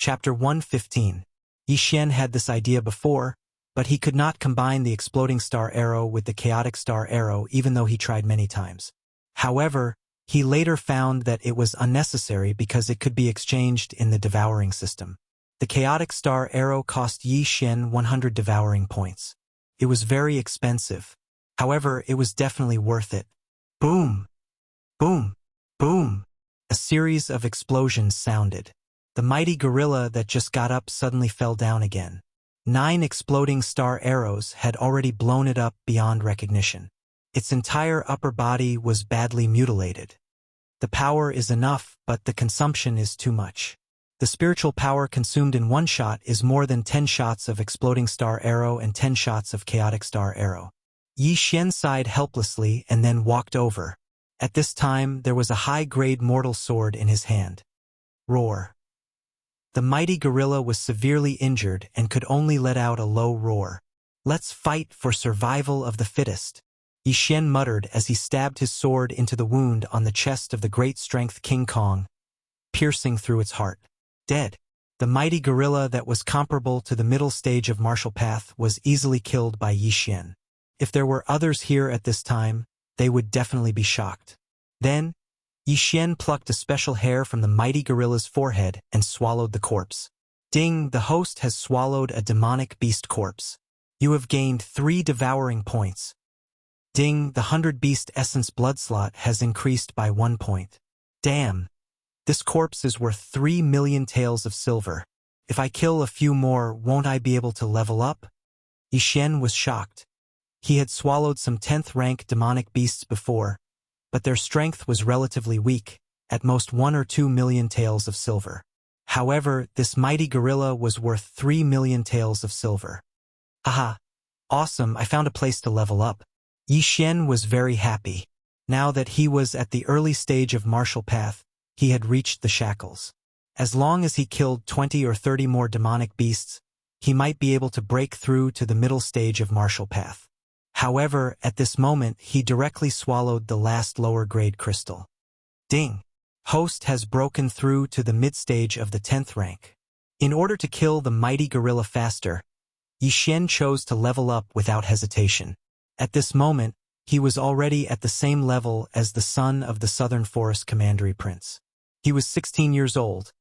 Chapter 115. Xian had this idea before, but he could not combine the exploding star arrow with the chaotic star arrow even though he tried many times. However, he later found that it was unnecessary because it could be exchanged in the devouring system. The chaotic star arrow cost Xian 100 devouring points. It was very expensive. However, it was definitely worth it. Boom! Boom! Boom! A series of explosions sounded. The mighty gorilla that just got up suddenly fell down again. 9 exploding star arrows had already blown it up beyond recognition. Its entire upper body was badly mutilated. The power is enough, but the consumption is too much. The spiritual power consumed in one shot is more than 10 shots of exploding star arrow and 10 shots of chaotic star arrow. Xian sighed helplessly and then walked over. At this time, there was a high-grade mortal sword in his hand. Roar. The mighty gorilla was severely injured and could only let out a low roar. Let's fight for survival of the fittest. Xian muttered as he stabbed his sword into the wound on the chest of the great strength King Kong, piercing through its heart. Dead. The mighty gorilla that was comparable to the middle stage of martial path was easily killed by Xian. If there were others here at this time, they would definitely be shocked. Then, Xian plucked a special hair from the mighty gorilla's forehead and swallowed the corpse. Ding, the host has swallowed a demonic beast corpse. You have gained 3 devouring points. Ding, the 100 beast essence blood slot has increased by 1 point. Damn. This corpse is worth 3 million taels of silver. If I kill a few more, won't I be able to level up? Xian was shocked. He had swallowed some 10th rank demonic beasts before, but their strength was relatively weak, at most 1 or 2 million taels of silver. However, this mighty gorilla was worth 3 million taels of silver. Haha. Awesome, I found a place to level up. Xian was very happy. Now that he was at the early stage of martial path, he had reached the shackles. As long as he killed 20 or 30 more demonic beasts, he might be able to break through to the middle stage of martial path. However, at this moment, he directly swallowed the last lower-grade crystal. Ding! Host has broken through to the mid-stage of the 10th rank. In order to kill the mighty gorilla faster, Xian chose to level up without hesitation. At this moment, he was already at the same level as the son of the Southern Forest Commandery Prince. He was 16 years old,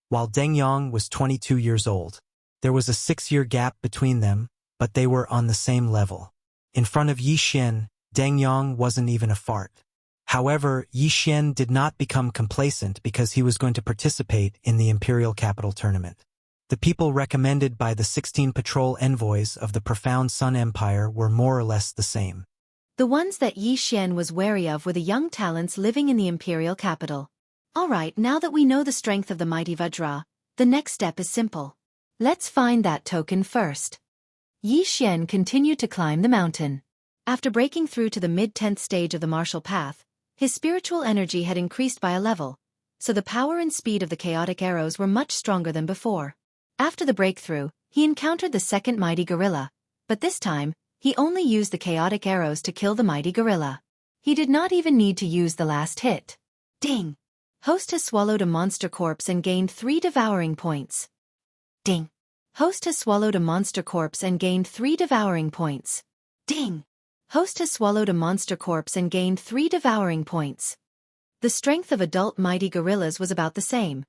while Deng Yang was 22 years old. There was a 6-year gap between them, but they were on the same level. In front of Xian, Deng Yang wasn't even a fart. However, Xian did not become complacent because he was going to participate in the Imperial Capital Tournament. The people recommended by the 16 patrol envoys of the Profound Sun Empire were more or less the same. The ones that Xian was wary of were the young talents living in the Imperial capital. Alright, now that we know the strength of the mighty Vajra, the next step is simple. Let's find that token first. Xian continued to climb the mountain. After breaking through to the mid-10th stage of the martial path, his spiritual energy had increased by a level, so the power and speed of the chaotic arrows were much stronger than before. After the breakthrough, he encountered the second mighty gorilla, but this time, he only used the chaotic arrows to kill the mighty gorilla. He did not even need to use the last hit. Ding! Host has swallowed a monster corpse and gained 3 devouring points. Ding! Host has swallowed a monster corpse and gained 3 devouring points. Ding! Host has swallowed a monster corpse and gained 3 devouring points. The strength of adult mighty gorillas was about the same,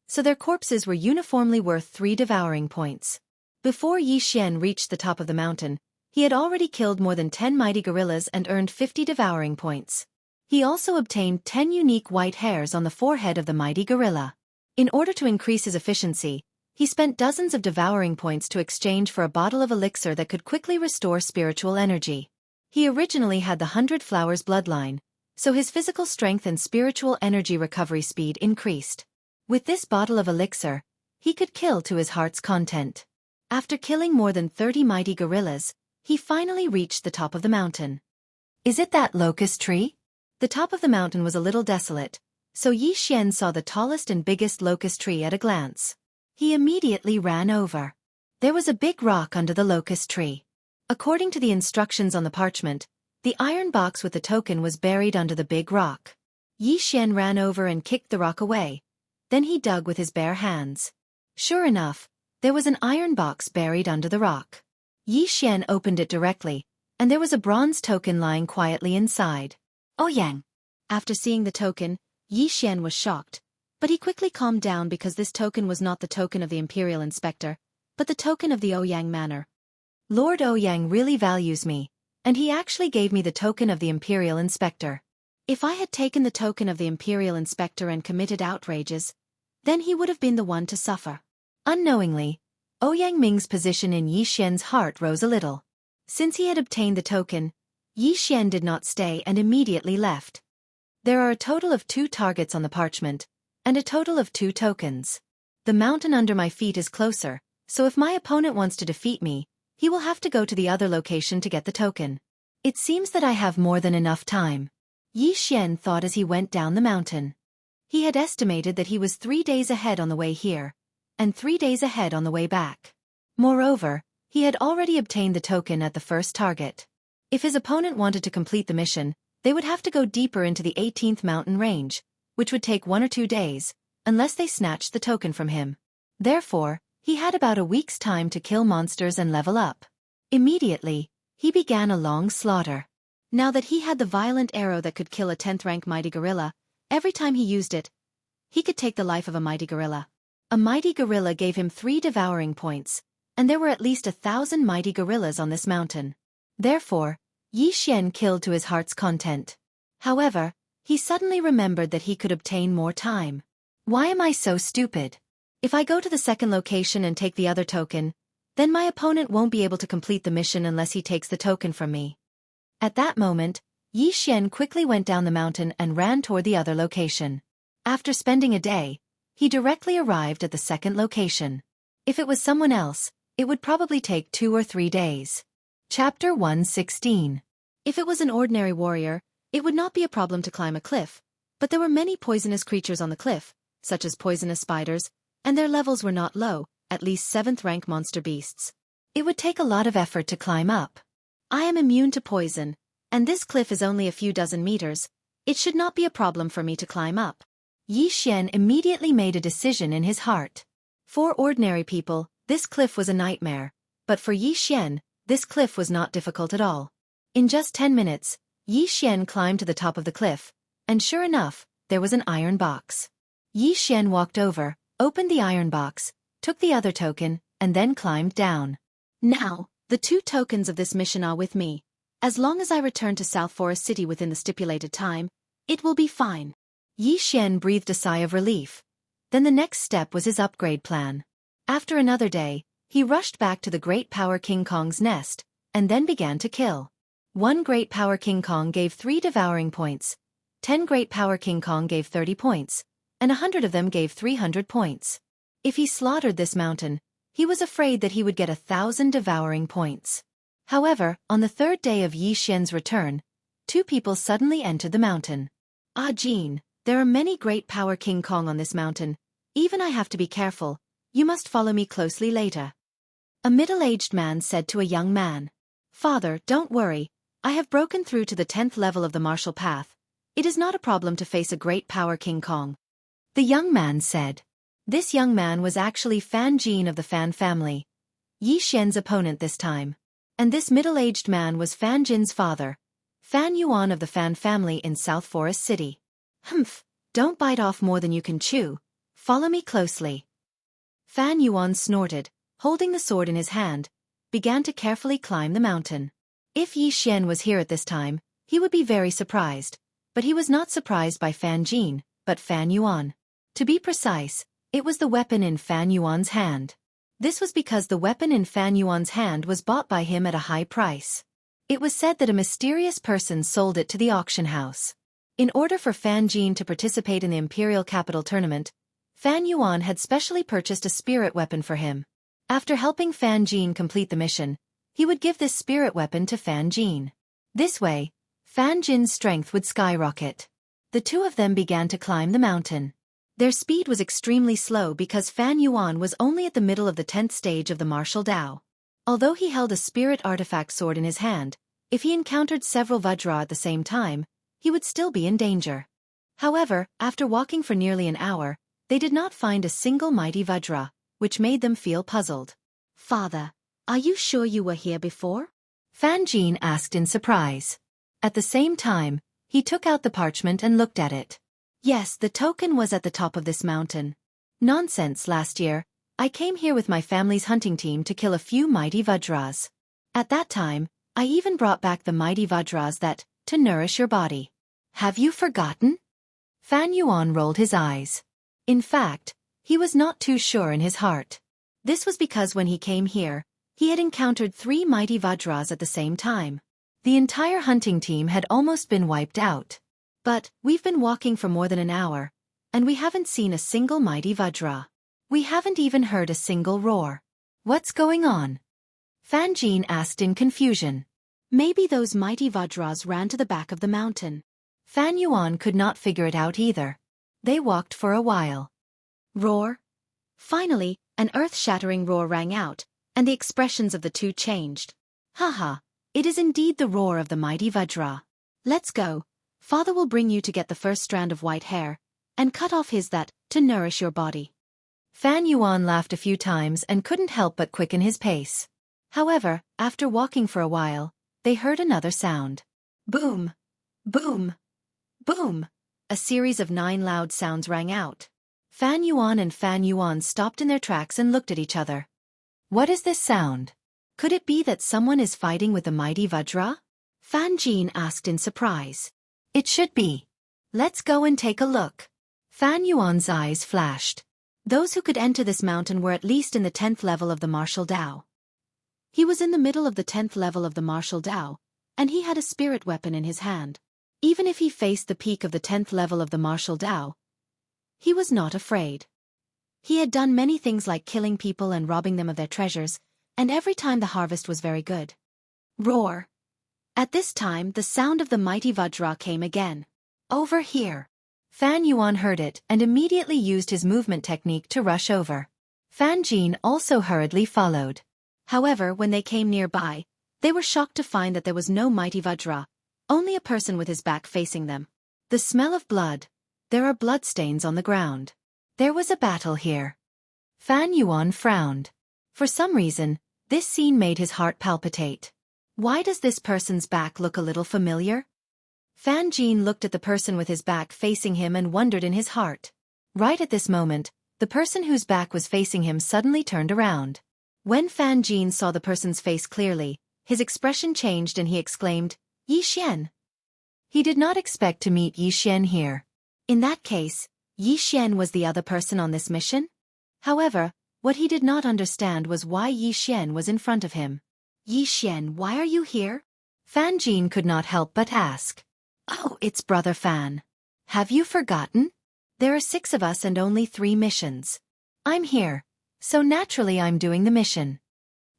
so their corpses were uniformly worth 3 devouring points. Before Xian reached the top of the mountain, he had already killed more than 10 mighty gorillas and earned 50 devouring points. He also obtained 10 unique white hairs on the forehead of the mighty gorilla. In order to increase his efficiency, he spent dozens of devouring points to exchange for a bottle of elixir that could quickly restore spiritual energy. He originally had the 100 Flowers bloodline, so his physical strength and spiritual energy recovery speed increased. With this bottle of elixir, he could kill to his heart's content. After killing more than 30 mighty gorillas, he finally reached the top of the mountain. Is it that locust tree? The top of the mountain was a little desolate, so Xian saw the tallest and biggest locust tree at a glance. He immediately ran over. There was a big rock under the locust tree. According to the instructions on the parchment, the iron box with the token was buried under the big rock. Xian ran over and kicked the rock away. Then he dug with his bare hands. Sure enough, there was an iron box buried under the rock. Yi Xian opened it directly, and there was a bronze token lying quietly inside. Ouyang. After seeing the token, Yi Xian was shocked, but he quickly calmed down because this token was not the token of the Imperial Inspector, but the token of the Ouyang Manor. Lord Ouyang really values me, and he actually gave me the token of the Imperial Inspector. If I had taken the token of the Imperial Inspector and committed outrages, then he would have been the one to suffer. Unknowingly, Ouyang Ming's position in Yi Xian's heart rose a little. Since he had obtained the token, Yi Xian did not stay and immediately left. There are a total of 2 targets on the parchment, and a total of 2 tokens. The mountain under my feet is closer, so if my opponent wants to defeat me, he will have to go to the other location to get the token. It seems that I have more than enough time. Yi Xian thought as he went down the mountain. He had estimated that he was 3 days ahead on the way here, and 3 days ahead on the way back. Moreover, he had already obtained the token at the first target. If his opponent wanted to complete the mission, they would have to go deeper into the 18th mountain range, which would take 1 or 2 days, unless they snatched the token from him. Therefore, he had about a week's time to kill monsters and level up. Immediately, he began a long slaughter. Now that he had the violent arrow that could kill a 10th rank mighty gorilla, every time he used it, he could take the life of a mighty gorilla. A mighty gorilla gave him 3 devouring points, and there were at least 1,000 mighty gorillas on this mountain. Therefore, Yi Xian killed to his heart's content. However, he suddenly remembered that he could obtain more time. Why am I so stupid? If I go to the second location and take the other token, then my opponent won't be able to complete the mission unless he takes the token from me. At that moment, Yi Xian quickly went down the mountain and ran toward the other location. After spending a day, he directly arrived at the second location. If it was someone else, it would probably take 2 or 3 days. Chapter 116. If it was an ordinary warrior, it would not be a problem to climb a cliff, but there were many poisonous creatures on the cliff, such as poisonous spiders, and their levels were not low, at least 7th rank monster beasts. It would take a lot of effort to climb up. I am immune to poison, and this cliff is only a few dozen meters. It should not be a problem for me to climb up. Yi Xian immediately made a decision in his heart. For ordinary people, this cliff was a nightmare, but for Yi Xian, this cliff was not difficult at all. In just 10 minutes, Yi Xian climbed to the top of the cliff, and sure enough, there was an iron box. Yi Xian walked over, opened the iron box, took the other token, and then climbed down. Now, the 2 tokens of this mission are with me. As long as I return to South Forest City within the stipulated time, it will be fine. Yi Xian breathed a sigh of relief. Then the next step was his upgrade plan. After another day, he rushed back to the Great Power King Kong's nest, and then began to kill. 1 Great Power King Kong gave 3 devouring points, 10 Great Power King Kong gave 30 points, and 100 of them gave 300 points. If he slaughtered this mountain, he was afraid that he would get 1,000 devouring points. However, on the 3rd day of Yi Xian's return, 2 people suddenly entered the mountain. Ah Jean, there are many Great Power King Kong on this mountain. Even I have to be careful. You must follow me closely later. A middle-aged man said to a young man. Father, don't worry. I have broken through to the 10th level of the martial path. It is not a problem to face a Great Power King Kong. The young man said. This young man was actually Fan Jin of the Fan family, Yi Xian's opponent this time. And this middle-aged man was Fan Jin's father, Fan Yuan of the Fan family in South Forest City. Humph, don't bite off more than you can chew. Follow me closely. Fan Yuan snorted, holding the sword in his hand, began to carefully climb the mountain. If Yi Xian was here at this time, he would be very surprised, but he was not surprised by Fan Jin, but Fan Yuan. To be precise, it was the weapon in Fan Yuan's hand. This was because the weapon in Fan Yuan's hand was bought by him at a high price. It was said that a mysterious person sold it to the auction house. In order for Fan Jin to participate in the Imperial Capital Tournament, Fan Yuan had specially purchased a spirit weapon for him. After helping Fan Jin complete the mission, he would give this spirit weapon to Fan Jin. This way, Fan Jin's strength would skyrocket. The 2 of them began to climb the mountain. Their speed was extremely slow because Fan Yuan was only at the middle of the 10th stage of the martial Dao. Although he held a spirit artifact sword in his hand, if he encountered several Vajra at the same time, he would still be in danger. However, after walking for nearly an hour, they did not find a single mighty Vajra, which made them feel puzzled. "Father, are you sure you were here before?" Fan Jin asked in surprise. At the same time, he took out the parchment and looked at it. "Yes, the token was at the top of this mountain." "Nonsense, last year, I came here with my family's hunting team to kill a few mighty Vajras. At that time, I even brought back the mighty Vajras to nourish your body. Have you forgotten?" Fan Yuan rolled his eyes. In fact, he was not too sure in his heart. This was because when he came here, he had encountered 3 mighty Vajras at the same time. The entire hunting team had almost been wiped out. "But we've been walking for more than an hour, and we haven't seen a single mighty Vajra. We haven't even heard a single roar. What's going on?" Fan Jin asked in confusion. "Maybe those mighty Vajras ran to the back of the mountain." Fan Yuan could not figure it out either. They walked for a while. Roar. Finally, an earth-shattering roar rang out, and the expressions of the two changed. "Haha, it is indeed the roar of the mighty Vajra. Let's go. Father will bring you to get the first strand of white hair, and cut off his to nourish your body." Fan Yuan laughed a few times and couldn't help but quicken his pace. However, after walking for a while, they heard another sound. Boom! Boom! Boom! A series of 9 loud sounds rang out. Fan Yuan and Fan Yuan stopped in their tracks and looked at each other. What is this sound? Could it be that someone is fighting with the mighty Vajra? Fan Jin asked in surprise. It should be. Let's go and take a look. Fan Yuan's eyes flashed. Those who could enter this mountain were at least in the 10th level of the martial Dao. He was in the middle of the 10th level of the martial Dao, and he had a spirit weapon in his hand. Even if he faced the peak of the 10th level of the martial Dao, he was not afraid. He had done many things like killing people and robbing them of their treasures, and every time the harvest was very good. Roar! At this time the sound of the mighty Vajra came again. Over here! Fan Yuan heard it and immediately used his movement technique to rush over. Fan Jin also hurriedly followed. However, when they came nearby, they were shocked to find that there was no mighty Vajra, only a person with his back facing them. The smell of blood. There are bloodstains on the ground. There was a battle here. Fan Yuan frowned. For some reason, this scene made his heart palpitate. Why does this person's back look a little familiar? Fan Jin looked at the person with his back facing him and wondered in his heart. Right at this moment, the person whose back was facing him suddenly turned around. When Fan Jin saw the person's face clearly, his expression changed and he exclaimed, "Yi Xian." He did not expect to meet Yi Xian here. In that case, Yi Xian was the other person on this mission? However, what he did not understand was why Yi Xian was in front of him. "Yi Xian, why are you here?" Fan Jin could not help but ask. "Oh, it's Brother Fan. Have you forgotten? There are 6 of us and only 3 missions. I'm here, so naturally I'm doing the mission."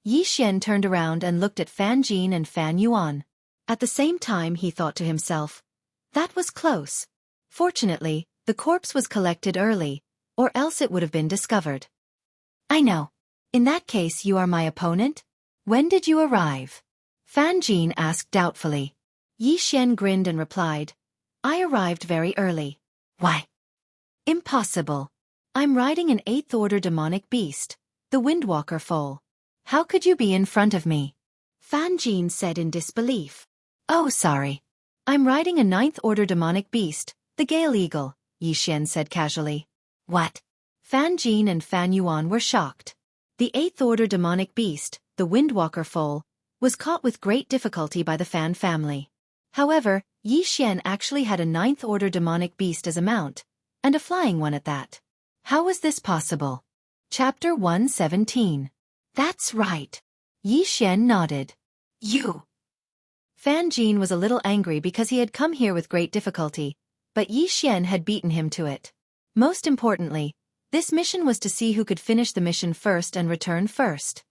Yi Xian turned around and looked at Fan Jin and Fan Yuan. At the same time he thought to himself, that was close. Fortunately, the corpse was collected early, or else it would have been discovered. "I know. In that case you are my opponent? When did you arrive?" Fan Jin asked doubtfully. Yi Xian grinned and replied, "I arrived very early." "Why?" "Impossible. I'm riding an 8th order demonic beast, the Windwalker foal. How could you be in front of me?" Fan Jin said in disbelief. "Oh, sorry. I'm riding a 9th order demonic beast, the Gale Eagle," Yi Xian said casually. "What?" Fan Jin and Fan Yuan were shocked. The 8th order demonic beast, the Windwalker foal, was caught with great difficulty by the Fan family. However, Yi Xian actually had a 9th order demonic beast as a mount, and a flying one at that. How was this possible? Chapter 117. That's right. Yi Xian nodded. "You." Fan Jin was a little angry because he had come here with great difficulty, but Yi Xian had beaten him to it. Most importantly, this mission was to see who could finish the mission first and return first.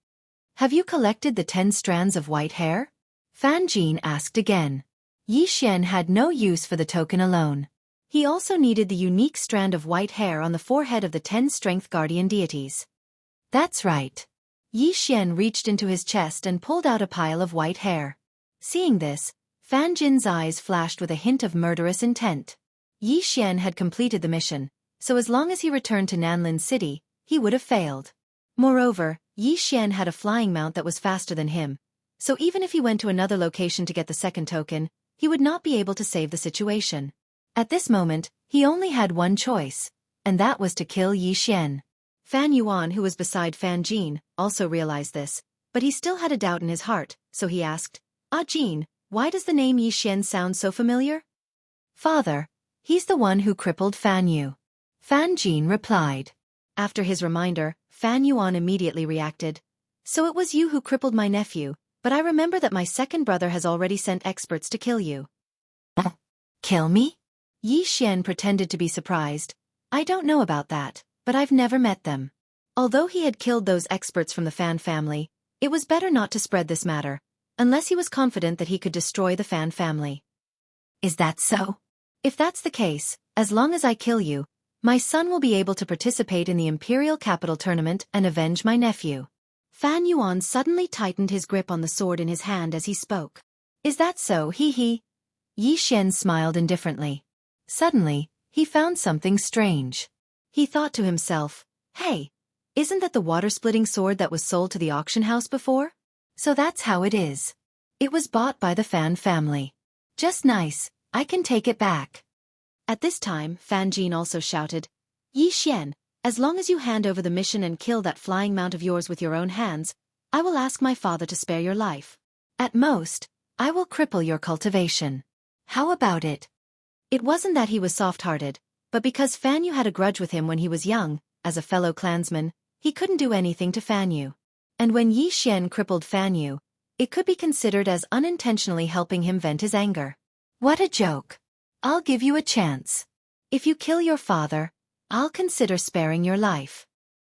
"Have you collected the 10 strands of white hair?" Fan Jin asked again. Yi Xian had no use for the token alone. He also needed the unique strand of white hair on the forehead of the 10 strength guardian deities. That's right. Yi Xian reached into his chest and pulled out a pile of white hair. Seeing this, Fan Jin's eyes flashed with a hint of murderous intent. Yi Xian had completed the mission, so as long as he returned to Nanlin City, he would have failed. Moreover, Yi Xian had a flying mount that was faster than him, so even if he went to another location to get the second token, he would not be able to save the situation. At this moment, he only had one choice, and that was to kill Yi Xian. Fan Yuan, who was beside Fan Jin, also realized this, but he still had a doubt in his heart, so he asked, Jin, why does the name Yi Xian sound so familiar? Father, he's the one who crippled Fan Yu. Fan Jin replied. After his reminder, Fan Yuan immediately reacted. So it was you who crippled my nephew, but I remember that my second brother has already sent experts to kill you. Kill me? Yi Xian pretended to be surprised. I don't know about that, but I've never met them. Although he had killed those experts from the Fan family, it was better not to spread this matter, unless he was confident that he could destroy the Fan family. Is that so? If that's the case, as long as I kill you, my son will be able to participate in the Imperial Capital Tournament and avenge my nephew. Fan Yuan suddenly tightened his grip on the sword in his hand as he spoke. Is that so, he? Yi Xian smiled indifferently. Suddenly, he found something strange. He thought to himself, hey, isn't that the water-splitting sword that was sold to the auction house before? So that's how it is. It was bought by the Fan family. Just nice, I can take it back. At this time, Fan Jin also shouted, Yi Xian, as long as you hand over the mission and kill that flying mount of yours with your own hands, I will ask my father to spare your life. At most, I will cripple your cultivation. How about it? It wasn't that he was soft-hearted, but because Fan Yu had a grudge with him when he was young, as a fellow clansman, he couldn't do anything to Fan Yu. And when Yi Xian crippled Fan Yu, it could be considered as unintentionally helping him vent his anger. What a joke. I'll give you a chance. If you kill your father, I'll consider sparing your life.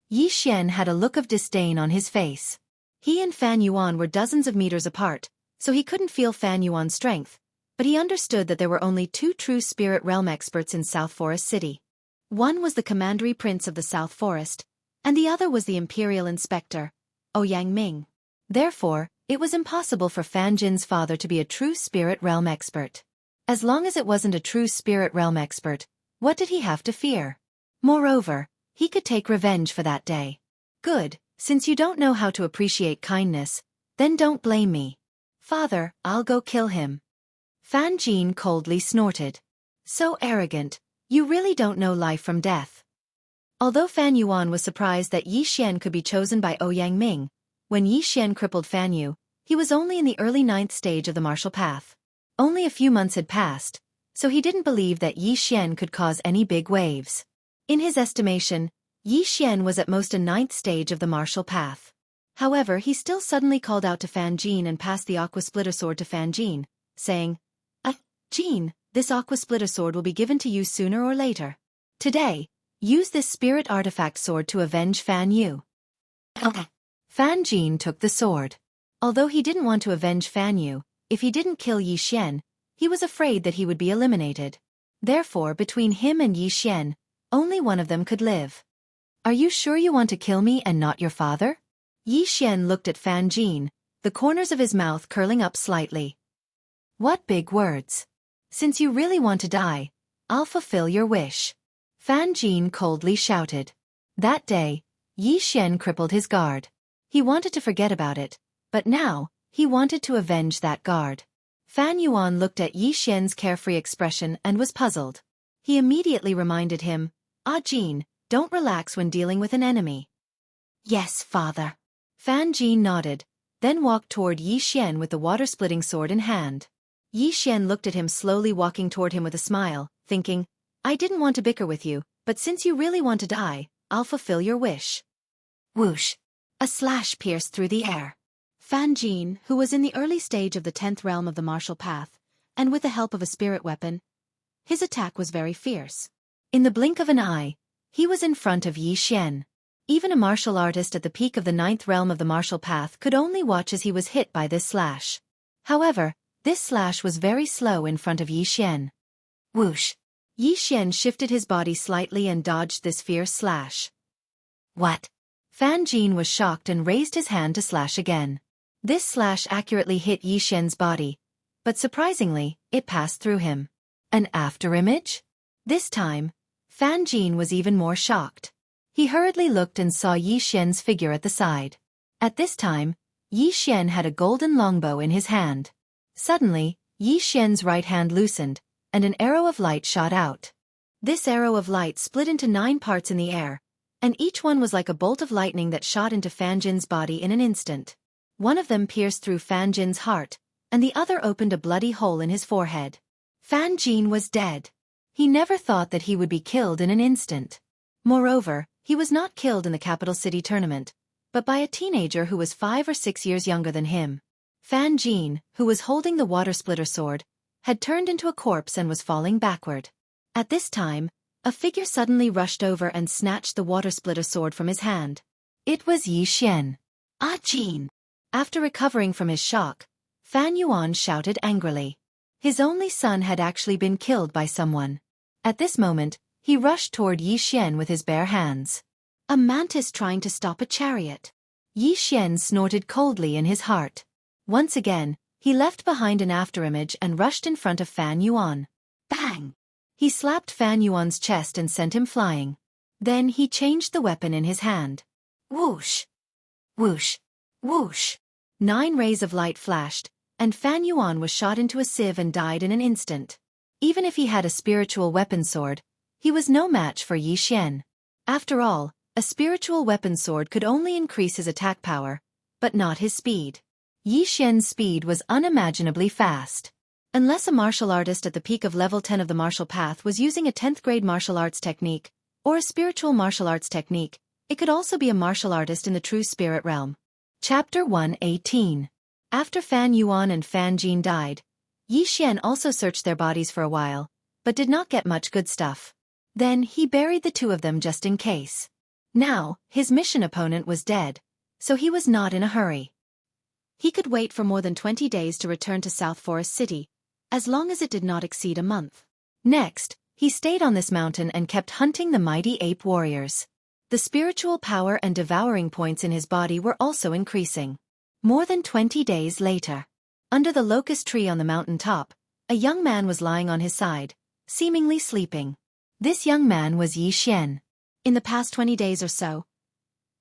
Yi Xian had a look of disdain on his face. He and Fan Yuan were dozens of meters apart, so he couldn't feel Fan Yuan's strength, but he understood that there were only two true spirit realm experts in South Forest City. One was the commandery prince of the South Forest, and the other was the imperial inspector, Ouyang Ming. Therefore, it was impossible for Fan Jin's father to be a true spirit realm expert. As long as it wasn't a true spirit realm expert, what did he have to fear? Moreover, he could take revenge for that day. Good, since you don't know how to appreciate kindness, then don't blame me. Father, I'll go kill him. Fan Jin coldly snorted. So arrogant, you really don't know life from death. Although Fan Yuan was surprised that Yi Xian could be chosen by Ouyang Ming, when Yi Xian crippled Fan Yu, he was only in the early 9th stage of the martial path. Only a few months had passed, so he didn't believe that Yi Xian could cause any big waves. In his estimation, Yi Xian was at most a 9th stage of the martial path. However, he still suddenly called out to Fan Jin and passed the Aqua Splitter Sword to Fan Jin, saying, Jin, this Aqua Splitter Sword will be given to you sooner or later. Today, use this spirit artifact sword to avenge Fan Yu. Fan Jin took the sword. Although he didn't want to avenge Fan Yu, if he didn't kill Yi Xian, he was afraid that he would be eliminated. Therefore, between him and Yi Xian, only one of them could live. Are you sure you want to kill me and not your father? Yi Xian looked at Fan Jin, the corners of his mouth curling up slightly. What big words. Since you really want to die, I'll fulfill your wish. Fan Jin coldly shouted. That day, Yi Xian crippled his guard. He wanted to forget about it, but now, he wanted to avenge that guard. Fan Yuan looked at Yi Xian's carefree expression and was puzzled. He immediately reminded him, Jin, don't relax when dealing with an enemy. Yes, father. Fan Jin nodded, then walked toward Yi Xian with the water-splitting sword in hand. Yi Xian looked at him slowly walking toward him with a smile, thinking, I didn't want to bicker with you, but since you really want to die, I'll fulfill your wish. Whoosh! A slash pierced through the air. Fan Jin, who was in the early stage of the 10th realm of the martial path, and with the help of a spirit weapon, his attack was very fierce. In the blink of an eye, he was in front of Yi Xian. Even a martial artist at the peak of the 9th realm of the martial path could only watch as he was hit by this slash. However, this slash was very slow in front of Yi Xian. Whoosh! Yi Xian shifted his body slightly and dodged this fierce slash. What? Fan Jin was shocked and raised his hand to slash again. This slash accurately hit Yi Xian's body, but surprisingly, it passed through him. An afterimage? This time, Fan Jin was even more shocked. He hurriedly looked and saw Yi Xian's figure at the side. At this time, Yi Xian had a golden longbow in his hand. Suddenly, Yi Xian's right hand loosened, and an arrow of light shot out. This arrow of light split into 9 parts in the air, and each one was like a bolt of lightning that shot into Fan Jin's body in an instant. One of them pierced through Fan Jin's heart, and the other opened a bloody hole in his forehead. Fan Jin was dead. He never thought that he would be killed in an instant. Moreover, he was not killed in the capital city tournament, but by a teenager who was 5 or 6 years younger than him. Fan Jin, who was holding the water splitter sword, had turned into a corpse and was falling backward. At this time, a figure suddenly rushed over and snatched the water splitter sword from his hand. It was Yi Xian. "Ah, Jin!" After recovering from his shock, Fan Yuan shouted angrily. His only son had actually been killed by someone. At this moment, he rushed toward Yi Xian with his bare hands. A mantis trying to stop a chariot. Yi Xian snorted coldly in his heart. Once again, he left behind an afterimage and rushed in front of Fan Yuan. Bang! He slapped Fan Yuan's chest and sent him flying. Then he changed the weapon in his hand. Whoosh! Whoosh! Whoosh! 9 rays of light flashed, and Fan Yuan was shot into a sieve and died in an instant. Even if he had a spiritual weapon sword, he was no match for Yi Xian. After all, a spiritual weapon sword could only increase his attack power, but not his speed. Yi Xian's speed was unimaginably fast. Unless a martial artist at the peak of level 10 of the martial path was using a 10th grade martial arts technique, or a spiritual martial arts technique, it could also be a martial artist in the true spirit realm. Chapter 118. After Fan Yuan and Fan Jin died, Yi Xian also searched their bodies for a while, but did not get much good stuff. Then he buried the 2 of them just in case. Now, his mission opponent was dead, so he was not in a hurry. He could wait for more than 20 days to return to South Forest City, as long as it did not exceed a month. Next, he stayed on this mountain and kept hunting the mighty ape warriors. The spiritual power and devouring points in his body were also increasing. More than 20 days later, under the locust tree on the mountain top, a young man was lying on his side, seemingly sleeping. This young man was Yi Xian. In the past 20 days or so,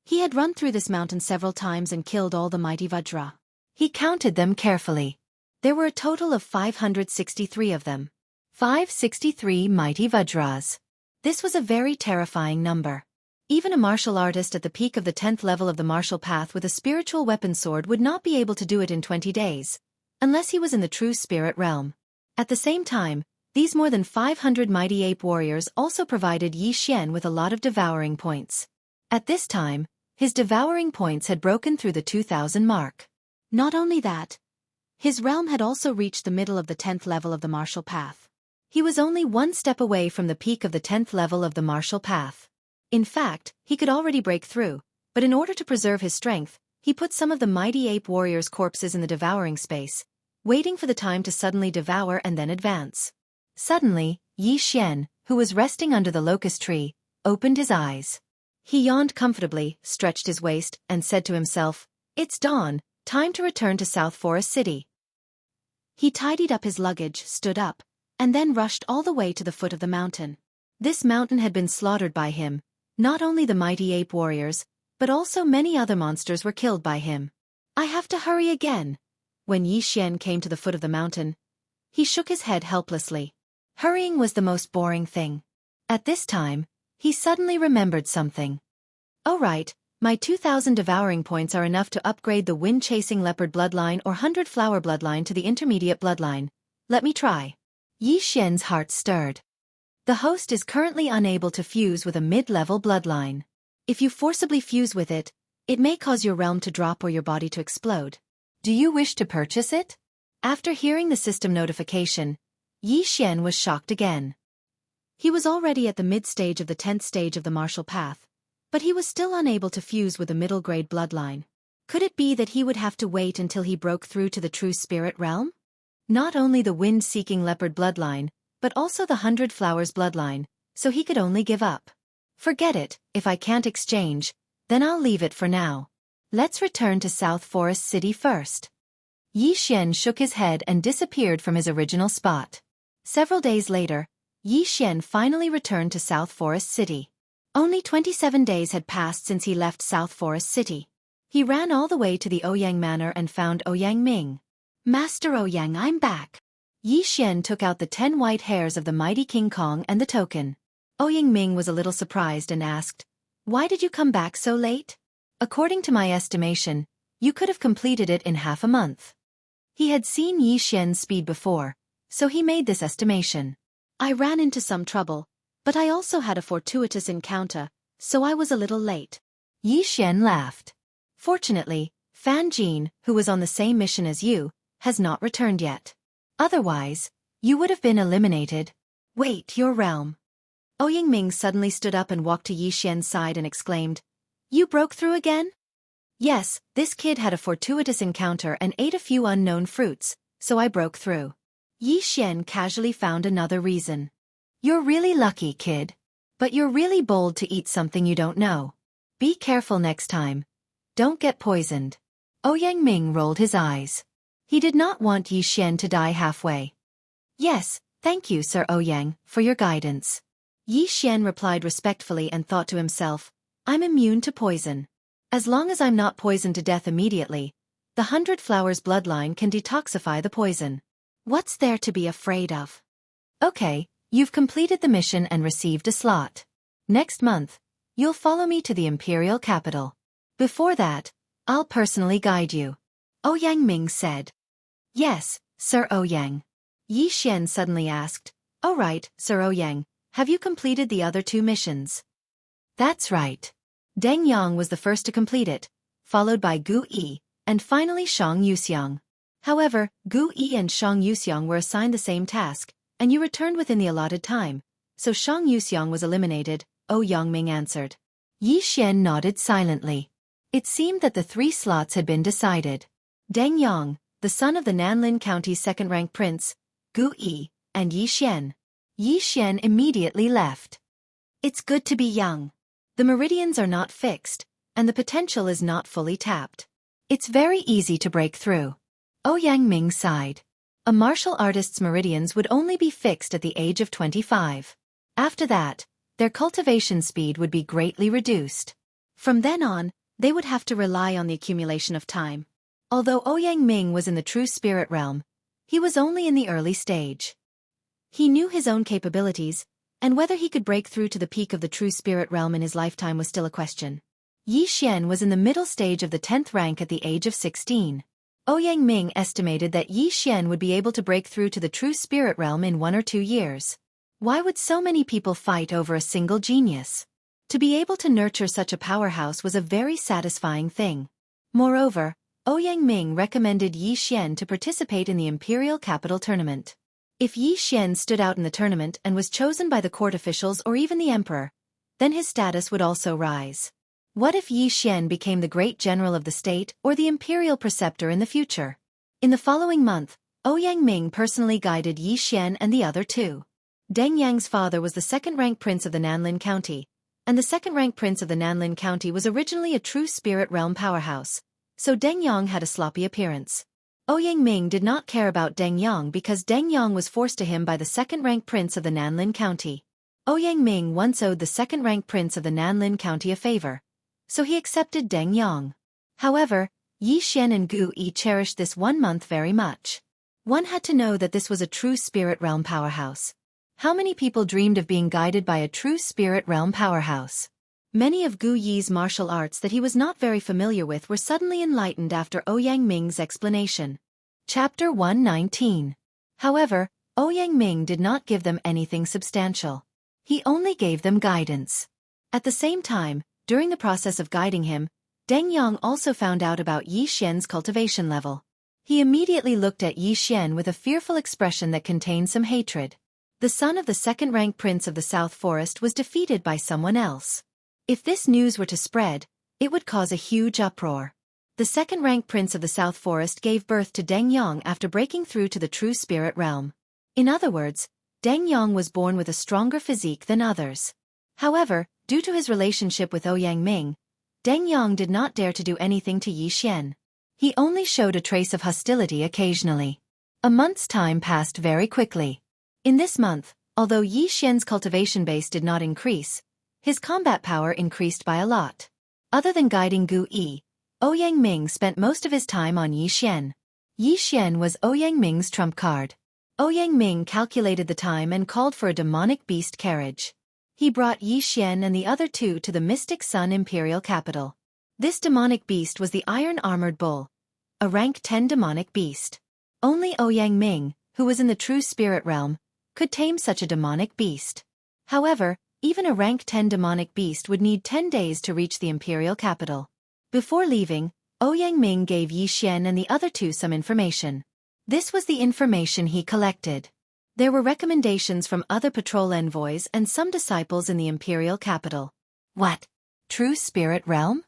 he had run through this mountain several times and killed all the mighty Vajra. He counted them carefully. There were a total of 563 of them. 563 mighty Vajras. This was a very terrifying number. Even a martial artist at the peak of the 10th level of the martial path with a spiritual weapon sword would not be able to do it in 20 days, unless he was in the true spirit realm. At the same time, these more than 500 mighty ape warriors also provided Yi Xian with a lot of devouring points. At this time, his devouring points had broken through the 2,000 mark. Not only that, his realm had also reached the middle of the 10th level of the martial path. He was only 1 step away from the peak of the 10th level of the martial path. In fact, he could already break through, but in order to preserve his strength, he put some of the mighty ape warriors' corpses in the devouring space, waiting for the time to suddenly devour and then advance. Suddenly, Yi Xian, who was resting under the locust tree, opened his eyes. He yawned comfortably, stretched his waist, and said to himself, "It's dawn, time to return to South Forest City." He tidied up his luggage, stood up, and then rushed all the way to the foot of the mountain. This mountain had been slaughtered by him. Not only the mighty ape warriors, but also many other monsters were killed by him. "I have to hurry again." When Yi Xian came to the foot of the mountain, he shook his head helplessly. Hurrying was the most boring thing. At this time, he suddenly remembered something. "Oh right, my 2,000 devouring points are enough to upgrade the wind-chasing leopard bloodline or 100 flower bloodline to the intermediate bloodline. Let me try." Yi Xian's heart stirred. The host is currently unable to fuse with a mid-level bloodline. If you forcibly fuse with it, it may cause your realm to drop or your body to explode. Do you wish to purchase it? After hearing the system notification, Yi Xian was shocked again. He was already at the mid-stage of the 10th stage of the martial path, but he was still unable to fuse with the middle-grade bloodline. Could it be that he would have to wait until he broke through to the true spirit realm? Not only the wind-seeking leopard bloodline, but also the 100 flowers bloodline, so he could only give up. "Forget it, if I can't exchange, then I'll leave it for now. Let's return to South Forest City first." Yi Xian shook his head and disappeared from his original spot. Several days later, Yi Xian finally returned to South Forest City. Only 27 days had passed since he left South Forest City. He ran all the way to the Ouyang Manor and found Ouyang Ming. "Master Ouyang, I'm back." Yi Xian took out the 10 white hairs of the mighty King Kong and the token. Ouyang Ming was a little surprised and asked, "Why did you come back so late? According to my estimation, you could have completed it in half a month." He had seen Yi Xian's speed before, so he made this estimation. "I ran into some trouble, but I also had a fortuitous encounter, so I was a little late." Yi Xian laughed. "Fortunately, Fan Jin, who was on the same mission as you, has not returned yet. Otherwise, you would have been eliminated." "Wait, your realm." Ouyang Ming suddenly stood up and walked to Yi Xian's side and exclaimed, "You broke through again?" "Yes, this kid had a fortuitous encounter and ate a few unknown fruits, so I broke through." Yi Xian casually found another reason. "You're really lucky, kid. But you're really bold to eat something you don't know. Be careful next time. Don't get poisoned." Ouyang Ming rolled his eyes. He did not want Yi Xian to die halfway. "Yes, thank you, Sir Ouyang, for your guidance." Yi Xian replied respectfully and thought to himself, "I'm immune to poison. As long as I'm not poisoned to death immediately, the 100 Flowers bloodline can detoxify the poison. What's there to be afraid of?" "Okay, you've completed the mission and received a slot. Next month, you'll follow me to the imperial capital. Before that, I'll personally guide you," Ouyang Ming said. "Yes, Sir Ouyang." Yi Xian suddenly asked, "All right, Sir Ouyang, have you completed the other 2 missions?" "That's right." Deng Yang was the first to complete it, followed by Gu Yi, and finally Shang Yuxiang. However, Gu Yi and Shang Yuxiang were assigned the same task, and you returned within the allotted time, so Shang Yuxiang was eliminated, Ouyang Ming answered. Yi Xian nodded silently. It seemed that the 3 slots had been decided. Deng Yang, the son of the Nanlin County's second-rank prince, Gu Yi, and Yi Xian. Yi Xian immediately left. "It's good to be young. The meridians are not fixed, and the potential is not fully tapped. It's very easy to break through." Ouyang Ming sighed. A martial artist's meridians would only be fixed at the age of 25. After that, their cultivation speed would be greatly reduced. From then on, they would have to rely on the accumulation of time. Although Ouyang Ming was in the true spirit realm, he was only in the early stage. He knew his own capabilities, and whether he could break through to the peak of the true spirit realm in his lifetime was still a question. Yi Xian was in the middle stage of the 10th rank at the age of 16. Ouyang Ming estimated that Yi Xian would be able to break through to the true spirit realm in 1 or 2 years. Why would so many people fight over a single genius? To be able to nurture such a powerhouse was a very satisfying thing. Moreover, Ouyang Ming recommended Yi Xian to participate in the Imperial Capital Tournament. If Yi Xian stood out in the tournament and was chosen by the court officials or even the emperor, then his status would also rise. What if Yi Xian became the great general of the state or the imperial preceptor in the future? In the following month, Ouyang Ming personally guided Yi Xian and the other 2. Deng Yang's father was the second-rank prince of the Nanlin County, and the second-rank prince of the Nanlin County was originally a true spirit realm powerhouse, so Deng Yang had a sloppy appearance. Ouyang Ming did not care about Deng Yang because Deng Yang was forced to him by the second-rank prince of the Nanlin County. Ouyang Ming once owed the second-rank prince of the Nanlin County a favor, so he accepted Deng Yang. However, Yi Xian and Gu Yi cherished this 1 month very much. One had to know that this was a true spirit realm powerhouse. How many people dreamed of being guided by a true spirit realm powerhouse? Many of Gu Yi's martial arts that he was not very familiar with were suddenly enlightened after Ouyang Ming's explanation. Chapter 119. However, Ouyang Ming did not give them anything substantial. He only gave them guidance. At the same time, during the process of guiding him, Deng Yang also found out about Yi Xian's cultivation level. He immediately looked at Yi Xian with a fearful expression that contained some hatred. The son of the second-rank prince of the South Forest was defeated by someone else. If this news were to spread, it would cause a huge uproar. The second-rank prince of the South Forest gave birth to Deng Yang after breaking through to the true spirit realm. In other words, Deng Yang was born with a stronger physique than others. However, due to his relationship with Ouyang Ming, Deng Yang did not dare to do anything to Yi Xian. He only showed a trace of hostility occasionally. A month's time passed very quickly. In this month, although Yi Xian's cultivation base did not increase, His combat power increased by a lot. Other than guiding Gu Yi, Ouyang Ming spent most of his time on Yi Xian. Yi Xian was Ouyang Ming's trump card. Ouyang Ming calculated the time and called for a demonic beast carriage. He brought Yi Xian and the other two to the Mystic Sun Imperial capital. This demonic beast was the Iron-Armored Bull, a rank 10 demonic beast. Only Ouyang Ming, who was in the true spirit realm, could tame such a demonic beast. However, even a rank 10 demonic beast would need 10 days to reach the imperial capital. Before leaving, Ouyang Ming gave Yi Xian and the other two some information. This was the information he collected. There were recommendations from other patrol envoys and some disciples in the imperial capital. What? True spirit realm?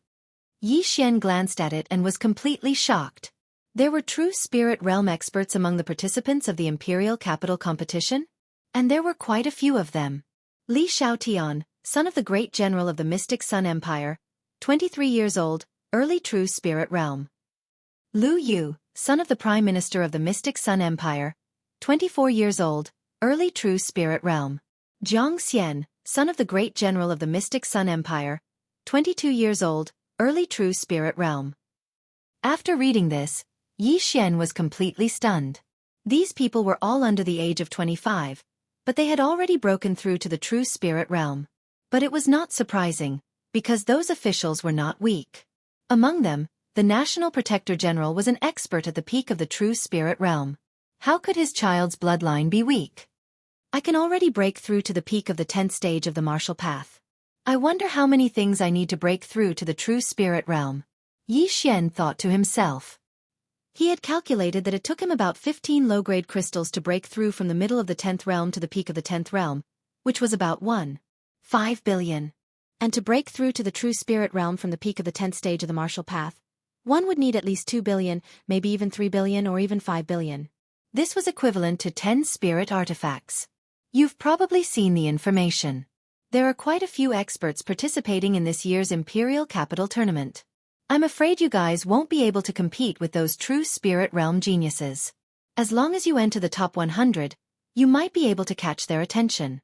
Yi Xian glanced at it and was completely shocked. There were true spirit realm experts among the participants of the imperial capital competition? And there were quite a few of them. Li Xiaotian, son of the great general of the Mystic Sun Empire, 23 years old, early true spirit realm. Lu Yu, son of the prime minister of the Mystic Sun Empire, 24 years old, early true spirit realm. Xianxia, son of the great general of the Mystic Sun Empire, 22 years old, early true spirit realm. After reading this, Yi Xian was completely stunned. These people were all under the age of 25, but they had already broken through to the true spirit realm. But it was not surprising, because those officials were not weak. Among them, the National Protector General was an expert at the peak of the true spirit realm. How could his child's bloodline be weak? I can already break through to the peak of the 10th stage of the martial path. I wonder how many things I need to break through to the true spirit realm. Yi Xian thought to himself. He had calculated that it took him about 15 low-grade crystals to break through from the middle of the 10th realm to the peak of the 10th realm, which was about 1.5 billion. And to break through to the true spirit realm from the peak of the 10th stage of the martial path, one would need at least 2 billion, maybe even 3 billion or even 5 billion. This was equivalent to 10 spirit artifacts. You've probably seen the information. There are quite a few experts participating in this year's Imperial Capital Tournament. I'm afraid you guys won't be able to compete with those true spirit realm geniuses. As long as you enter the top 100, you might be able to catch their attention.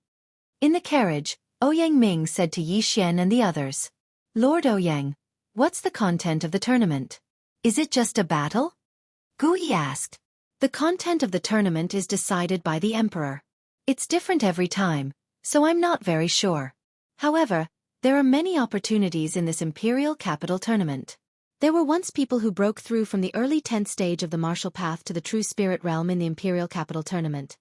In the carriage, Ouyang Ming said to Yi Xian and the others, Lord Ouyang, what's the content of the tournament? Is it just a battle? Gu Yi asked. The content of the tournament is decided by the emperor. It's different every time, so I'm not very sure. However, there are many opportunities in this Imperial Capital Tournament. There were once people who broke through from the early 10th stage of the martial path to the true spirit realm in the Imperial Capital Tournament.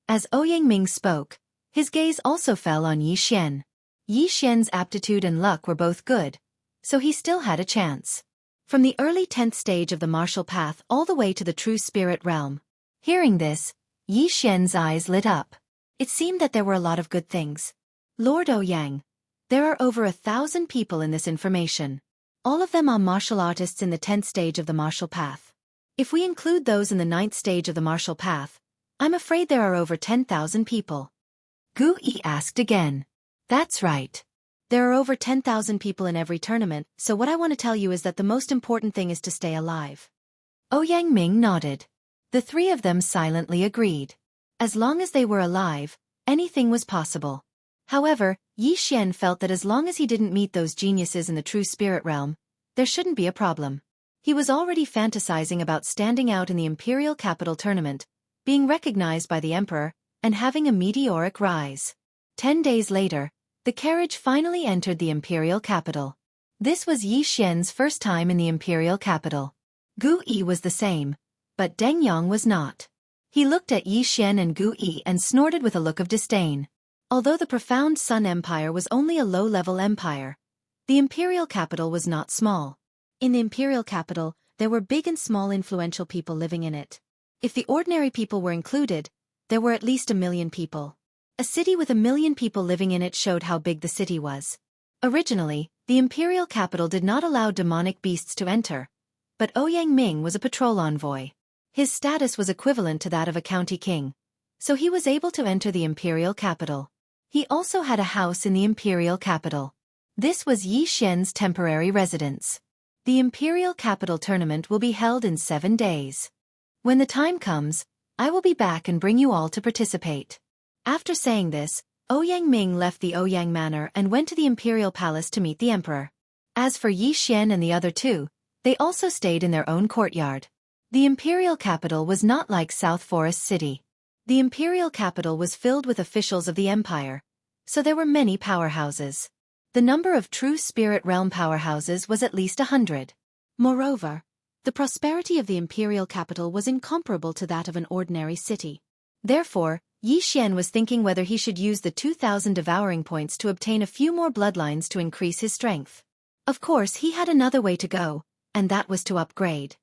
As Ouyang Ming spoke, his gaze also fell on Yi Xian. Yi Xian's aptitude and luck were both good, so he still had a chance. From the early 10th stage of the martial path all the way to the true spirit realm. Hearing this, Yi Xian's eyes lit up. It seemed that there were a lot of good things. Lord Ouyang, there are over 1,000 people in this information. All of them are martial artists in the 10th stage of the martial path. If we include those in the 9th stage of the martial path, I'm afraid there are over 10,000 people. Gu Yi asked again. That's right. There are over 10,000 people in every tournament, so what I want to tell you is that the most important thing is to stay alive. Ouyang Ming nodded. The three of them silently agreed. As long as they were alive, anything was possible. However, Yi Xian felt that as long as he didn't meet those geniuses in the true spirit realm, there shouldn't be a problem. He was already fantasizing about standing out in the Imperial Capital Tournament, being recognized by the emperor, and having a meteoric rise. 10 days later, the carriage finally entered the Imperial Capital. This was Yi Xian's first time in the Imperial Capital. Gu Yi was the same, but Deng Yang was not. He looked at Yi Xian and Gu Yi and snorted with a look of disdain. Although the profound Sun Empire was only a low-level empire, the imperial capital was not small. In the imperial capital, there were big and small influential people living in it. If the ordinary people were included, there were at least 1 million people. A city with 1 million people living in it showed how big the city was. Originally, the imperial capital did not allow demonic beasts to enter, but Ouyang Ming was a patrol envoy. His status was equivalent to that of a county king, so he was able to enter the imperial capital. He also had a house in the imperial capital. This was Yi Xian's temporary residence. The Imperial Capital Tournament will be held in 7 days. When the time comes, I will be back and bring you all to participate. After saying this, Ouyang Ming left the Ouyang Manor and went to the imperial palace to meet the emperor. As for Yi Xian and the other two, they also stayed in their own courtyard. The imperial capital was not like South Forest City. The imperial capital was filled with officials of the empire, so there were many powerhouses. The number of true spirit realm powerhouses was at least 100. Moreover, the prosperity of the imperial capital was incomparable to that of an ordinary city. Therefore, Yi Xian was thinking whether he should use the 2,000 devouring points to obtain a few more bloodlines to increase his strength. Of course, he had another way to go, and that was to upgrade.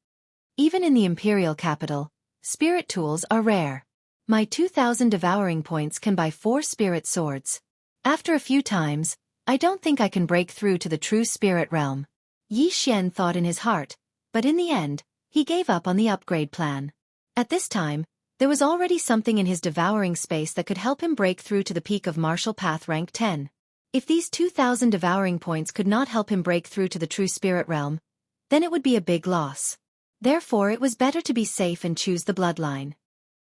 Even in the imperial capital, spirit tools are rare. My 2,000 devouring points can buy 4 spirit swords. After a few times, I don't think I can break through to the true spirit realm. Yi Xian thought in his heart, but in the end, he gave up on the upgrade plan. At this time, there was already something in his devouring space that could help him break through to the peak of martial path rank 10. If these 2,000 devouring points could not help him break through to the true spirit realm, then it would be a big loss. Therefore it was better to be safe and choose the bloodline.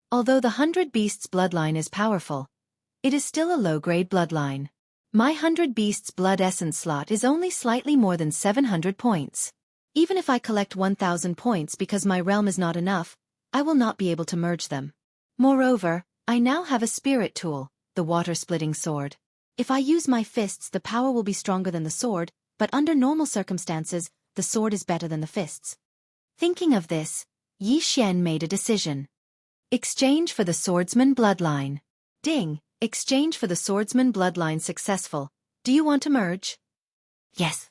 Although the 100 Beasts bloodline is powerful, it is still a low-grade bloodline. My 100 Beasts blood essence slot is only slightly more than 700 points. Even if I collect 1,000 points because my realm is not enough, I will not be able to merge them. Moreover, I now have a spirit tool, the water-splitting sword. If I use my fists, the power will be stronger than the sword, but under normal circumstances, the sword is better than the fists. Thinking of this, Yi Xian made a decision. Exchange for the swordsman bloodline. Ding, exchange for the swordsman bloodline successful. Do you want to merge? Yes.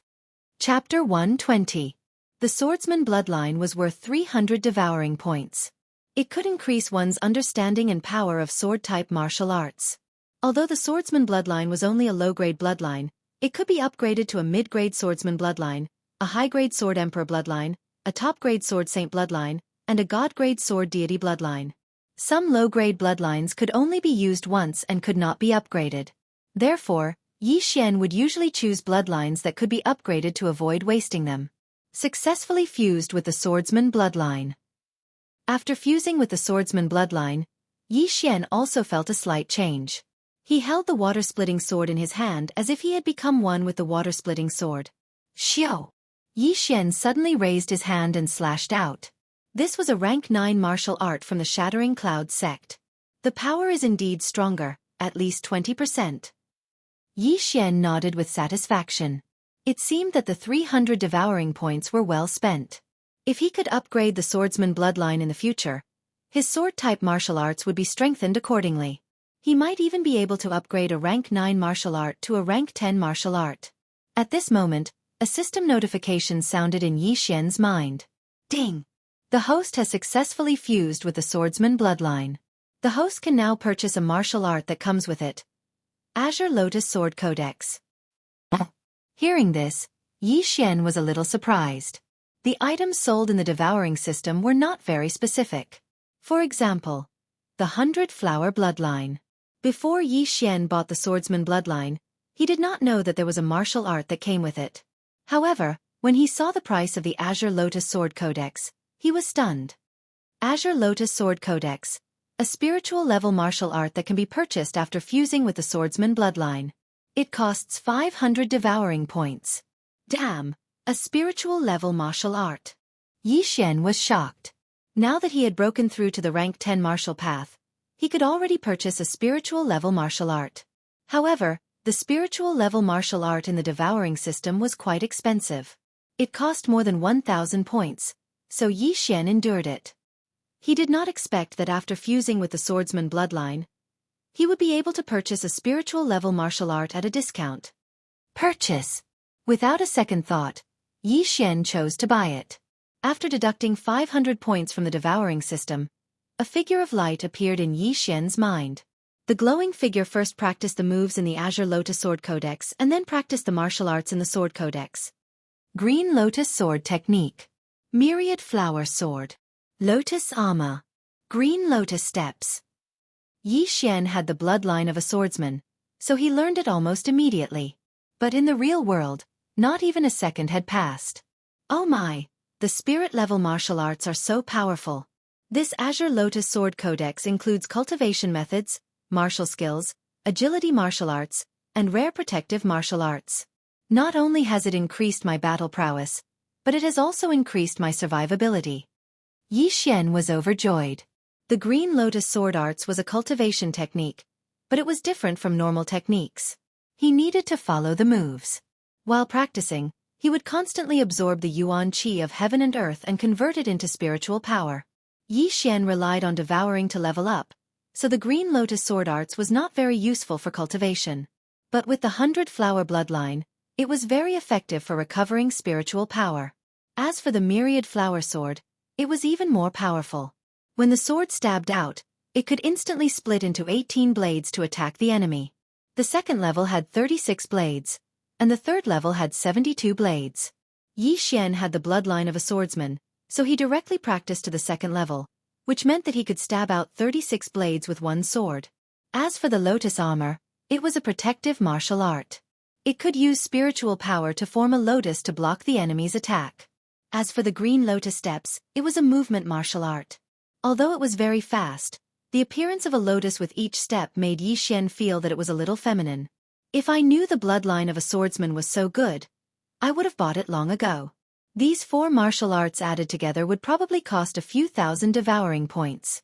Chapter 120. The swordsman bloodline was worth 300 devouring points. It could increase one's understanding and power of sword-type martial arts. Although the swordsman bloodline was only a low-grade bloodline, it could be upgraded to a mid-grade swordsman bloodline, a high-grade sword emperor bloodline, a top-grade sword saint bloodline, and a god-grade sword deity bloodline. Some low-grade bloodlines could only be used once and could not be upgraded. Therefore, Yi Xian would usually choose bloodlines that could be upgraded to avoid wasting them. Successfully fused with the swordsman bloodline. After fusing with the swordsman bloodline, Yi Xian also felt a slight change. He held the water-splitting sword in his hand as if he had become one with the water-splitting sword. Xiao! Yi Xian suddenly raised his hand and slashed out. This was a rank 9 martial art from the Shattering Cloud sect. The power is indeed stronger, at least 20%. Yi Xian nodded with satisfaction. It seemed that the 300 devouring points were well spent. If he could upgrade the swordsman bloodline in the future, his sword-type martial arts would be strengthened accordingly. He might even be able to upgrade a rank 9 martial art to a rank 10 martial art. At this moment, a system notification sounded in Yi Xian's mind. Ding! The host has successfully fused with the swordsman bloodline. The host can now purchase a martial art that comes with it. Azure Lotus Sword Codex. Hearing this, Yi Xian was a little surprised. The items sold in the devouring system were not very specific. For example, the 100 Flower Bloodline. Before Yi Xian bought the swordsman bloodline, he did not know that there was a martial art that came with it. However, when he saw the price of the Azure Lotus Sword Codex, he was stunned. Azure Lotus Sword Codex, a spiritual level martial art that can be purchased after fusing with the swordsman bloodline. It costs 500 devouring points. Damn, a spiritual level martial art. Yi Xian was shocked. Now that he had broken through to the rank 10 martial path, he could already purchase a spiritual level martial art. However, the spiritual level martial art in the devouring system was quite expensive. It cost more than 1,000 points, so Yi Xian endured it. He did not expect that after fusing with the swordsman bloodline, he would be able to purchase a spiritual level martial art at a discount. Purchase! Without a second thought, Yi Xian chose to buy it. After deducting 500 points from the devouring system, a figure of light appeared in Yi Xian's mind. The glowing figure first practiced the moves in the Azure Lotus Sword Codex and then practiced the martial arts in the Sword Codex. Green Lotus Sword Technique. Myriad Flower Sword. Lotus Armor. Green Lotus Steps. Yi Xian had the bloodline of a swordsman, so he learned it almost immediately. But in the real world, not even a second had passed. Oh my, the spirit-level martial arts are so powerful. This Azure Lotus Sword Codex includes cultivation methods, martial skills, agility martial arts, and rare protective martial arts. Not only has it increased my battle prowess, but it has also increased my survivability. Yi Xian was overjoyed. The Green Lotus sword arts was a cultivation technique, but it was different from normal techniques. He needed to follow the moves. While practicing, he would constantly absorb the yuan qi of heaven and earth and convert it into spiritual power. Yi Xian relied on devouring to level up, so the Green Lotus sword arts was not very useful for cultivation. But with the 100-flower bloodline, it was very effective for recovering spiritual power. As for the myriad flower sword, it was even more powerful. When the sword stabbed out, it could instantly split into 18 blades to attack the enemy. The second level had 36 blades, and the third level had 72 blades. Yi Xian had the bloodline of a swordsman, so he directly practiced to the second level, which meant that he could stab out 36 blades with one sword. As for the lotus armor, it was a protective martial art. It could use spiritual power to form a lotus to block the enemy's attack. As for the green lotus steps, it was a movement martial art. Although it was very fast, the appearance of a lotus with each step made Yi Xian feel that it was a little feminine. If I knew the bloodline of a swordsman was so good, I would have bought it long ago. These 4 martial arts added together would probably cost a few thousand devouring points.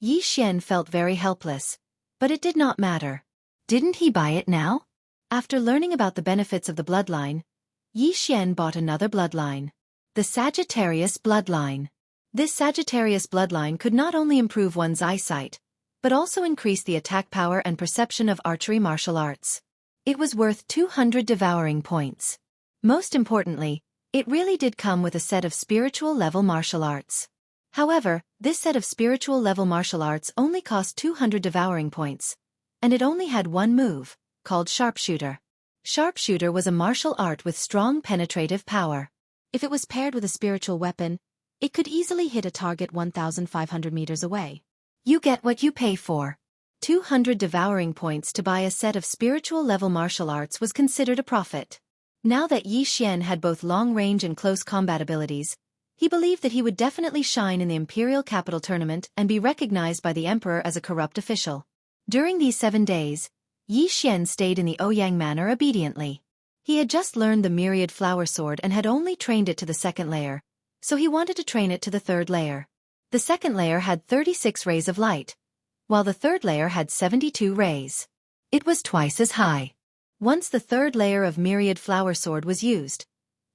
Yi Xian felt very helpless, but it did not matter. Didn't he buy it now? After learning about the benefits of the bloodline, Yi Xian bought another bloodline. The Sagittarius bloodline. This Sagittarius bloodline could not only improve one's eyesight, but also increase the attack power and perception of archery martial arts. It was worth 200 devouring points. Most importantly, it really did come with a set of spiritual level martial arts. However, this set of spiritual level martial arts only cost 200 devouring points, and it only had one move, called Sharpshooter. Sharpshooter was a martial art with strong penetrative power. If it was paired with a spiritual weapon, it could easily hit a target 1,500 meters away. You get what you pay for. 200 devouring points to buy a set of spiritual level martial arts was considered a profit. Now that Yi Xian had both long-range and close combat abilities, he believed that he would definitely shine in the Imperial Capital Tournament and be recognized by the Emperor as a corrupt official. During these 7 days, Yi Xian stayed in the Ouyang Manor obediently. He had just learned the Myriad Flower Sword and had only trained it to the second layer, so he wanted to train it to the third layer. The second layer had 36 rays of light, while the third layer had 72 rays. It was twice as high. Once the third layer of Myriad Flower Sword was used,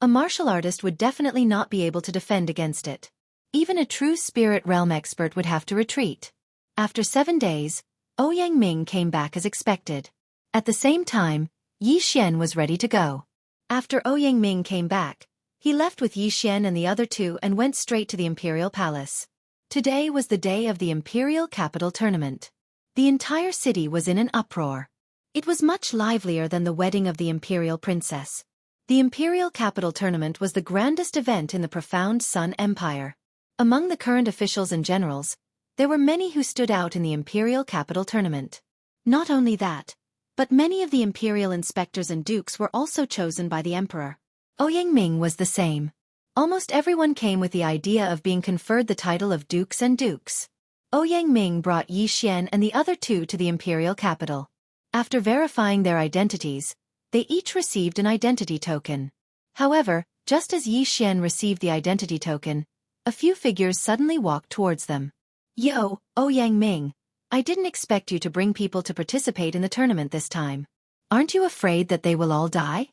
a martial artist would definitely not be able to defend against it. Even a true spirit realm expert would have to retreat. After 7 days, Ouyang Ming came back as expected. At the same time, Yi Xian was ready to go. After Ouyang Ming came back, he left with Yi Xian and the other 2 and went straight to the Imperial Palace. Today was the day of the Imperial Capital Tournament. The entire city was in an uproar. It was much livelier than the wedding of the Imperial Princess. The Imperial Capital Tournament was the grandest event in the profound Sun Empire. Among the current officials and generals, there were many who stood out in the Imperial Capital Tournament. Not only that, but many of the Imperial inspectors and dukes were also chosen by the Emperor. Ouyang Ming was the same. Almost everyone came with the idea of being conferred the title of dukes and dukes. Ouyang Ming brought Yi Xian and the other 2 to the Imperial Capital. After verifying their identities, they each received an identity token. However, just as Yi Xian received the identity token, a few figures suddenly walked towards them. Yo, Ouyang Ming, I didn't expect you to bring people to participate in the tournament this time. Aren't you afraid that they will all die?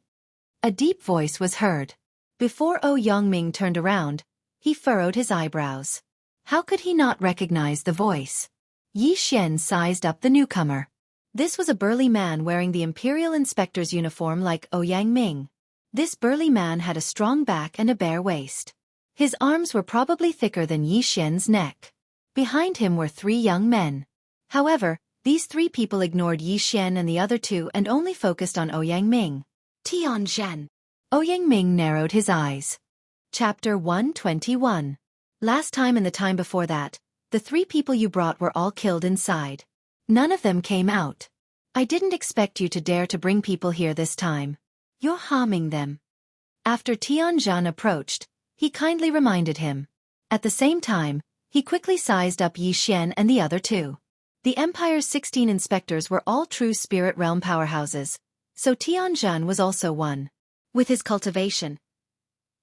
A deep voice was heard. Before Ouyang Ming turned around, he furrowed his eyebrows. How could he not recognize the voice? Yi Xian sized up the newcomer. This was a burly man wearing the Imperial Inspector's uniform like Ouyang Ming. This burly man had a strong back and a bare waist. His arms were probably thicker than Yi Xian's neck. Behind him were 3 young men. However, these 3 people ignored Yi Xian and the other 2 and only focused on Ouyang Ming. Tianzhen. Ouyang Ming narrowed his eyes. Chapter 121. Last time and the time before that, the 3 people you brought were all killed inside. None of them came out. I didn't expect you to dare to bring people here this time. You're harming them. After Tianzhen approached, he kindly reminded him. At the same time, he quickly sized up Yi Xian and the other 2. The Empire's 16 inspectors were all true spirit realm powerhouses, so Tianjun was also one. With his cultivation,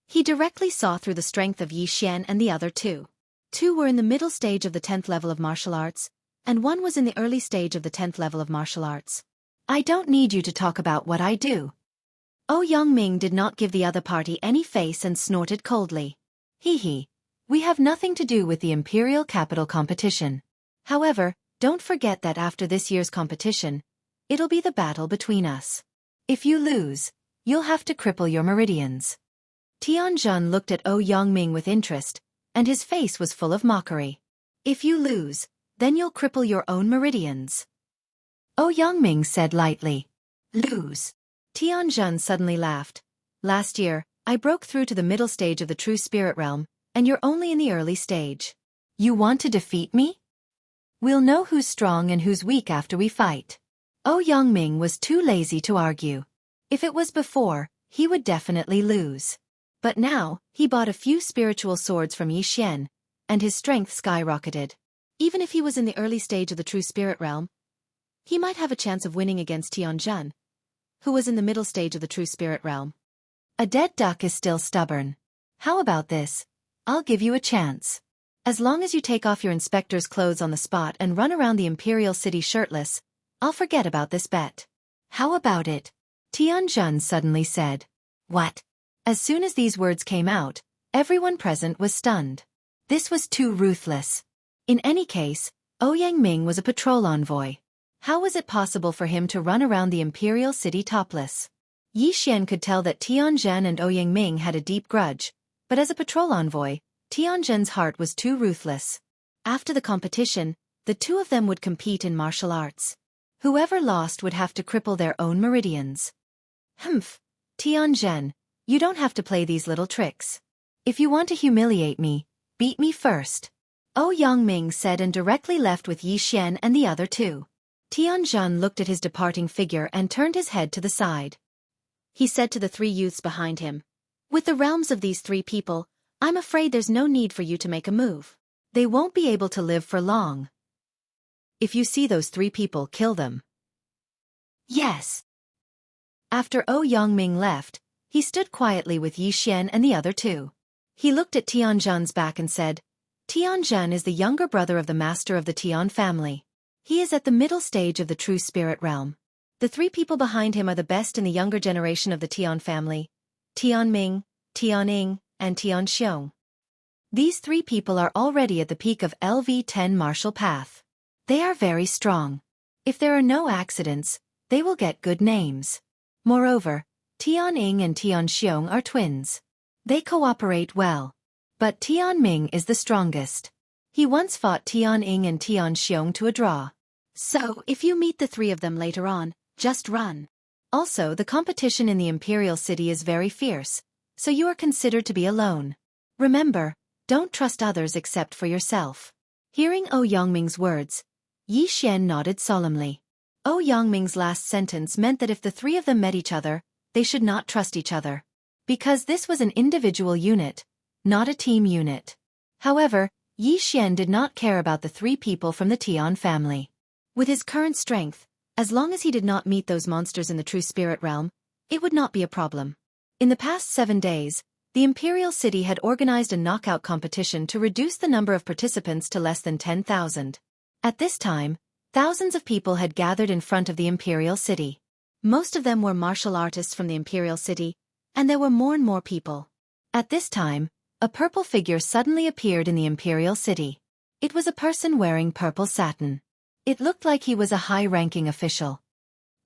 he directly saw through the strength of Yi Xian and the other two. Two were in the middle stage of the 10th level of martial arts, and one was in the early stage of the 10th level of martial arts. I don't need you to talk about what I do. Yangming did not give the other party any face and snorted coldly. Hee. We have nothing to do with the Imperial Capital competition. However, don't forget that after this year's competition, it'll be the battle between us. If you lose, you'll have to cripple your meridians. Tianjun looked at Yangming with interest, and his face was full of mockery. If you lose, then you'll cripple your own meridians. Yangming said lightly. Lose. Tianjun suddenly laughed. Last year, I broke through to the middle stage of the true spirit realm, and you're only in the early stage. You want to defeat me? We'll know who's strong and who's weak after we fight. Yangming was too lazy to argue. If it was before, he would definitely lose. But now, he bought a few spiritual swords from Yi Xian, and his strength skyrocketed. Even if he was in the early stage of the true spirit realm, he might have a chance of winning against Tianjun, who was in the middle stage of the true spirit realm. A dead duck is still stubborn. How about this? I'll give you a chance. As long as you take off your inspector's clothes on the spot and run around the Imperial City shirtless, I'll forget about this bet. How about it? Tianjun suddenly said. What? As soon as these words came out, everyone present was stunned. This was too ruthless. In any case, Yangming was a patrol envoy. How was it possible for him to run around the Imperial City topless? Yi Xian could tell that Tianjun and Yangming had a deep grudge, but as a patrol envoy, Tianjun's heart was too ruthless. After the competition, the two of them would compete in martial arts. Whoever lost would have to cripple their own meridians. Humph, Tianjun, you don't have to play these little tricks. If you want to humiliate me, beat me first. Yangming said and directly left with Yi Xian and the other two. Tianjun looked at his departing figure and turned his head to the side. He said to the three youths behind him, with the realms of these three people, I'm afraid there's no need for you to make a move. They won't be able to live for long. If you see those three people, kill them. Yes. After Yangming left, he stood quietly with Yi Xian and the other two. He looked at Tianjun's back and said, Tianjun is the younger brother of the master of the Tian family. He is at the middle stage of the true spirit realm. The three people behind him are the best in the younger generation of the Tian family, Tianming, Tianying, and Tianxiong. These three people are already at the peak of LV10 martial path. They are very strong. If there are no accidents, they will get good names. Moreover, Tianying and Tianxiong are twins. They cooperate well. But Tianming is the strongest. He once fought Tianying and Tianxiong to a draw. So, if you meet the three of them later on, just run. Also, the competition in the Imperial City is very fierce, so you are considered to be alone. Remember, don't trust others except for yourself. Hearing Yangming's words, Yi Xian nodded solemnly. Yangming's last sentence meant that if the three of them met each other, they should not trust each other. Because this was an individual unit, not a team unit. However, Yi Xian did not care about the three people from the Tian family. With his current strength, as long as he did not meet those monsters in the true spirit realm, it would not be a problem. In the past 7 days, the Imperial City had organized a knockout competition to reduce the number of participants to less than 10,000. At this time, thousands of people had gathered in front of the Imperial City. Most of them were martial artists from the Imperial City, and there were more and more people. At this time, a purple figure suddenly appeared in the Imperial City. It was a person wearing purple satin. It looked like he was a high-ranking official.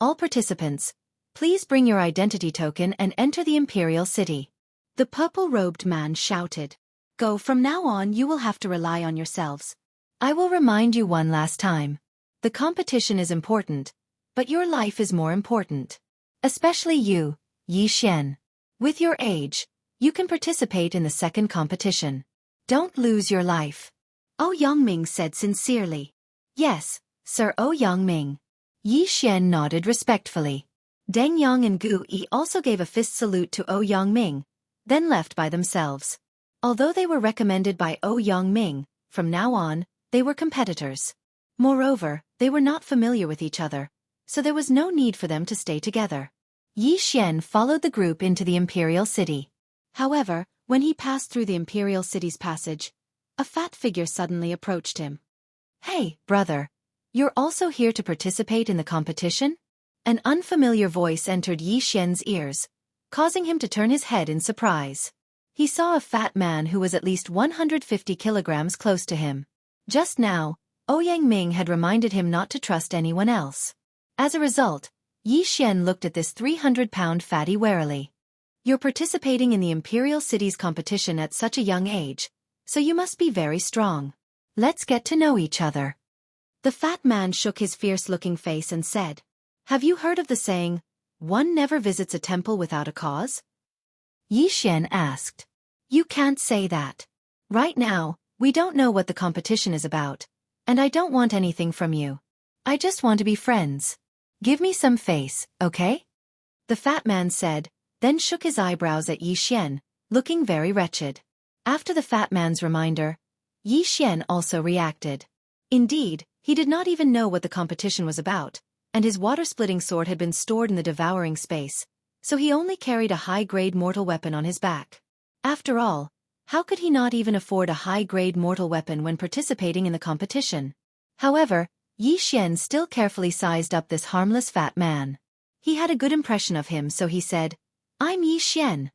All participants, please bring your identity token and enter the Imperial City. The purple-robed man shouted. Go, from now on you will have to rely on yourselves. I will remind you one last time. The competition is important, but your life is more important. Especially you, Yi Xian. With your age, you can participate in the second competition. Don't lose your life. Yangming said sincerely. Yes, Sir Yangming. Yi Xian nodded respectfully. Deng Yang and Gu Yi also gave a fist salute to Yangming, then left by themselves. Although they were recommended by Yangming, from now on, they were competitors. Moreover, they were not familiar with each other, so there was no need for them to stay together. Yi Xian followed the group into the imperial city. However, when he passed through the imperial city's passage, a fat figure suddenly approached him. "Hey, brother, you're also here to participate in the competition?" An unfamiliar voice entered Yi Xian's ears, causing him to turn his head in surprise. He saw a fat man who was at least 150 kilograms close to him. Just now, Ouyang Ming had reminded him not to trust anyone else. As a result, Yi Xian looked at this 300-pound fatty warily. "You're participating in the imperial city's competition at such a young age, so you must be very strong. Let's get to know each other." The fat man shook his fierce-looking face and said, "Have you heard of the saying, 'One never visits a temple without a cause'?" Yi Xian asked. "You can't say that. Right now, we don't know what the competition is about, and I don't want anything from you. I just want to be friends. Give me some face, okay?" The fat man said, then shook his eyebrows at Yi Xian, looking very wretched. After the fat man's reminder, Yi Xian also reacted. Indeed, he did not even know what the competition was about, and his water-splitting sword had been stored in the devouring space, so he only carried a high-grade mortal weapon on his back. After all, how could he not even afford a high-grade mortal weapon when participating in the competition? However, Yi Xian still carefully sized up this harmless fat man. He had a good impression of him, so he said, "I'm Yi Xian."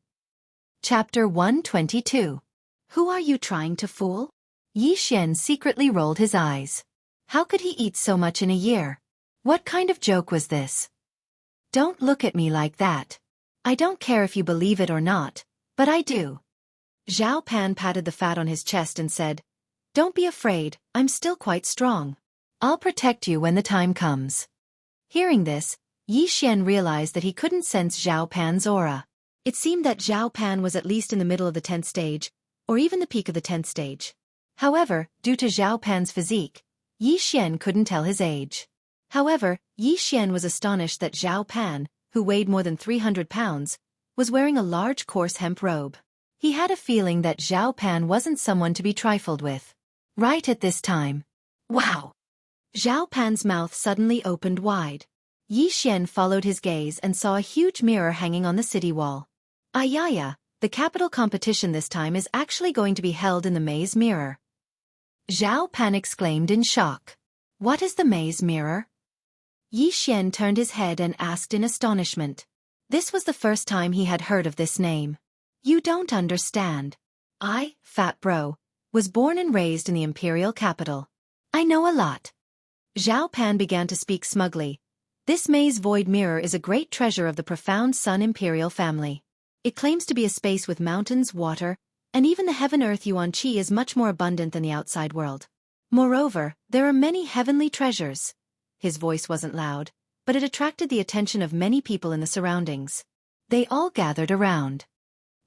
Chapter 122. Who are you trying to fool? Yi Xian secretly rolled his eyes. How could he eat so much in a year? What kind of joke was this? "Don't look at me like that. I don't care if you believe it or not, but I do." Zhao Pan patted the fat on his chest and said, "Don't be afraid, I'm still quite strong. I'll protect you when the time comes." Hearing this, Yi Xian realized that he couldn't sense Zhao Pan's aura. It seemed that Zhao Pan was at least in the middle of the 10th stage, or even the peak of the 10th stage. However, due to Zhao Pan's physique, Yi Xian couldn't tell his age. However, Yi Xian was astonished that Zhao Pan, who weighed more than 300 pounds, was wearing a large coarse hemp robe. He had a feeling that Zhao Pan wasn't someone to be trifled with. Right at this time. Wow! Zhao Pan's mouth suddenly opened wide. Yi Xian followed his gaze and saw a huge mirror hanging on the city wall. Ayaya, the capital competition this time is actually going to be held in the maze mirror. Zhao Pan exclaimed in shock. What is the maze mirror? Yi Xian turned his head and asked in astonishment. This was the first time he had heard of this name. You don't understand. I, fat bro, was born and raised in the imperial capital. I know a lot. Zhao Pan began to speak smugly. This maze void mirror is a great treasure of the profound Sun imperial family. It claims to be a space with mountains, water, and even the heaven-earth yuan qi is much more abundant than the outside world. Moreover, there are many heavenly treasures. His voice wasn't loud, but it attracted the attention of many people in the surroundings. They all gathered around.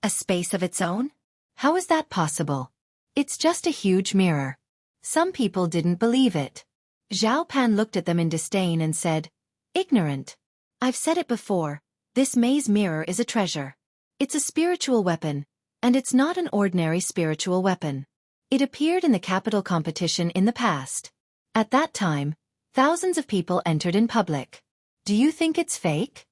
A space of its own? How is that possible? It's just a huge mirror. Some people didn't believe it. Zhao Pan looked at them in disdain and said, Ignorant. I've said it before, this maze mirror is a treasure. It's a spiritual weapon, and it's not an ordinary spiritual weapon. It appeared in the capital competition in the past. At that time, thousands of people entered in public. Do you think it's fake?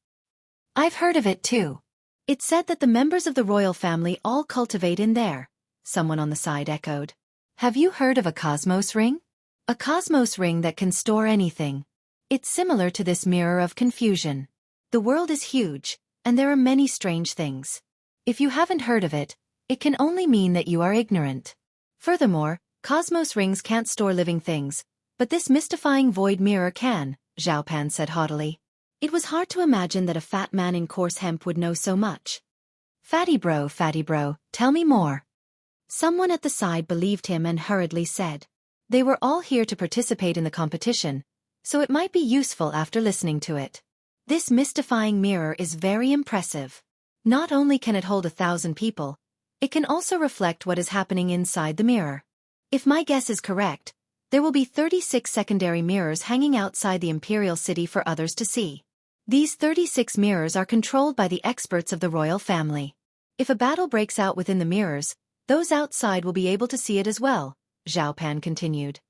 I've heard of it too. It's said that the members of the royal family all cultivate in there, someone on the side echoed. Have you heard of a cosmos ring? A cosmos ring that can store anything. It's similar to this mirror of confusion. The world is huge, and there are many strange things. If you haven't heard of it, it can only mean that you are ignorant. Furthermore, cosmos rings can't store living things, but this mystifying void mirror can, Zhao Pan said haughtily. It was hard to imagine that a fat man in coarse hemp would know so much. Fatty bro, tell me more. Someone at the side believed him and hurriedly said. They were all here to participate in the competition, so it might be useful after listening to it. This mystifying mirror is very impressive. Not only can it hold 1,000 people, it can also reflect what is happening inside the mirror. If my guess is correct, there will be 36 secondary mirrors hanging outside the imperial city for others to see. These 36 mirrors are controlled by the experts of the royal family. If a battle breaks out within the mirrors, those outside will be able to see it as well, Zhao Pan continued.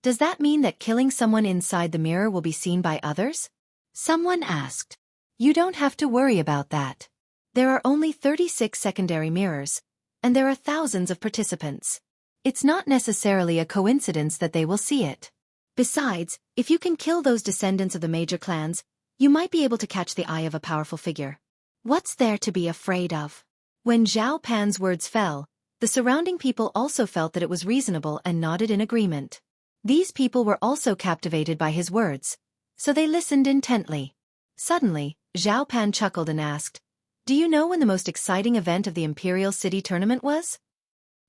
Does that mean that killing someone inside the mirror will be seen by others? Someone asked. You don't have to worry about that. There are only 36 secondary mirrors, and there are thousands of participants. It's not necessarily a coincidence that they will see it. Besides, if you can kill those descendants of the major clans, you might be able to catch the eye of a powerful figure. What's there to be afraid of? When Zhao Pan's words fell, the surrounding people also felt that it was reasonable and nodded in agreement. These people were also captivated by his words, so they listened intently. Suddenly, Zhao Pan chuckled and asked, "Do you know when the most exciting event of the Imperial City tournament was?"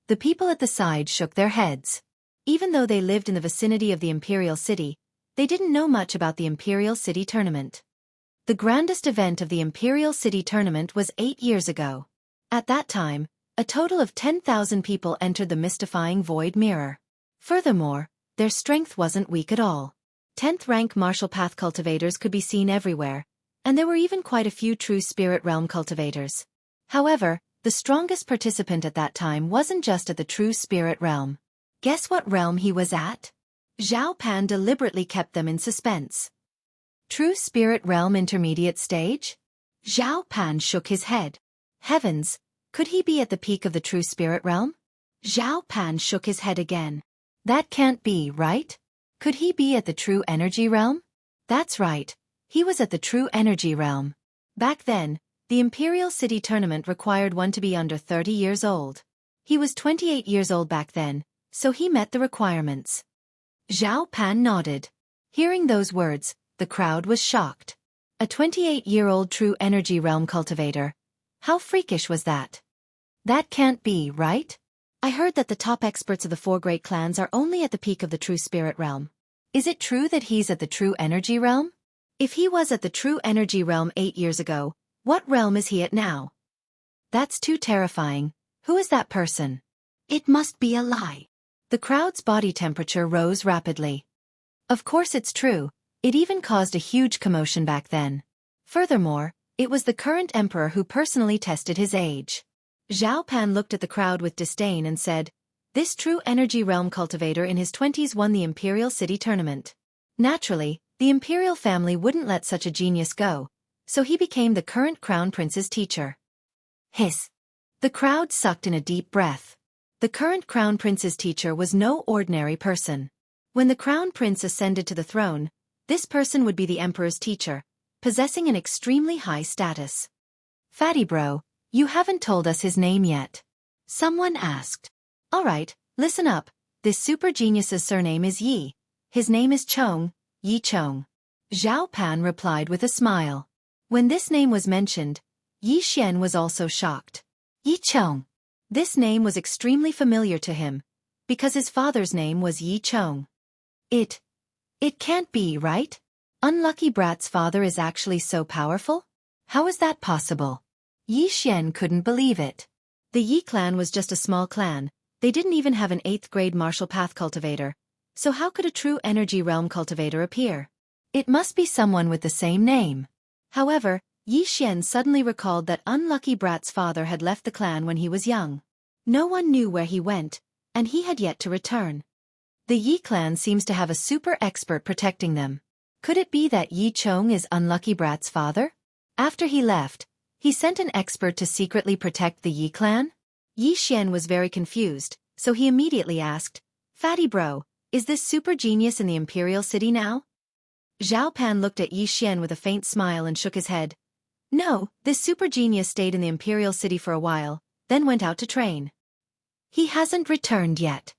The people at the side shook their heads. Even though they lived in the vicinity of the Imperial City, they didn't know much about the Imperial City tournament. The grandest event of the Imperial City tournament was 8 years ago. At that time, a total of 10,000 people entered the mystifying void mirror. Furthermore, their strength wasn't weak at all. 10th-rank martial path cultivators could be seen everywhere, and there were even quite a few true spirit realm cultivators. However, the strongest participant at that time wasn't just at the true spirit realm. Guess what realm he was at? Zhao Pan deliberately kept them in suspense. True spirit realm intermediate stage? Zhao Pan shook his head. Heavens, could he be at the peak of the true spirit realm? Zhao Pan shook his head again. That can't be, right? Could he be at the true energy realm? That's right, he was at the true energy realm. Back then, the Imperial City tournament required one to be under 30 years old. He was 28 years old back then, so he met the requirements. Zhao Pan nodded. Hearing those words, the crowd was shocked. A 28-year-old true energy realm cultivator. How freakish was that? That can't be, right? I heard that the top experts of the 4 great clans are only at the peak of the true spirit realm. Is it true that he's at the true energy realm? If he was at the true energy realm 8 years ago, what realm is he at now? That's too terrifying. Who is that person? It must be a lie. The crowd's body temperature rose rapidly. Of course it's true. It even caused a huge commotion back then. Furthermore, it was the current emperor who personally tested his age. Zhao Pan looked at the crowd with disdain and said, "This true energy realm cultivator in his 20s won the Imperial City tournament." Naturally, the Imperial family wouldn't let such a genius go, so he became the current crown prince's teacher. Hiss. The crowd sucked in a deep breath. The current crown prince's teacher was no ordinary person. When the crown prince ascended to the throne, this person would be the emperor's teacher, possessing an extremely high status. "Fatty bro, you haven't told us his name yet," someone asked. "Alright, listen up, this super genius's surname is Yi. His name is Chong, Yi Chong." Zhao Pan replied with a smile. When this name was mentioned, Yi Xian was also shocked. Yi Chong. This name was extremely familiar to him, because his father's name was Yi Chong. It can't be, right? Unlucky Brat's father is actually so powerful? How is that possible? Yi Xian couldn't believe it. The Yi clan was just a small clan, they didn't even have an 8th grade martial path cultivator, so how could a true energy realm cultivator appear? It must be someone with the same name. However, Yi Xian suddenly recalled that Unlucky Brat's father had left the clan when he was young. No one knew where he went, and he had yet to return. The Yi clan seems to have a super expert protecting them. Could it be that Yi Chong is Unlucky Brat's father? After he left, he sent an expert to secretly protect the Yi clan? Yi Xian was very confused, so he immediately asked, "Fatty bro, is this super genius in the Imperial City now?" Zhao Pan looked at Yi Xian with a faint smile and shook his head. "No, this super genius stayed in the Imperial City for a while, then went out to train. He hasn't returned yet."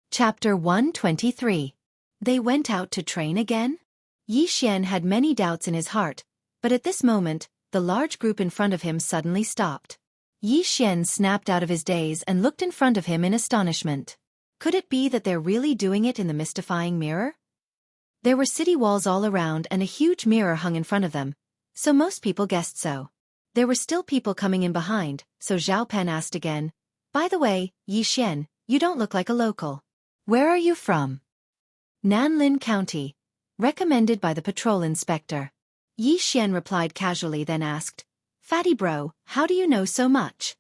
Chapter 123. They went out to train again? Yi Xian had many doubts in his heart, but at this moment, the large group in front of him suddenly stopped. Yi Xian snapped out of his daze and looked in front of him in astonishment. Could it be that they're really doing it in the mystifying mirror? There were city walls all around and a huge mirror hung in front of them, so most people guessed so. There were still people coming in behind, so Zhao Pan asked again, "By the way, Yi Xian, you don't look like a local. Where are you from?" "Nanlin County. Recommended by the patrol inspector." Yi Xian replied casually, then asked, "Fatty bro, how do you know so much?"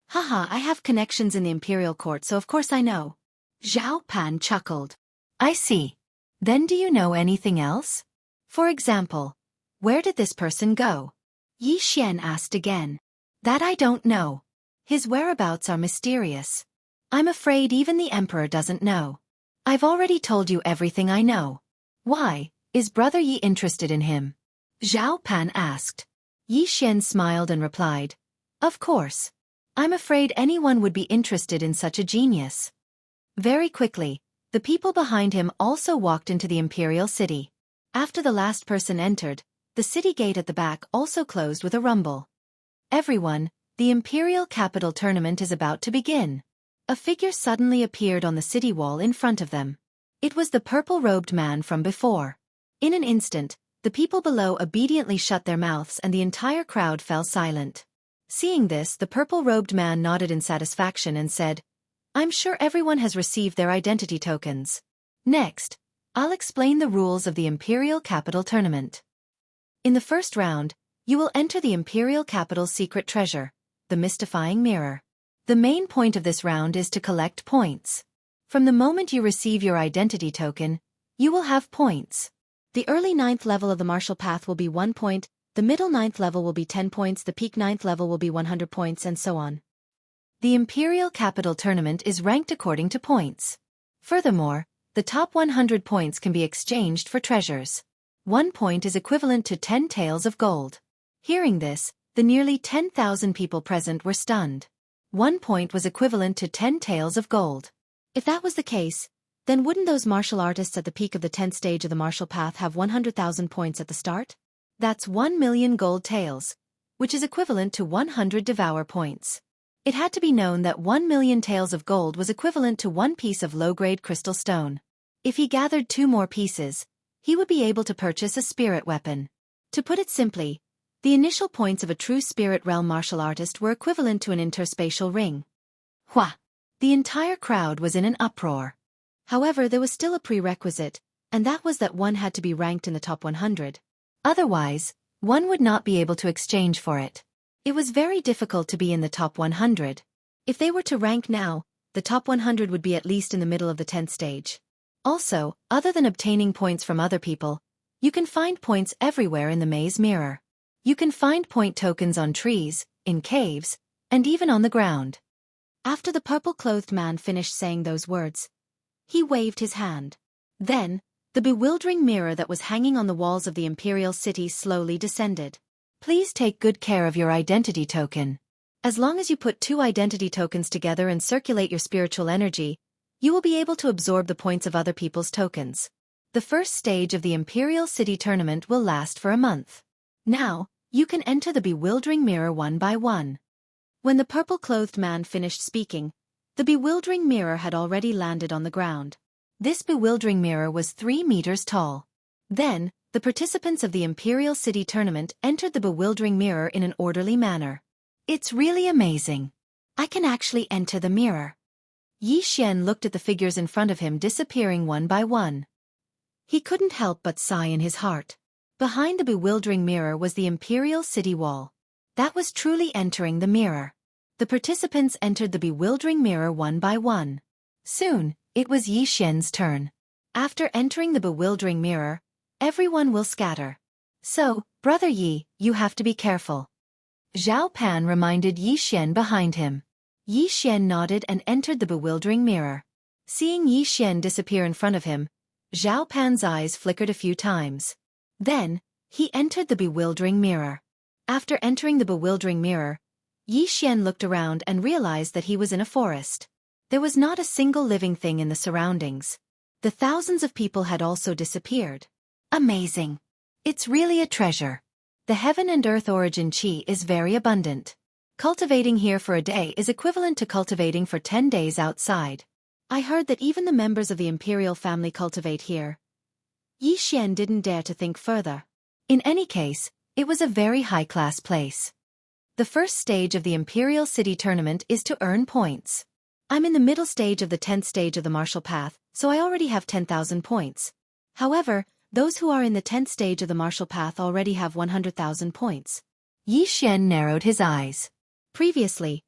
"Haha, I have connections in the Imperial Court, so of course I know." Zhao Pan chuckled. I see. Then do you know anything else? For example, where did this person go? Yi Xian asked again. That I don't know. His whereabouts are mysterious. I'm afraid even the emperor doesn't know. I've already told you everything I know. Why, is Brother Yi interested in him? Zhao Pan asked. Yi Xian smiled and replied, Of course. I'm afraid anyone would be interested in such a genius. Very quickly, the people behind him also walked into the imperial city. After the last person entered, the city gate at the back also closed with a rumble. Everyone, the imperial capital tournament is about to begin. A figure suddenly appeared on the city wall in front of them. It was the purple-robed man from before. In an instant, the people below obediently shut their mouths and the entire crowd fell silent. Seeing this, the purple-robed man nodded in satisfaction and said, I'm sure everyone has received their identity tokens. Next, I'll explain the rules of the Imperial Capital Tournament. In the first round, you will enter the Imperial Capital's secret treasure, the mystifying mirror. The main point of this round is to collect points. From the moment you receive your identity token, you will have points. The early 9th level of the martial path will be 1 point, the middle 9th level will be 10 points, the peak 9th level will be 100 points, and so on. The Imperial Capital Tournament is ranked according to points. Furthermore, the top 100 points can be exchanged for treasures. 1 point is equivalent to 10 taels of gold. Hearing this, the nearly 10,000 people present were stunned. 1 point was equivalent to 10 taels of gold. If that was the case, then wouldn't those martial artists at the peak of the 10th stage of the martial path have 100,000 points at the start? That's 1 million gold taels, which is equivalent to 100 devour points. It had to be known that 1 million taels of gold was equivalent to 1 piece of low-grade crystal stone. If he gathered 2 more pieces, he would be able to purchase a spirit weapon. To put it simply, the initial points of a true spirit realm martial artist were equivalent to an interspatial ring. Hua! The entire crowd was in an uproar. However, there was still a prerequisite, and that was that one had to be ranked in the top 100. Otherwise, one would not be able to exchange for it. It was very difficult to be in the top 100. If they were to rank now, the top 100 would be at least in the middle of the 10th stage. Also, other than obtaining points from other people, you can find points everywhere in the maze mirror. You can find point tokens on trees, in caves, and even on the ground. After the purple-clothed man finished saying those words, he waved his hand. Then, the bewildering mirror that was hanging on the walls of the imperial city slowly descended. Please take good care of your identity token. As long as you put 2 identity tokens together and circulate your spiritual energy, you will be able to absorb the points of other people's tokens. The first stage of the Imperial City Tournament will last for a month. Now, you can enter the bewildering mirror one by one. When the purple-clothed man finished speaking, the bewildering mirror had already landed on the ground. This bewildering mirror was 3 meters tall. Then, the participants of the Imperial City Tournament entered the bewildering mirror in an orderly manner. It's really amazing. I can actually enter the mirror. Yi Xian looked at the figures in front of him disappearing one by one. He couldn't help but sigh in his heart. Behind the bewildering mirror was the Imperial City wall. That was truly entering the mirror. The participants entered the bewildering mirror one by one. Soon, it was Yi Xian's turn. After entering the bewildering mirror, everyone will scatter. So, Brother Yi, you have to be careful. Zhao Pan reminded Yi Xian behind him. Yi Xian nodded and entered the bewildering mirror. Seeing Yi Xian disappear in front of him, Zhao Pan's eyes flickered a few times. Then, he entered the bewildering mirror. After entering the bewildering mirror, Yi Xian looked around and realized that he was in a forest. There was not a single living thing in the surroundings. The thousands of people had also disappeared. Amazing. It's really a treasure. The heaven and earth origin chi is very abundant. Cultivating here for a day is equivalent to cultivating for 10 days outside. I heard that even the members of the imperial family cultivate here. Yi Xian didn't dare to think further. In any case, it was a very high-class place. The first stage of the Imperial City Tournament is to earn points. I'm in the middle stage of the 10th stage of the martial path, so I already have 10,000 points. However, those who are in the 10th stage of the martial path already have 100,000 points. Yi Xian narrowed his eyes. Previously,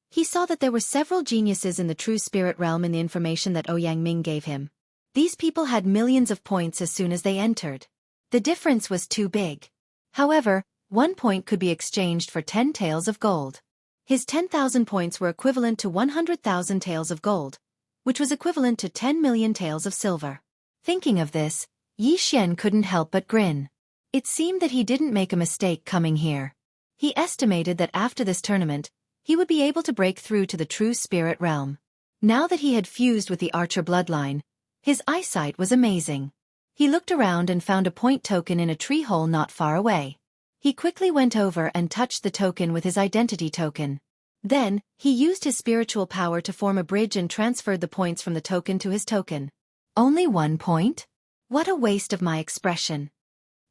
he saw that there were several geniuses in the true spirit realm in the information that Ouyang Ming gave him. These people had millions of points as soon as they entered. The difference was too big. However, 1 point could be exchanged for 10 taels of gold. His 10,000 points were equivalent to 100,000 taels of gold, which was equivalent to 10 million taels of silver. Thinking of this, Xian couldn't help but grin. It seemed that he didn't make a mistake coming here. He estimated that after this tournament, he would be able to break through to the true spirit realm. Now that he had fused with the archer bloodline, his eyesight was amazing. He looked around and found a point token in a tree hole not far away. He quickly went over and touched the token with his identity token. Then, he used his spiritual power to form a bridge and transferred the points from the token to his token. Only 1 point? What a waste of my expression.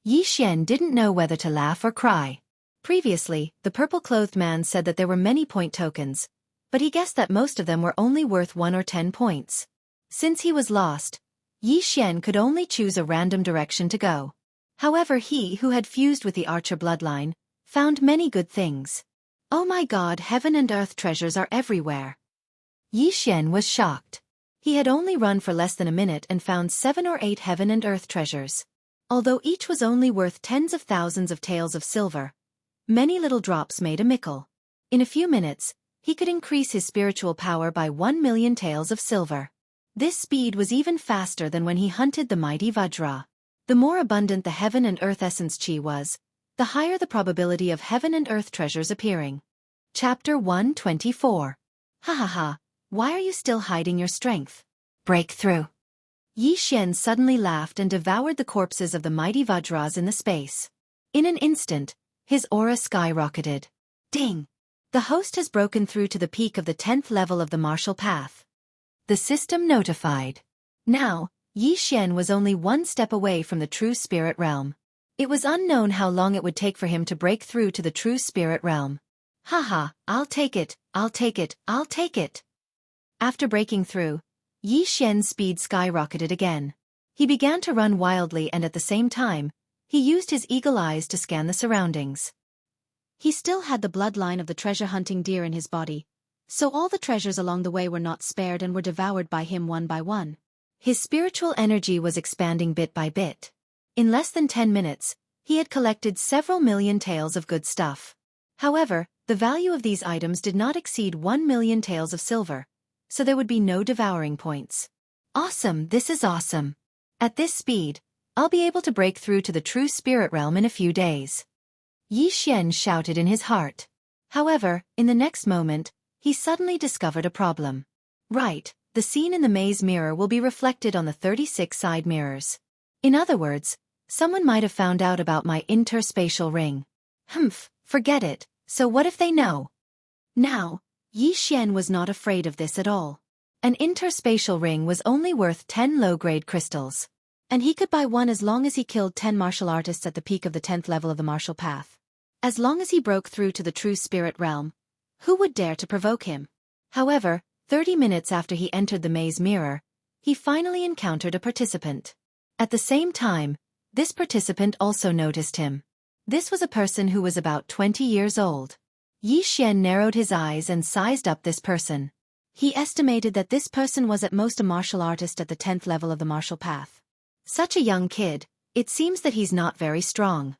Xian didn't know whether to laugh or cry. Previously, the purple-clothed man said that there were many point tokens, but he guessed that most of them were only worth 1 or 10 points. Since he was lost, Xian could only choose a random direction to go. However, he who had fused with the archer bloodline found many good things. Oh my god, heaven and earth treasures are everywhere. Xian was shocked. He had only run for less than a minute and found 7 or 8 heaven and earth treasures. Although each was only worth tens of thousands of taels of silver, many little drops made a mickle. In a few minutes, he could increase his spiritual power by 1 million taels of silver. This speed was even faster than when he hunted the mighty Vajra. The more abundant the heaven and earth essence chi was, the higher the probability of heaven and earth treasures appearing. Chapter 124. Ha ha ha, why are you still hiding your strength? Breakthrough. Xian suddenly laughed and devoured the corpses of the mighty Vajras in the space. In an instant, his aura skyrocketed. Ding! The host has broken through to the peak of the 10th level of the martial path. The system notified. Now, Xian was only 1 step away from the true spirit realm. It was unknown how long it would take for him to break through to the true spirit realm. Haha, I'll take it, I'll take it, I'll take it. After breaking through, Xian's speed skyrocketed again. He began to run wildly and at the same time, he used his eagle eyes to scan the surroundings. He still had the bloodline of the treasure-hunting deer in his body, so all the treasures along the way were not spared and were devoured by him one by one. His spiritual energy was expanding bit by bit. In less than 10 minutes, he had collected several million taels of good stuff. However, the value of these items did not exceed 1 million taels of silver, so there would be no devouring points. Awesome, this is awesome. At this speed, I'll be able to break through to the true spirit realm in a few days. Xian shouted in his heart. However, in the next moment, he suddenly discovered a problem. Right, the scene in the maze mirror will be reflected on the 36 side mirrors. In other words, someone might have found out about my interspatial ring. Humph, forget it, so what if they know? Now, Xian was not afraid of this at all. An interspatial ring was only worth 10 low-grade crystals. And he could buy one as long as he killed 10 martial artists at the peak of the 10th level of the martial path. As long as he broke through to the true spirit realm, who would dare to provoke him? However, 30 minutes after he entered the maze mirror, he finally encountered a participant. At the same time, this participant also noticed him. This was a person who was about 20 years old. Xian narrowed his eyes and sized up this person. He estimated that this person was at most a martial artist at the 10th level of the martial path. Such a young kid, it seems that he's not very strong.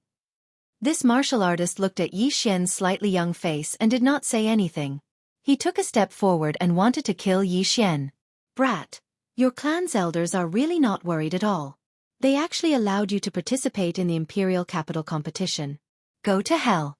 This martial artist looked at Xian's slightly young face and did not say anything. He took a step forward and wanted to kill Xian. Brat, your clan's elders are really not worried at all. They actually allowed you to participate in the imperial capital competition. Go to hell.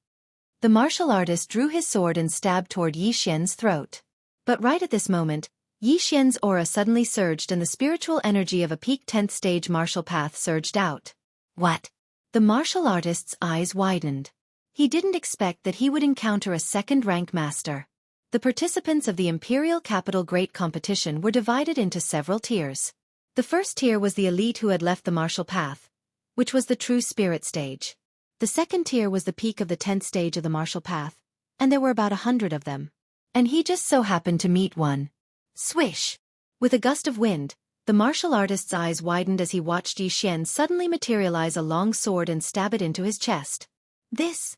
The martial artist drew his sword and stabbed toward Xian's throat. But right at this moment, Xian's aura suddenly surged and the spiritual energy of a peak 10th stage martial path surged out. What? The martial artist's eyes widened. He didn't expect that he would encounter a second-rank master. The participants of the Imperial Capital Great Competition were divided into several tiers. The first tier was the elite who had left the martial path, which was the true spirit stage. The second tier was the peak of the 10th stage of the martial path, and there were about 100 of them. And he just so happened to meet one. Swish! With a gust of wind, the martial artist's eyes widened as he watched Xian suddenly materialize a long sword and stab it into his chest. This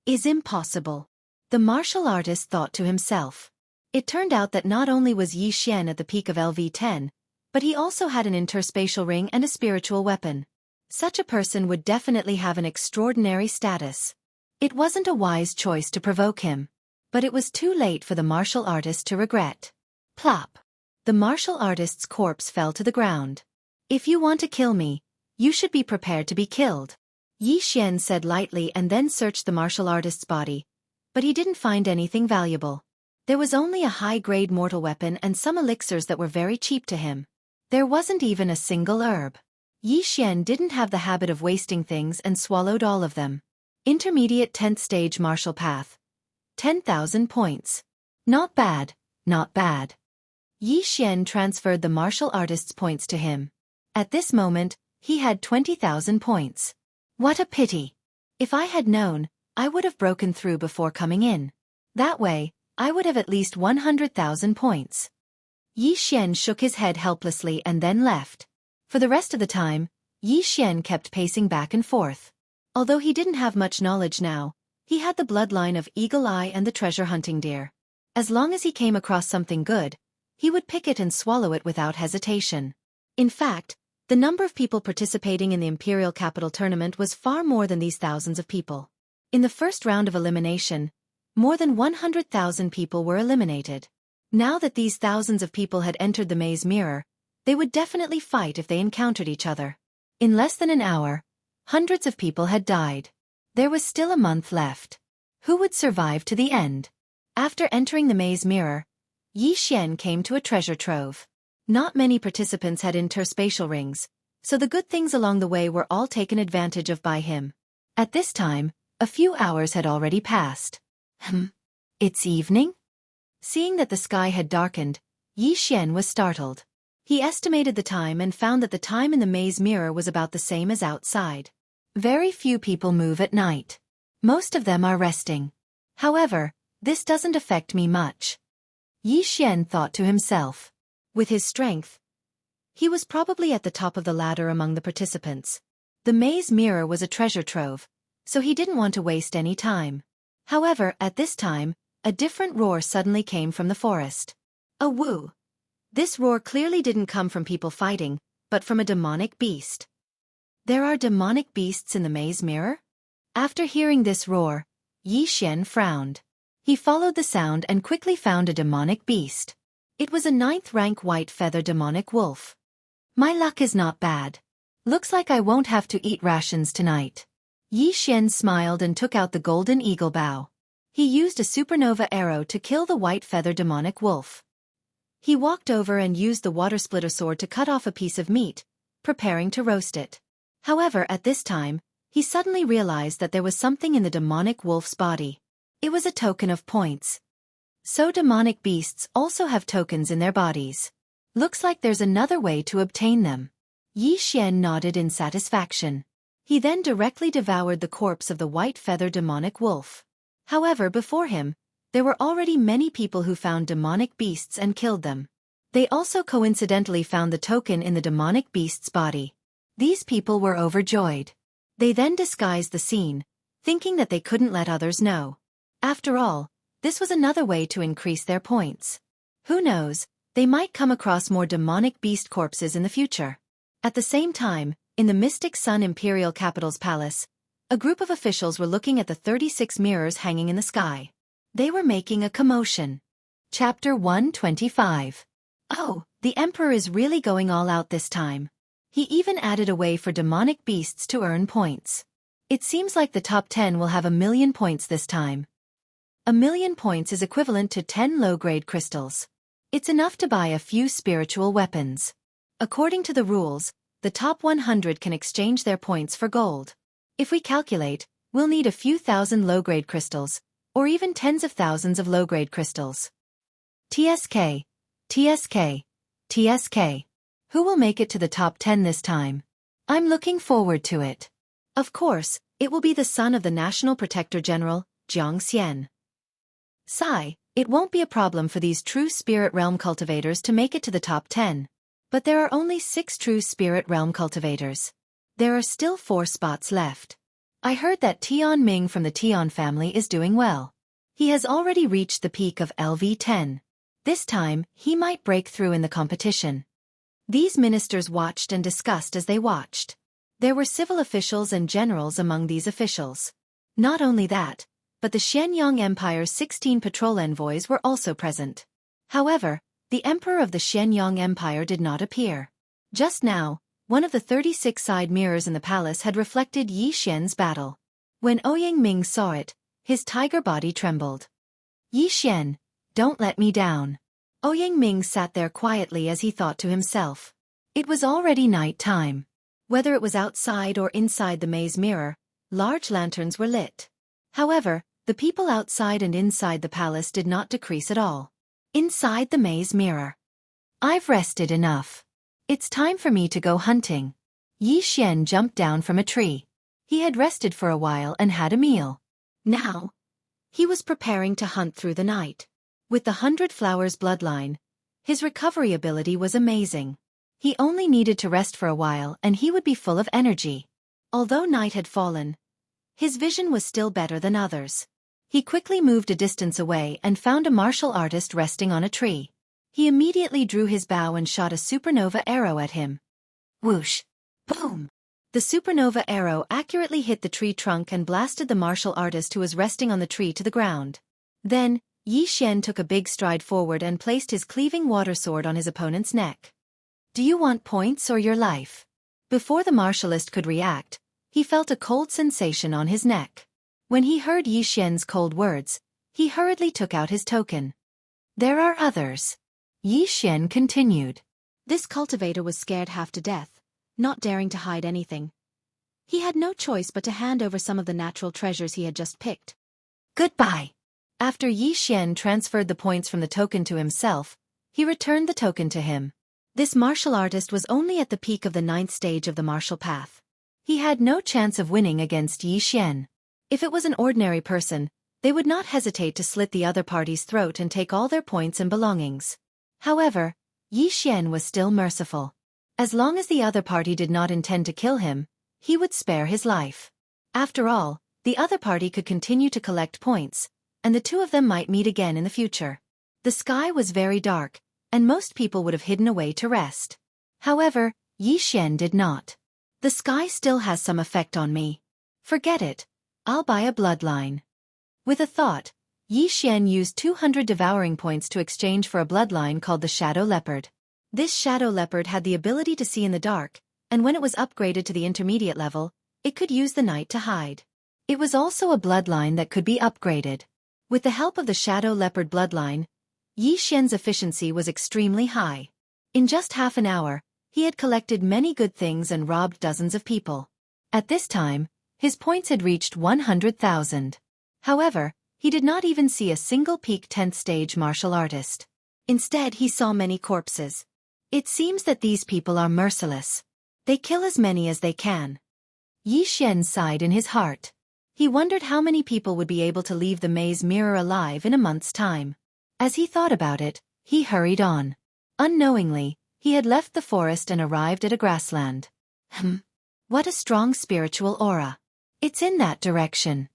is impossible. The martial artist thought to himself. It turned out that not only was Xian at the peak of LV10, but he also had an interspatial ring and a spiritual weapon. Such a person would definitely have an extraordinary status. It wasn't a wise choice to provoke him. But it was too late for the martial artist to regret. Plop! The martial artist's corpse fell to the ground. If you want to kill me, you should be prepared to be killed. Yi Xian said lightly and then searched the martial artist's body. But he didn't find anything valuable. There was only a high-grade mortal weapon and some elixirs that were very cheap to him. There wasn't even a single herb. Yi Xian didn't have the habit of wasting things and swallowed all of them. Intermediate 10th stage martial path. 10,000 points. Not bad, not bad. Yi Xian transferred the martial artist's points to him. At this moment, he had 20,000 points. What a pity. If I had known, I would have broken through before coming in. That way, I would have at least 100,000 points. Yi Xian shook his head helplessly and then left. For the rest of the time, Yi Xian kept pacing back and forth. Although he didn't have much knowledge now, he had the bloodline of Eagle Eye and the treasure-hunting deer. As long as he came across something good, he would pick it and swallow it without hesitation. In fact, the number of people participating in the Imperial Capital Tournament was far more than these thousands of people. In the first round of elimination, more than 100,000 people were eliminated. Now that these thousands of people had entered the maze mirror, they would definitely fight if they encountered each other. In less than an hour, hundreds of people had died. There was still a month left. Who would survive to the end? After entering the maze mirror, Yi Xian came to a treasure trove. Not many participants had interspatial rings, so the good things along the way were all taken advantage of by him. At this time, a few hours had already passed. It's evening? Seeing that the sky had darkened, Yi Xian was startled. He estimated the time and found that the time in the maze mirror was about the same as outside. Very few people move at night. Most of them are resting. However, this doesn't affect me much. Yi Xian thought to himself. With his strength, he was probably at the top of the ladder among the participants. The maze mirror was a treasure trove, so he didn't want to waste any time. However, at this time, a different roar suddenly came from the forest. A woo! This roar clearly didn't come from people fighting, but from a demonic beast. There are demonic beasts in the maze mirror? After hearing this roar, Yi Xian frowned. He followed the sound and quickly found a demonic beast. It was a 9th rank white feather demonic wolf. My luck is not bad. Looks like I won't have to eat rations tonight. Yi Xian smiled and took out the golden eagle bow. He used a supernova arrow to kill the white feather demonic wolf. He walked over and used the water splitter sword to cut off a piece of meat, preparing to roast it. However, at this time, he suddenly realized that there was something in the demonic wolf's body. It was a token of points. So demonic beasts also have tokens in their bodies. Looks like there's another way to obtain them. Yi Xian nodded in satisfaction. He then directly devoured the corpse of the white feather demonic wolf. However, before him, there were already many people who found demonic beasts and killed them. They also coincidentally found the token in the demonic beast's body. These people were overjoyed. They then disguised the scene, thinking that they couldn't let others know. After all, this was another way to increase their points. Who knows, they might come across more demonic beast corpses in the future. At the same time, in the Mystic Sun Imperial Capital's palace, a group of officials were looking at the 36 mirrors hanging in the sky. They were making a commotion. Chapter 125. Oh, the Emperor is really going all out this time. He even added a way for demonic beasts to earn points. It seems like the top 10 will have 1,000,000 points this time. 1,000,000 points is equivalent to 10 low-grade crystals. It's enough to buy a few spiritual weapons. According to the rules, the top 100 can exchange their points for gold. If we calculate, we'll need a few thousand low-grade crystals, or even tens of thousands of low-grade crystals. TSK, TSK, TSK. Who will make it to the top 10 this time? I'm looking forward to it. Of course, it will be the son of the National Protector General, Xianxia. Sigh, it won't be a problem for these true Spirit Realm cultivators to make it to the top 10. But there are only 6 true Spirit Realm cultivators. There are still 4 spots left. I heard that Tian Ming from the Tian family is doing well. He has already reached the peak of LV10. This time, he might break through in the competition. These ministers watched and discussed as they watched. There were civil officials and generals among these officials. Not only that, but the Xianyang Empire's 16 patrol envoys were also present. However, the emperor of the Xianyang Empire did not appear. Just now, one of the 36 side mirrors in the palace had reflected Yi Xian's battle. When Ouyang Ming saw it, his tiger body trembled. Yi Xian, don't let me down. Ouyang Ming sat there quietly as he thought to himself. It was already night time. Whether it was outside or inside the maze mirror, large lanterns were lit. However, the people outside and inside the palace did not decrease at all. Inside the maze mirror. I've rested enough. It's time for me to go hunting. Yi Xian jumped down from a tree. He had rested for a while and had a meal. Now, he was preparing to hunt through the night. With the 100 Flowers bloodline, his recovery ability was amazing. He only needed to rest for a while and he would be full of energy. Although night had fallen, his vision was still better than others. He quickly moved a distance away and found a martial artist resting on a tree. He immediately drew his bow and shot a supernova arrow at him. Whoosh! Boom! The supernova arrow accurately hit the tree trunk and blasted the martial artist who was resting on the tree to the ground. Then, Yi Xian took a big stride forward and placed his cleaving water sword on his opponent's neck. Do you want points or your life? Before the martialist could react, he felt a cold sensation on his neck. When he heard Yi Xian's cold words, he hurriedly took out his token. There are others. Yi Xian continued. This cultivator was scared half to death, not daring to hide anything. He had no choice but to hand over some of the natural treasures he had just picked. Goodbye. After Yi Xian transferred the points from the token to himself, he returned the token to him. This martial artist was only at the peak of the 9th stage of the martial path. He had no chance of winning against Yi Xian. If it was an ordinary person, they would not hesitate to slit the other party's throat and take all their points and belongings. However, Yi Xian was still merciful. As long as the other party did not intend to kill him, he would spare his life. After all, the other party could continue to collect points, and the two of them might meet again in the future. The sky was very dark, and most people would have hidden away to rest. However, Yi Xian did not. The sky still has some effect on me. Forget it. I'll buy a bloodline. With a thought, Yi Xian used 200 devouring points to exchange for a bloodline called the Shadow Leopard. This Shadow Leopard had the ability to see in the dark, and when it was upgraded to the intermediate level, it could use the night to hide. It was also a bloodline that could be upgraded. With the help of the Shadow Leopard bloodline, Yi Xian's efficiency was extremely high. In just half an hour, he had collected many good things and robbed dozens of people. At this time, his points had reached 100,000. However, he did not even see a single peak 10th stage martial artist. Instead, he saw many corpses. It seems that these people are merciless. They kill as many as they can. Yi Xian sighed in his heart. He wondered how many people would be able to leave the maze mirror alive in a month's time. As he thought about it, he hurried on. Unknowingly, he had left the forest and arrived at a grassland. What a strong spiritual aura. It's in that direction.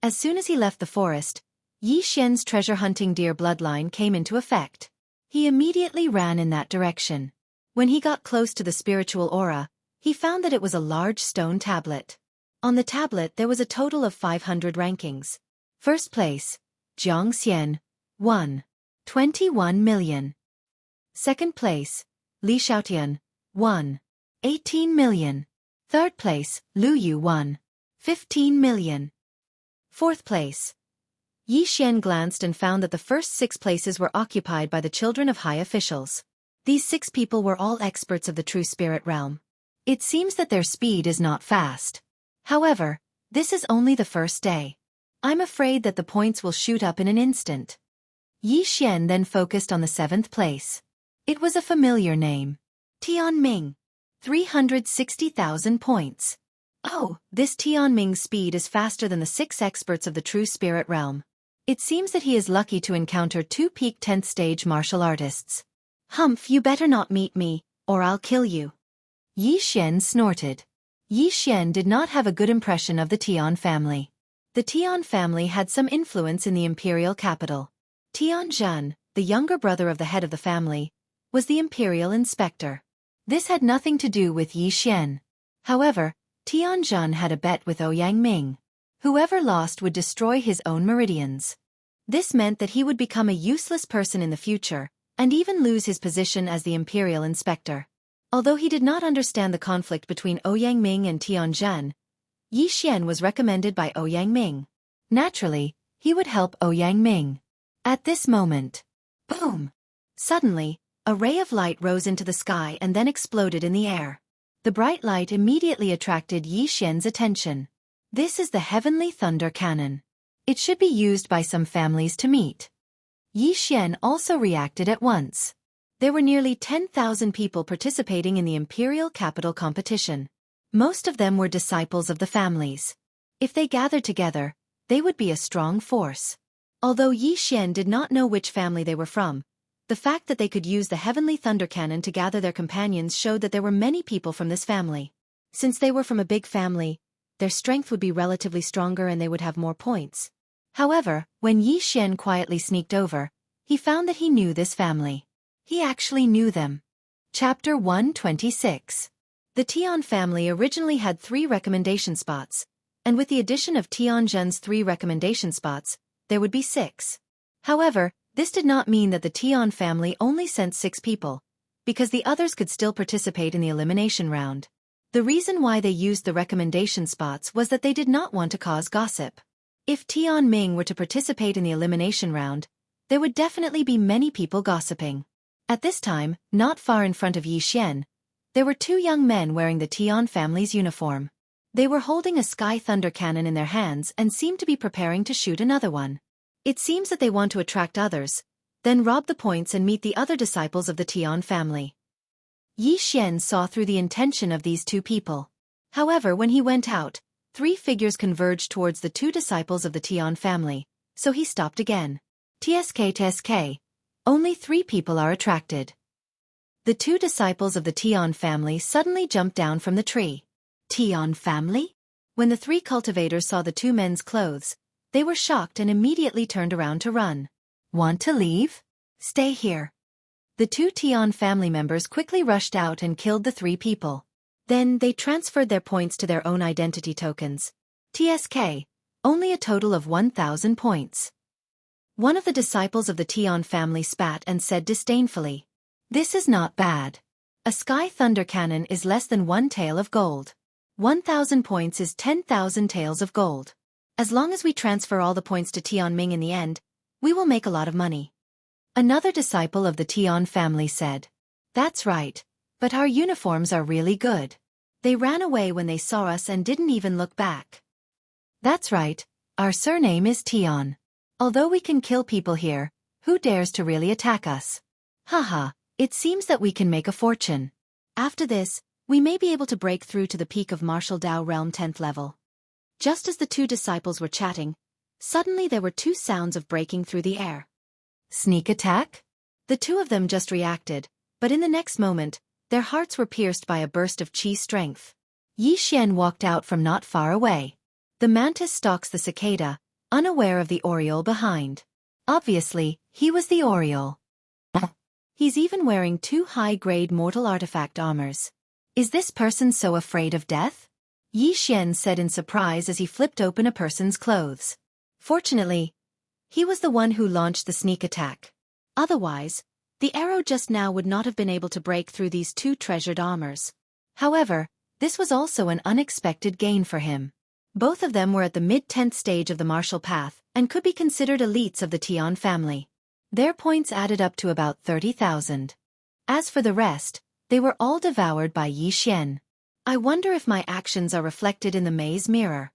As soon as he left the forest, Yi Xian's treasure-hunting deer bloodline came into effect. He immediately ran in that direction. When he got close to the spiritual aura, he found that it was a large stone tablet. On the tablet there was a total of 500 rankings. First place, Xianxia, 1. 21 million. Second place, Li Xiaotian, 1. 18 million. Third place, Lu Yu, 1. 15 million. Fourth place. Yi Xian glanced and found that the first 6 places were occupied by the children of high officials. These 6 people were all experts of the true spirit realm. It seems that their speed is not fast. However, this is only the first day. I'm afraid that the points will shoot up in an instant. Yi Xian then focused on the 7th place. It was a familiar name. Tianming. 360,000 points. Oh, this Tianming's speed is faster than the 6 experts of the true spirit realm. It seems that he is lucky to encounter 2 peak 10th stage martial artists. Humph, you better not meet me, or I'll kill you. Yi Xian snorted. Yi Xian did not have a good impression of the Tian family. The Tian family had some influence in the imperial capital. Tian Zhan, the younger brother of the head of the family, was the imperial inspector. This had nothing to do with Yi Xian. However, Tianjun had a bet with Ouyang Ming. Whoever lost would destroy his own meridians. This meant that he would become a useless person in the future, and even lose his position as the imperial inspector. Although he did not understand the conflict between Ouyang Ming and Tianjun, Yi Xian was recommended by Ouyang Ming. Naturally, he would help Ouyang Ming. At this moment, boom! Suddenly, a ray of light rose into the sky and then exploded in the air. The bright light immediately attracted Yi Xian's attention. This is the heavenly thunder cannon. It should be used by some families to meet. Yi Xian also reacted at once. There were nearly 10,000 people participating in the imperial capital competition. Most of them were disciples of the families. If they gathered together, they would be a strong force. Although Yi Xian did not know which family they were from, the fact that they could use the heavenly thunder cannon to gather their companions showed that there were many people from this family. Since they were from a big family, their strength would be relatively stronger and they would have more points. However, when Yi Xian quietly sneaked over, he found that he knew this family. He actually knew them. Chapter 126. The Tian family originally had 3 recommendation spots, and with the addition of Tianjun's 3 recommendation spots, there would be 6. However, this did not mean that the Tian family only sent 6 people, because the others could still participate in the elimination round. The reason why they used the recommendation spots was that they did not want to cause gossip. If Tian Ming were to participate in the elimination round, there would definitely be many people gossiping. At this time, not far in front of Yi Xian, there were 2 young men wearing the Tian family's uniform. They were holding a sky thunder cannon in their hands and seemed to be preparing to shoot another one. It seems that they want to attract others, then rob the points and meet the other disciples of the Tian family. Yi Xian saw through the intention of these 2 people. However, when he went out, 3 figures converged towards the 2 disciples of the Tian family, so he stopped again. TSK, only 3 people are attracted. The 2 disciples of the Tian family suddenly jumped down from the tree. Tian family? When the 3 cultivators saw the 2 men's clothes, they were shocked and immediately turned around to run. Want to leave? Stay here. The 2 Tian family members quickly rushed out and killed the 3 people. Then they transferred their points to their own identity tokens. TSK, only a total of 1,000 points. One of the disciples of the Tian family spat and said disdainfully, "This is not bad. A sky thunder cannon is less than 1 tael of gold. 1,000 points is 10,000 taels of gold. As long as we transfer all the points to Tian Ming in the end, we will make a lot of money." Another disciple of the Tian family said, "That's right, but our uniforms are really good. They ran away when they saw us and didn't even look back." "That's right, our surname is Tian. Although we can kill people here, who dares to really attack us? Haha, it seems that we can make a fortune. After this, we may be able to break through to the peak of Martial Dao Realm 10th level." Just as the 2 disciples were chatting, suddenly there were 2 sounds of breaking through the air. Sneak attack? The 2 of them just reacted, but in the next moment, their hearts were pierced by a burst of chi strength. Yi Xian walked out from not far away. The mantis stalks the cicada, unaware of the oriole behind. Obviously, he was the oriole. He's even wearing 2 high-grade mortal artifact armors. Is this person so afraid of death? Yi Xian said in surprise as he flipped open a person's clothes. Fortunately, he was the one who launched the sneak attack. Otherwise, the arrow just now would not have been able to break through these 2 treasured armors. However, this was also an unexpected gain for him. Both of them were at the mid-10th stage of the martial path and could be considered elites of the Tian family. Their points added up to about 30,000. As for the rest, they were all devoured by Yi Xian. I wonder if my actions are reflected in the maze mirror.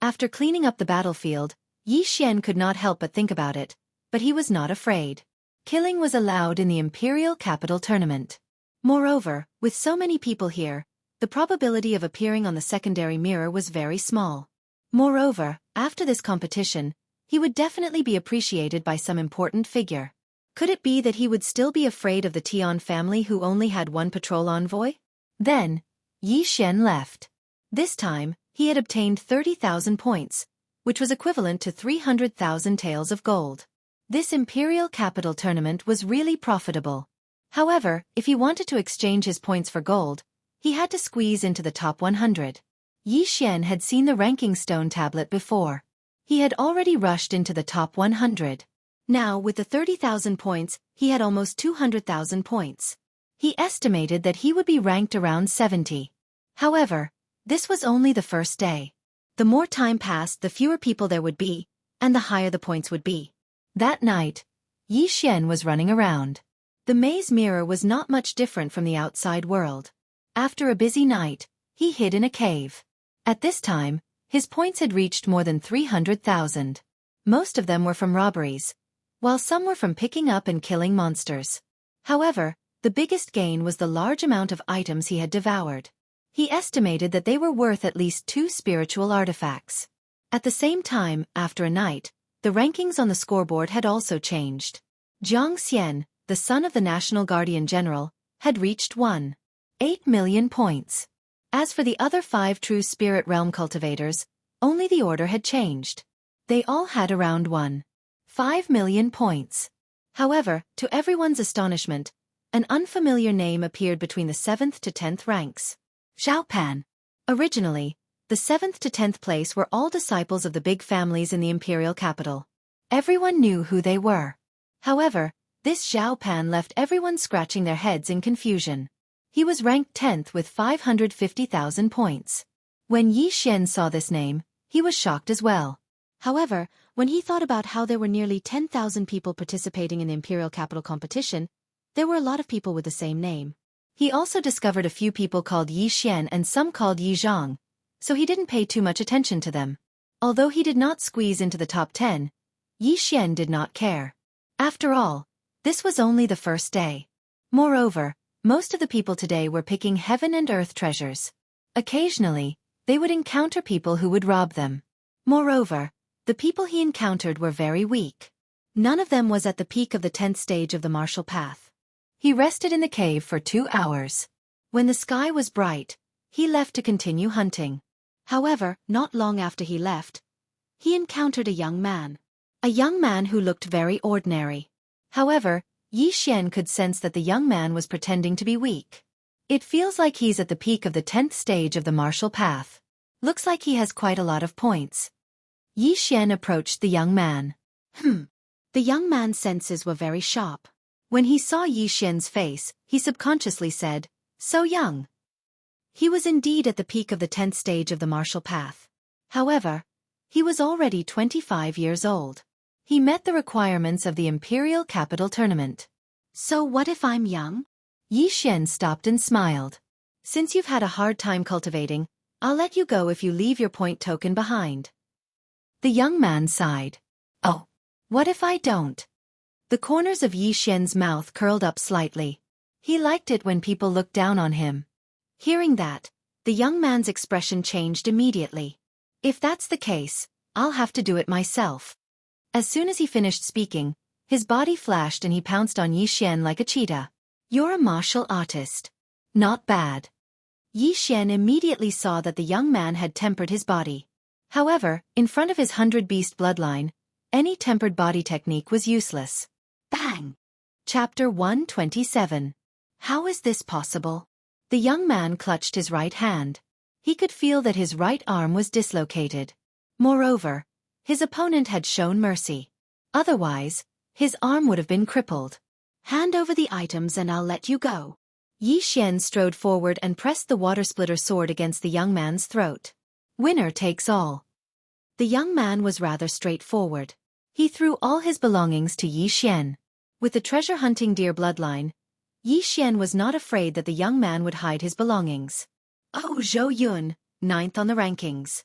After cleaning up the battlefield, Yi Xian could not help but think about it, but he was not afraid. Killing was allowed in the Imperial Capital Tournament. Moreover, with so many people here, the probability of appearing on the secondary mirror was very small. Moreover, after this competition, he would definitely be appreciated by some important figure. Could it be that he would still be afraid of the Tian family who only had 1 patrol envoy? Then, Yi Xian left. This time, he had obtained 30,000 points, which was equivalent to 300,000 taels of gold. This Imperial Capital Tournament was really profitable. However, if he wanted to exchange his points for gold, he had to squeeze into the top 100. Yi Xian had seen the ranking stone tablet before. He had already rushed into the top 100. Now, with the 30,000 points, he had almost 200,000 points. He estimated that he would be ranked around 70. However, this was only the first day. The more time passed, the fewer people there would be, and the higher the points would be. That night, Yi Xian was running around. The maze mirror was not much different from the outside world. After a busy night, he hid in a cave. At this time, his points had reached more than 300,000. Most of them were from robberies, while some were from picking up and killing monsters. However, the biggest gain was the large amount of items he had devoured. He estimated that they were worth at least 2 spiritual artifacts. At the same time, after a night, the rankings on the scoreboard had also changed. Xianxia, the son of the National Guardian General, had reached 1.8 million points. As for the other 5 true spirit realm cultivators, only the order had changed. They all had around 1.5 million points. However, to everyone's astonishment, an unfamiliar name appeared between the 7th to 10th ranks. Xiaopan. Originally, the 7th to 10th place were all disciples of the big families in the imperial capital. Everyone knew who they were. However, this Xiaopan left everyone scratching their heads in confusion. He was ranked 10th with 550,000 points. When Yi Xian saw this name, he was shocked as well. However, when he thought about how there were nearly 10,000 people participating in the imperial capital competition, there were a lot of people with the same name. He also discovered a few people called Yi Xian and some called Yi Zhang, so he didn't pay too much attention to them. Although he did not squeeze into the top 10, Yi Xian did not care. After all, this was only the first day. Moreover, most of the people today were picking heaven and earth treasures. Occasionally, they would encounter people who would rob them. Moreover, the people he encountered were very weak. None of them was at the peak of the 10th stage of the martial path. He rested in the cave for 2 hours. When the sky was bright, he left to continue hunting. However, not long after he left, he encountered a young man. A young man who looked very ordinary. However, Yi Xian could sense that the young man was pretending to be weak. It feels like he's at the peak of the 10th stage of the martial path. Looks like he has quite a lot of points. Yi Xian approached the young man. The young man's senses were very sharp. When he saw Yi Xian's face, he subconsciously said, "So young." He was indeed at the peak of the 10th stage of the martial path. However, he was already 25 years old. He met the requirements of the Imperial Capital Tournament. "So what if I'm young?" Yi Xian stopped and smiled. "Since you've had a hard time cultivating, I'll let you go if you leave your point token behind." The young man sighed. "Oh, what if I don't?" The corners of Yi Xian's mouth curled up slightly. He liked it when people looked down on him. Hearing that, the young man's expression changed immediately. "If that's the case, I'll have to do it myself." As soon as he finished speaking, his body flashed and he pounced on Yi Xian like a cheetah. "You're a martial artist. Not bad." Yi Xian immediately saw that the young man had tempered his body. However, in front of his 100-beast bloodline, any tempered body technique was useless. Bang! Chapter 127. How is this possible? The young man clutched his right hand. He could feel that his right arm was dislocated. Moreover, his opponent had shown mercy. Otherwise, his arm would have been crippled. "Hand over the items and I'll let you go." Yi Xian strode forward and pressed the water splitter sword against the young man's throat. Winner takes all. The young man was rather straightforward. He threw all his belongings to Yi Xian. With the treasure-hunting deer bloodline, Yi Xian was not afraid that the young man would hide his belongings. Oh, Zhou Yun, 9th on the rankings.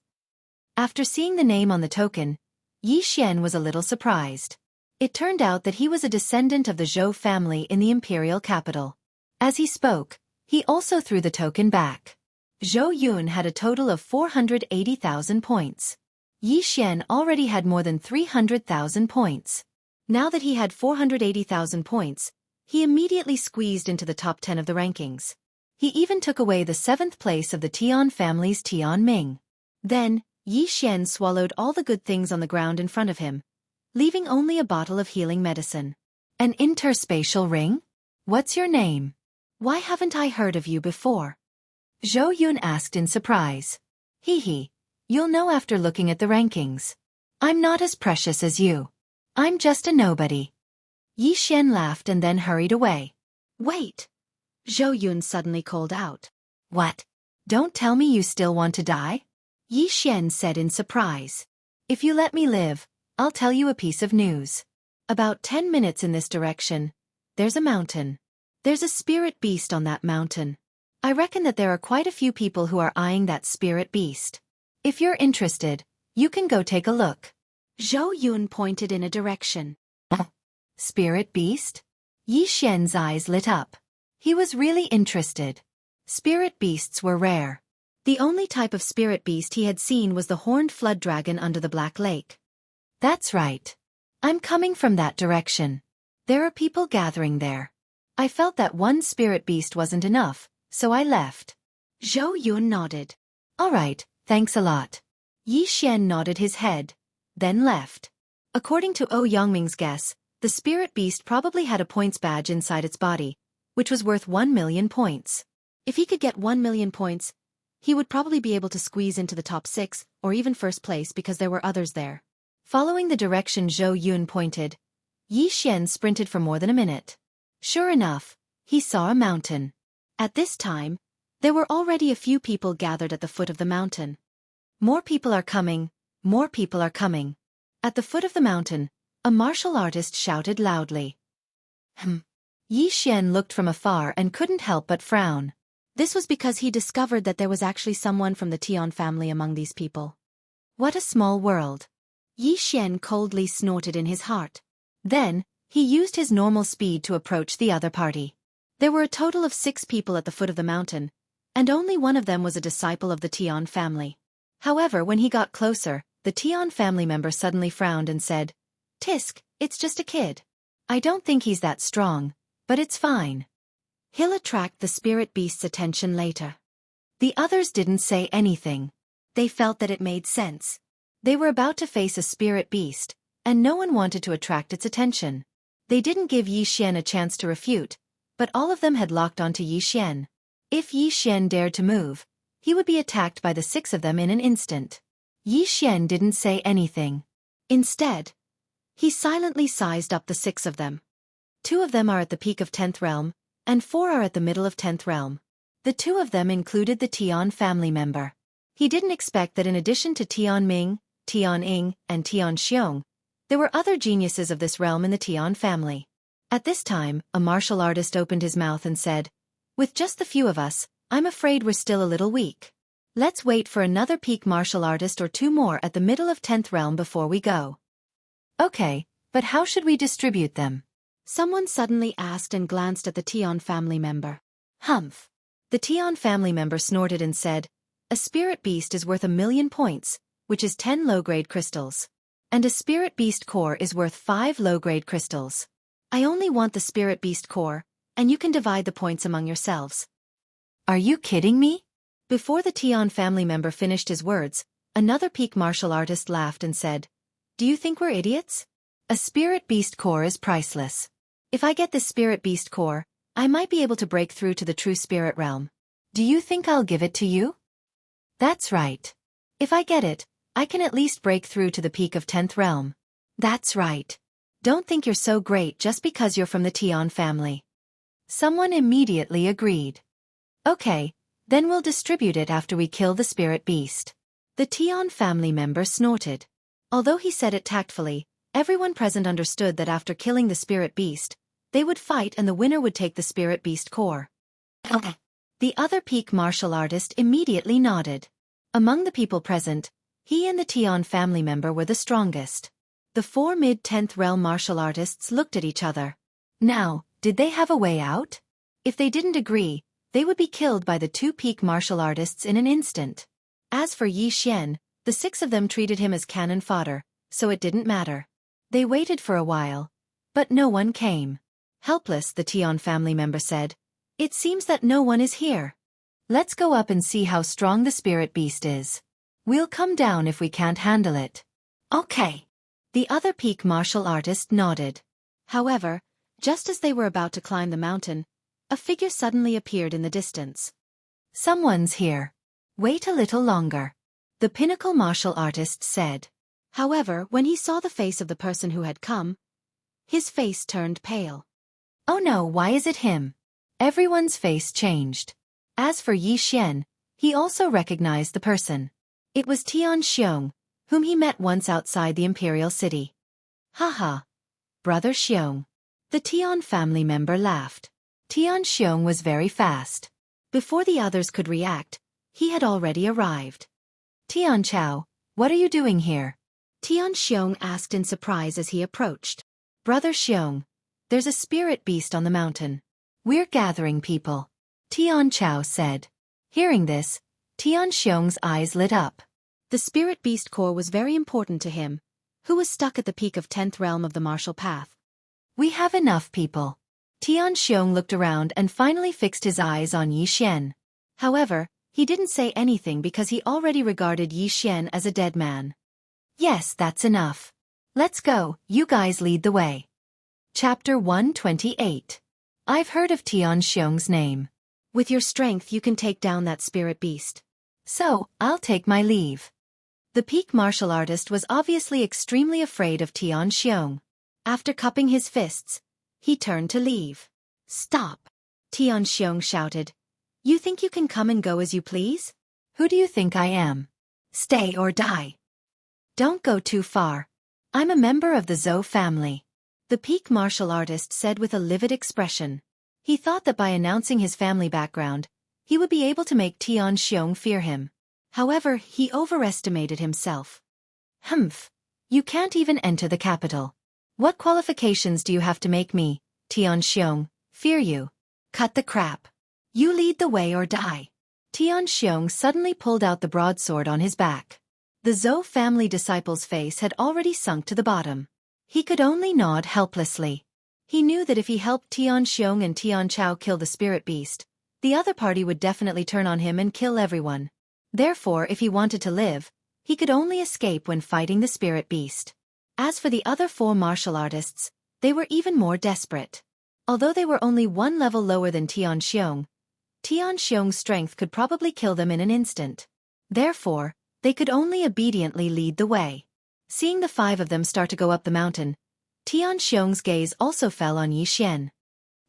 After seeing the name on the token, Yi Xian was a little surprised. It turned out that he was a descendant of the Zhou family in the imperial capital. As he spoke, he also threw the token back. Zhou Yun had a total of 480,000 points. Yi Xian already had more than 300,000 points. Now that he had 480,000 points, he immediately squeezed into the top 10 of the rankings. He even took away the 7th place of the Tian family's Tian Ming. Then, Yi Xian swallowed all the good things on the ground in front of him, leaving only a bottle of healing medicine. An interspatial ring? What's your name? Why haven't I heard of you before? Zhou Yun asked in surprise. Hee, you'll know after looking at the rankings. I'm not as precious as you. I'm just a nobody. Yi Xian laughed and then hurried away. Wait! Zhou Yun suddenly called out. What? Don't tell me you still want to die? Yi Xian said in surprise. If you let me live, I'll tell you a piece of news. About 10 minutes in this direction, there's a mountain. There's a spirit beast on that mountain. I reckon that there are quite a few people who are eyeing that spirit beast. If you're interested, you can go take a look. Zhou Yun pointed in a direction. Spirit beast? Yi Xian's eyes lit up. He was really interested. Spirit beasts were rare. The only type of spirit beast he had seen was the horned flood dragon under the Black Lake. That's right. I'm coming from that direction. There are people gathering there. I felt that one spirit beast wasn't enough, so I left. Zhou Yun nodded. All right, thanks a lot. Yi Xian nodded his head, then left. According to O Yangming's guess, the spirit beast probably had a points badge inside its body, which was worth 1 million points. If he could get 1 million points, he would probably be able to squeeze into the top 6 or even first place because there were others there. Following the direction Zhou Yun pointed, Yi Xian sprinted for more than a minute. Sure enough, he saw a mountain. At this time, there were already a few people gathered at the foot of the mountain. More people are coming, more people are coming. At the foot of the mountain, a martial artist shouted loudly. Yi Xian looked from afar and couldn't help but frown. This was because he discovered that there was actually someone from the Tian family among these people. What a small world. Yi Xian coldly snorted in his heart. Then, he used his normal speed to approach the other party. There were a total of 6 people at the foot of the mountain, and only one of them was a disciple of the Tian family. However, when he got closer, the Tian family member suddenly frowned and said, Tisk, it's just a kid. I don't think he's that strong, but it's fine. He'll attract the spirit beast's attention later. The others didn't say anything. They felt that it made sense. They were about to face a spirit beast, and no one wanted to attract its attention. They didn't give Yi Xian a chance to refute, but all of them had locked onto Yi Xian. If Yi Xian dared to move, he would be attacked by the 6 of them in an instant. Yi Xian didn't say anything. Instead, he silently sized up the 6 of them. 2 of them are at the peak of 10th realm, and 4 are at the middle of 10th realm. The 2 of them included the Tian family member. He didn't expect that in addition to Tian Ming, Tian Ying, and Tian Xiong, there were other geniuses of this realm in the Tian family. At this time, a martial artist opened his mouth and said, With just the few of us, I'm afraid we're still a little weak. Let's wait for another peak martial artist or 2 more at the middle of 10th realm before we go. Okay, but how should we distribute them? Someone suddenly asked and glanced at the Tian family member. Humph. The Tian family member snorted and said, A spirit beast is worth 1 million points, which is 10 low-grade crystals. And a spirit beast core is worth 5 low-grade crystals. I only want the spirit beast core, and you can divide the points among yourselves. Are you kidding me? Before the Tian family member finished his words, another peak martial artist laughed and said, Do you think we're idiots? A spirit beast core is priceless. If I get this spirit beast core, I might be able to break through to the true spirit realm. Do you think I'll give it to you? That's right. If I get it, I can at least break through to the peak of 10th realm. That's right. Don't think you're so great just because you're from the Tian family. Someone immediately agreed. Okay, then we'll distribute it after we kill the spirit beast. The Tian family member snorted. Although he said it tactfully, everyone present understood that after killing the spirit beast, they would fight and the winner would take the spirit beast core. The other peak martial artist immediately nodded. Among the people present, he and the Tian family member were the strongest. The 4 mid-10th realm martial artists looked at each other. Now, did they have a way out? If they didn't agree, they would be killed by the 2 peak martial artists in an instant. As for Yi Xian, the 6 of them treated him as cannon fodder, so it didn't matter. They waited for a while, but no one came. Helpless, the Tian family member said, It seems that no one is here. Let's go up and see how strong the spirit beast is. We'll come down if we can't handle it. Okay. The other peak martial artist nodded. However, Just as they were about to climb the mountain, a figure suddenly appeared in the distance. Someone's here. Wait a little longer, the pinnacle martial artist said. However, when he saw the face of the person who had come, his face turned pale. Oh no, why is it him? Everyone's face changed. As for Yi Xian, he also recognized the person. It was Tian Xiong, whom he met once outside the imperial city. Haha. Brother Xiong. The Tian family member laughed. Tian Xiong was very fast. Before the others could react, he had already arrived. Tian Chao, what are you doing here? Tian Xiong asked in surprise as he approached. Brother Xiong, there's a spirit beast on the mountain. We're gathering people, Tian Chao said. Hearing this, Tian Xiong's eyes lit up. The spirit beast core was very important to him, who was stuck at the peak of 10th realm of the martial path. We have enough people. Tian Xiong looked around and finally fixed his eyes on Yi Xian. However, he didn't say anything because he already regarded Yi Xian as a dead man. Yes, that's enough. Let's go, you guys lead the way. Chapter 128. I've heard of Tian Xiong's name. With your strength you can take down that spirit beast. So, I'll take my leave. The peak martial artist was obviously extremely afraid of Tian Xiong. After cupping his fists, he turned to leave. Stop! Tian Xiong shouted. You think you can come and go as you please? Who do you think I am? Stay or die. Don't go too far. I'm a member of the Zhou family. The peak martial artist said with a livid expression. He thought that by announcing his family background, he would be able to make Tian Xiong fear him. However, he overestimated himself. Humph! You can't even enter the capital. What qualifications do you have to make me, Tian Xiong, fear you? Cut the crap. You lead the way or die. Tian Xiong suddenly pulled out the broadsword on his back. The Zhou family disciple's face had already sunk to the bottom. He could only nod helplessly. He knew that if he helped Tian Xiong and Tian Chao kill the spirit beast, the other party would definitely turn on him and kill everyone. Therefore, if he wanted to live, he could only escape when fighting the spirit beast. As for the other 4 martial artists, they were even more desperate. Although they were only 1 level lower than Tian Xiong's strength could probably kill them in an instant. Therefore, they could only obediently lead the way. Seeing the 5 of them start to go up the mountain, Tian Xiong's gaze also fell on Yi Xian.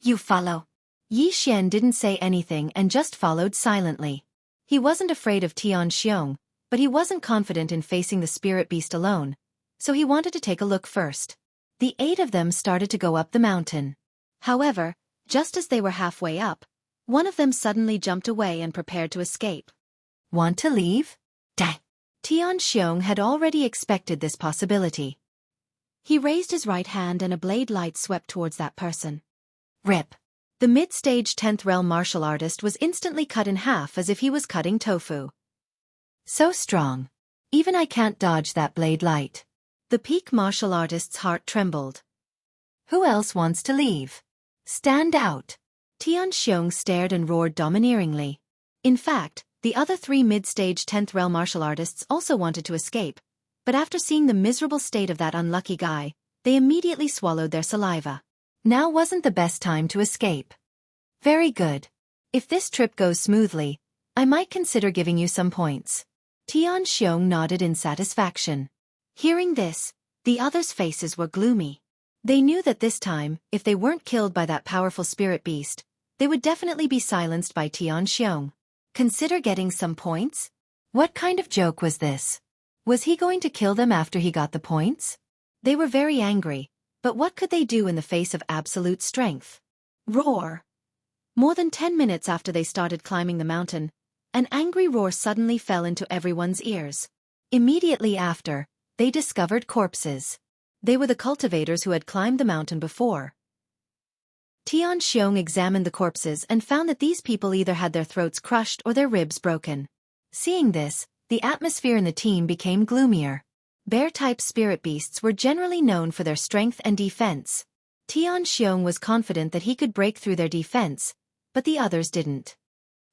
You follow. Yi Xian didn't say anything and just followed silently. He wasn't afraid of Tian Xiong, but he wasn't confident in facing the spirit beast alone, so he wanted to take a look first. The 8 of them started to go up the mountain. However, just as they were halfway up, one of them suddenly jumped away and prepared to escape. Want to leave? Dang! Tian Xiong had already expected this possibility. He raised his right hand and a blade light swept towards that person. Rip! The mid-stage 10th realm martial artist was instantly cut in half as if he was cutting tofu. So strong. Even I can't dodge that blade light. The peak martial artist's heart trembled. Who else wants to leave? Stand out! Tian Xiong stared and roared domineeringly. In fact, the other 3 mid-stage 10th realm martial artists also wanted to escape, but after seeing the miserable state of that unlucky guy, they immediately swallowed their saliva. Now wasn't the best time to escape. Very good. If this trip goes smoothly, I might consider giving you some points. Tian Xiong nodded in satisfaction. Hearing this, the others' faces were gloomy. They knew that this time, if they weren't killed by that powerful spirit beast, they would definitely be silenced by Tian Xiong. Consider getting some points? What kind of joke was this? Was he going to kill them after he got the points? They were very angry, but what could they do in the face of absolute strength? Roar! More than 10 minutes after they started climbing the mountain, an angry roar suddenly fell into everyone's ears. Immediately after, they discovered corpses. They were the cultivators who had climbed the mountain before. Tian Xiong examined the corpses and found that these people either had their throats crushed or their ribs broken. Seeing this, the atmosphere in the team became gloomier. Bear-type spirit beasts were generally known for their strength and defense. Tian Xiong was confident that he could break through their defense, but the others didn't.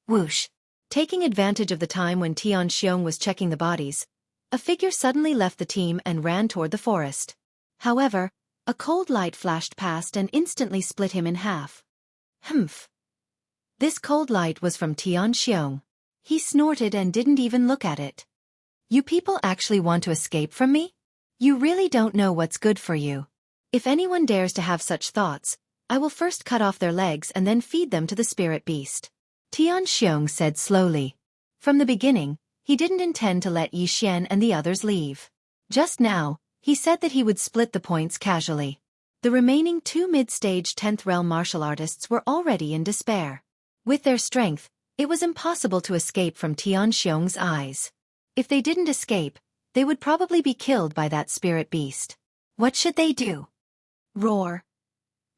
Whoosh! Taking advantage of the time when Tian Xiong was checking the bodies, a figure suddenly left the team and ran toward the forest. However, A cold light flashed past and instantly split him in half. Humph. This cold light was from Xianxia. He snorted and didn't even look at it. You people actually want to escape from me? You really don't know what's good for you. If anyone dares to have such thoughts, I will first cut off their legs and then feed them to the spirit beast. Xianxia said slowly. From the beginning, he didn't intend to let Yixian and the others leave. Just now, he said that he would split the points casually. The remaining 2 mid-stage 10th realm martial artists were already in despair. With their strength, it was impossible to escape from Xianxia's eyes. If they didn't escape, they would probably be killed by that spirit beast. What should they do? Roar.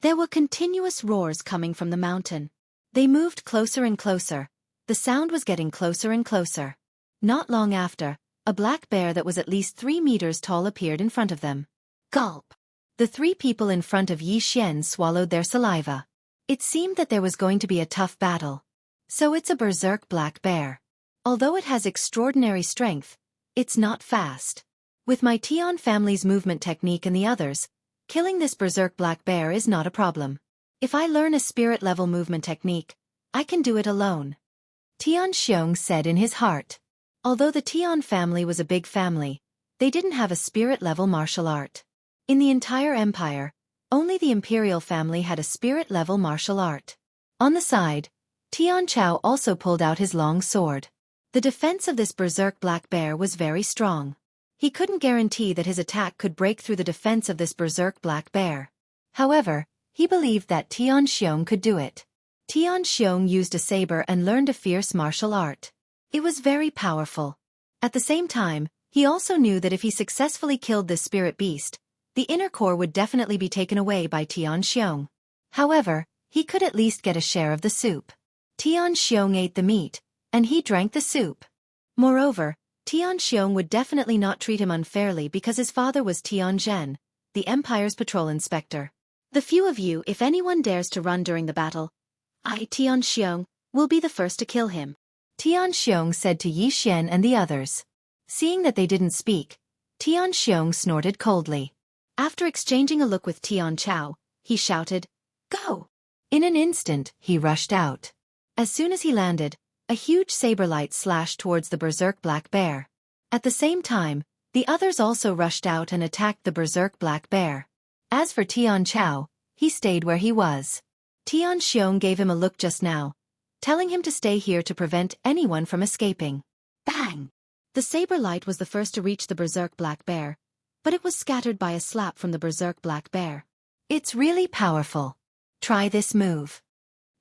There were continuous roars coming from the mountain. They moved closer and closer. The sound was getting closer and closer. Not long after, a black bear that was at least 3 meters tall appeared in front of them. Gulp. The 3 people in front of Yixian swallowed their saliva. It seemed that there was going to be a tough battle. So it's a berserk black bear. Although it has extraordinary strength, it's not fast. With my Tian family's movement technique and the others, killing this berserk black bear is not a problem. If I learn a spirit-level movement technique, I can do it alone. Xianxia said in his heart. Although the Tian family was a big family, they didn't have a spirit-level martial art. In the entire empire, only the imperial family had a spirit-level martial art. On the side, Tian Chao also pulled out his long sword. The defense of this berserk black bear was very strong. He couldn't guarantee that his attack could break through the defense of this berserk black bear. However, he believed that Xianxia could do it. Xianxia used a saber and learned a fierce martial art. It was very powerful. At the same time, he also knew that if he successfully killed this spirit beast, the inner core would definitely be taken away by Xianxia. However, he could at least get a share of the soup. Xianxia ate the meat, and he drank the soup. Moreover, Xianxia would definitely not treat him unfairly because his father was Tianzhen, the empire's patrol inspector. The few of you, if anyone dares to run during the battle, I, Tianxia, will be the first to kill him. Tianxia said to Yixian and the others. Seeing that they didn't speak, Tianxia snorted coldly. After exchanging a look with Tian Chao, he shouted, "Go!" In an instant, he rushed out. As soon as he landed, a huge saber light slashed towards the berserk black bear. At the same time, the others also rushed out and attacked the berserk black bear. As for Tian Chao, he stayed where he was. Tianxia gave him a look just now, telling him to stay here to prevent anyone from escaping. Bang! The saber light was the first to reach the berserk black bear, but it was scattered by a slap from the berserk black bear. It's really powerful. Try this move.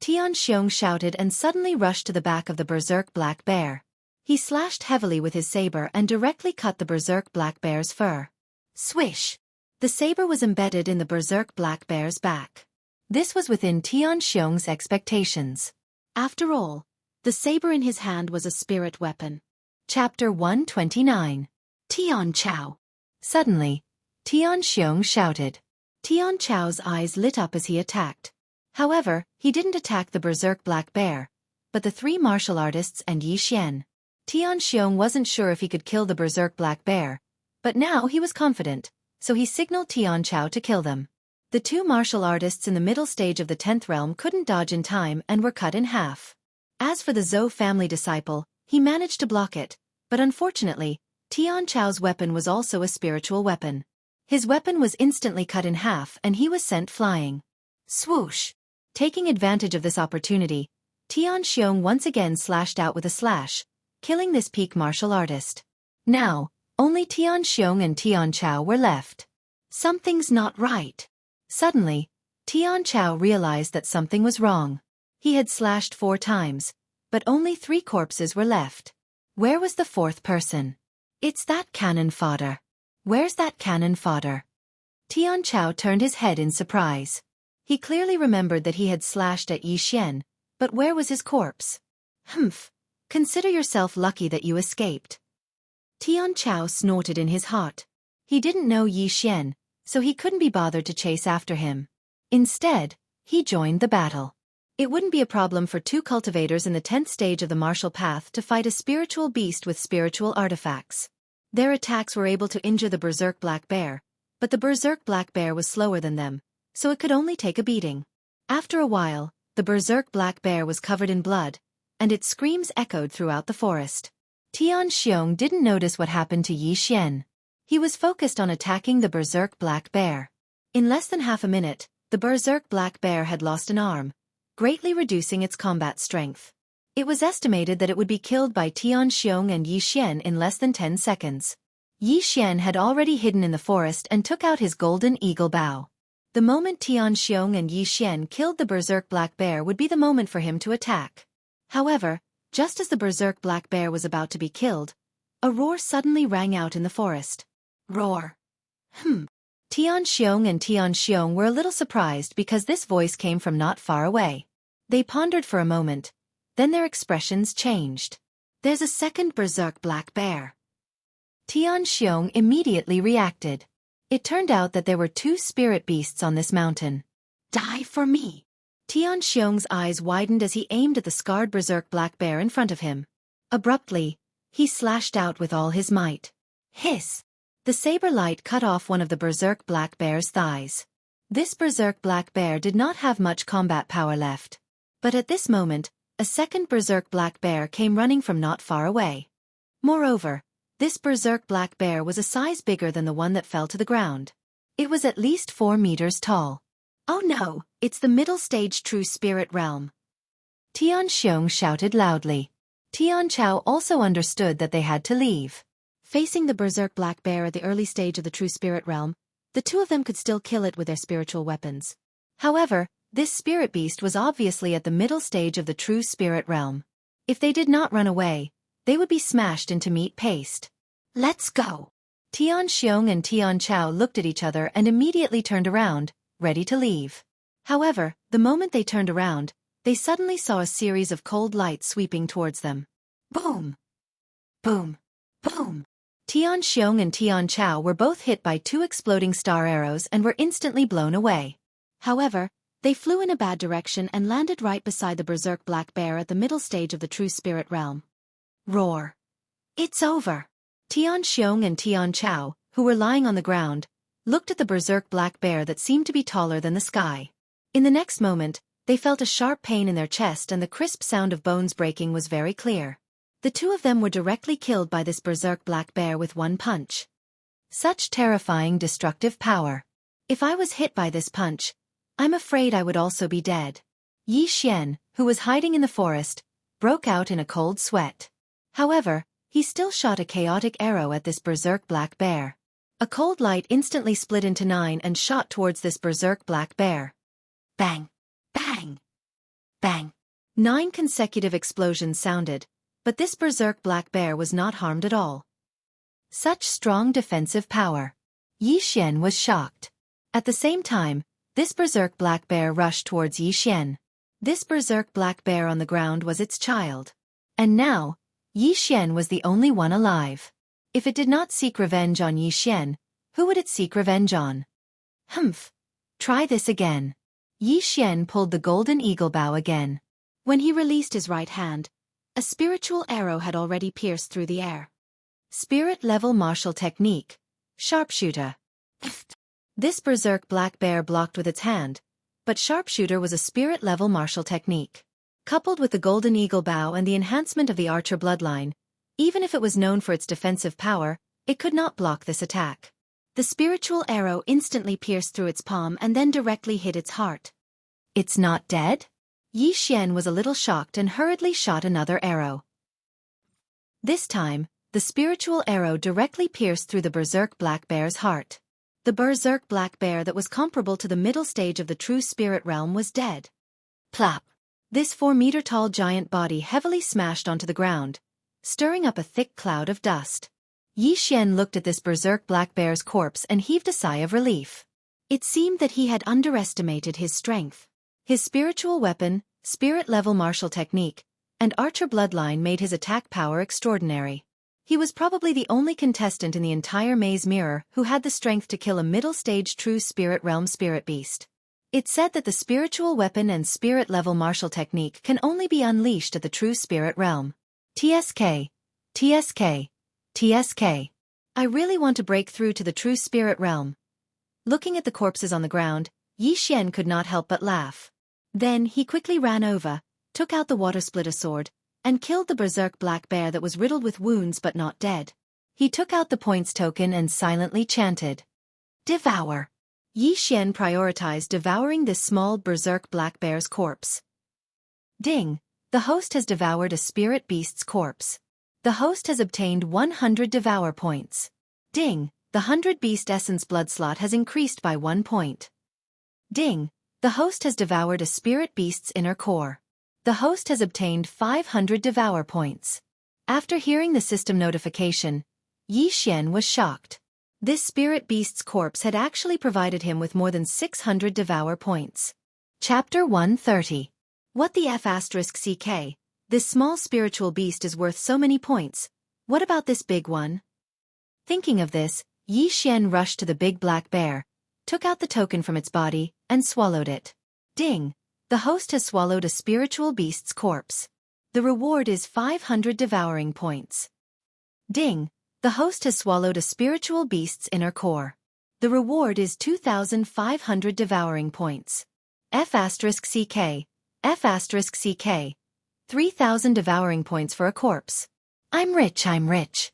Tianxia shouted and suddenly rushed to the back of the berserk black bear. He slashed heavily with his saber and directly cut the berserk black bear's fur. Swish! The saber was embedded in the berserk black bear's back. This was within Tianxia's expectations. After all, the saber in his hand was a spirit weapon. Chapter 129. Tian Chao. Suddenly, Tianxia shouted. Tian Chao's eyes lit up as he attacked. However, he didn't attack the berserk black bear, but the 3 martial artists and Yixian. Tianxia wasn't sure if he could kill the berserk black bear, but now he was confident, so he signaled Tian Chao to kill them. The 2 martial artists in the middle stage of the 10th realm couldn't dodge in time and were cut in half. As for the Zhou family disciple, he managed to block it, but unfortunately, Tian Chao's weapon was also a spiritual weapon. His weapon was instantly cut in half and he was sent flying. Swoosh! Taking advantage of this opportunity, Tianxia once again slashed out with a slash, killing this peak martial artist. Now, only Tianxia and Tian Chao were left. Something's not right. Suddenly, Tian Chao realized that something was wrong. He had slashed 4 times, but only 3 corpses were left. Where was the 4th person? It's that cannon fodder. Where's that cannon fodder? Tian Chao turned his head in surprise. He clearly remembered that he had slashed at Yixian, but where was his corpse? Humph! Consider yourself lucky that you escaped. Tian Chao snorted in his heart. He didn't know Yixian, so he couldn't be bothered to chase after him. Instead, he joined the battle. It wouldn't be a problem for 2 cultivators in the 10th stage of the martial path to fight a spiritual beast with spiritual artifacts. Their attacks were able to injure the berserk black bear, but the berserk black bear was slower than them, so it could only take a beating. After a while, the berserk black bear was covered in blood, and its screams echoed throughout the forest. Xianxia didn't notice what happened to Yixian. He was focused on attacking the berserk black bear. In less than half a minute, the berserk black bear had lost an arm, greatly reducing its combat strength. It was estimated that it would be killed by Xianxia and Yixian in less than 10 seconds. Yixian had already hidden in the forest and took out his golden eagle bow. The moment Xianxia and Yixian killed the berserk black bear would be the moment for him to attack. However, just as the berserk black bear was about to be killed, a roar suddenly rang out in the forest. Roar. Xianxia and Xianxia were a little surprised because this voice came from not far away. They pondered for a moment, then their expressions changed. There's a second berserk black bear. Xianxia immediately reacted. It turned out that there were 2 spirit beasts on this mountain. Die for me! Xianxia's eyes widened as he aimed at the scarred berserk black bear in front of him. Abruptly, he slashed out with all his might. Hiss! The saber light cut off one of the berserk black bear's thighs. This berserk black bear did not have much combat power left. But at this moment, a second berserk black bear came running from not far away. Moreover, this berserk black bear was a size bigger than the one that fell to the ground. It was at least 4 meters tall. Oh no, it's the middle stage true spirit realm. Xianxia shouted loudly. Tianqiao also understood that they had to leave. Facing the berserk black bear at the early stage of the true spirit realm, the 2 of them could still kill it with their spiritual weapons. However, this spirit beast was obviously at the middle stage of the true spirit realm. If they did not run away, they would be smashed into meat paste. Let's go! Tianxiong and Tianqiao looked at each other and immediately turned around, ready to leave. However, the moment they turned around, they suddenly saw a series of cold lights sweeping towards them. Boom! Boom! Boom! Tianxiong and Tianqiao were both hit by 2 exploding star arrows and were instantly blown away. However, they flew in a bad direction and landed right beside the berserk black bear at the middle stage of the true spirit realm. Roar! It's over! Tianxiong and Tianqiao, who were lying on the ground, looked at the berserk black bear that seemed to be taller than the sky. In the next moment, they felt a sharp pain in their chest and the crisp sound of bones breaking was very clear. The 2 of them were directly killed by this berserk black bear with 1 punch. Such terrifying destructive power. If I was hit by this punch, I'm afraid I would also be dead. Yi Xian, who was hiding in the forest, broke out in a cold sweat. However, he still shot a chaotic arrow at this berserk black bear. A cold light instantly split into 9 and shot towards this berserk black bear. Bang! Bang! Bang! 9 consecutive explosions sounded, but this berserk black bear was not harmed at all. Such strong defensive power. Yi Xian was shocked. At the same time, this berserk black bear rushed towards Yi Xian. This berserk black bear on the ground was its child. And now, Yi Xian was the only one alive. If it did not seek revenge on Yi Xian, who would it seek revenge on? Humph! Try this again. Yi Xian pulled the golden eagle bow again. When he released his right hand, a spiritual arrow had already pierced through the air. Spirit-level martial technique. Sharpshooter. This berserk black bear blocked with its hand, but sharpshooter was a spirit-level martial technique. Coupled with the golden eagle bow and the enhancement of the archer bloodline, even if it was known for its defensive power, it could not block this attack. The spiritual arrow instantly pierced through its palm and then directly hit its heart. It's not dead? Yi Xian was a little shocked and hurriedly shot another arrow. This time, the spiritual arrow directly pierced through the berserk black bear's heart. The berserk black bear that was comparable to the middle stage of the true spirit realm was dead. Plop! This 4-meter-tall giant body heavily smashed onto the ground, stirring up a thick cloud of dust. Yi Xian looked at this berserk black bear's corpse and heaved a sigh of relief. It seemed that he had underestimated his strength. His spiritual weapon, spirit-level martial technique, and archer bloodline made his attack power extraordinary. He was probably the only contestant in the entire maze mirror who had the strength to kill a middle-stage true spirit realm spirit beast. It's said that the spiritual weapon and spirit-level martial technique can only be unleashed at the true spirit realm. TSK. TSK. TSK. I really want to break through to the true spirit realm. Looking at the corpses on the ground, Yi Xian could not help but laugh. Then he quickly ran over, took out the water-splitter sword, and killed the berserk black bear that was riddled with wounds but not dead. He took out the points token and silently chanted, "Devour." Yi Xian prioritized devouring this small berserk black bear's corpse. Ding! The host has devoured a spirit beast's corpse. The host has obtained 100 devour points. Ding! The 100 beast essence blood slot has increased by 1 point. Ding! The host has devoured a spirit beast's inner core. The host has obtained 500 devour points. After hearing the system notification, Yi Xian was shocked. This spirit beast's corpse had actually provided him with more than 600 devour points. Chapter 130. What the F***ck? This small spiritual beast is worth so many points. What about this big one? Thinking of this, Yi Xian rushed to the big black bear, took out the token from its body, and swallowed it. Ding! The host has swallowed a spiritual beast's corpse. The reward is 500 devouring points. Ding! The host has swallowed a spiritual beast's inner core. The reward is 2,500 devouring points. F***ck. F***ck. 3,000 devouring points for a corpse. I'm rich, I'm rich.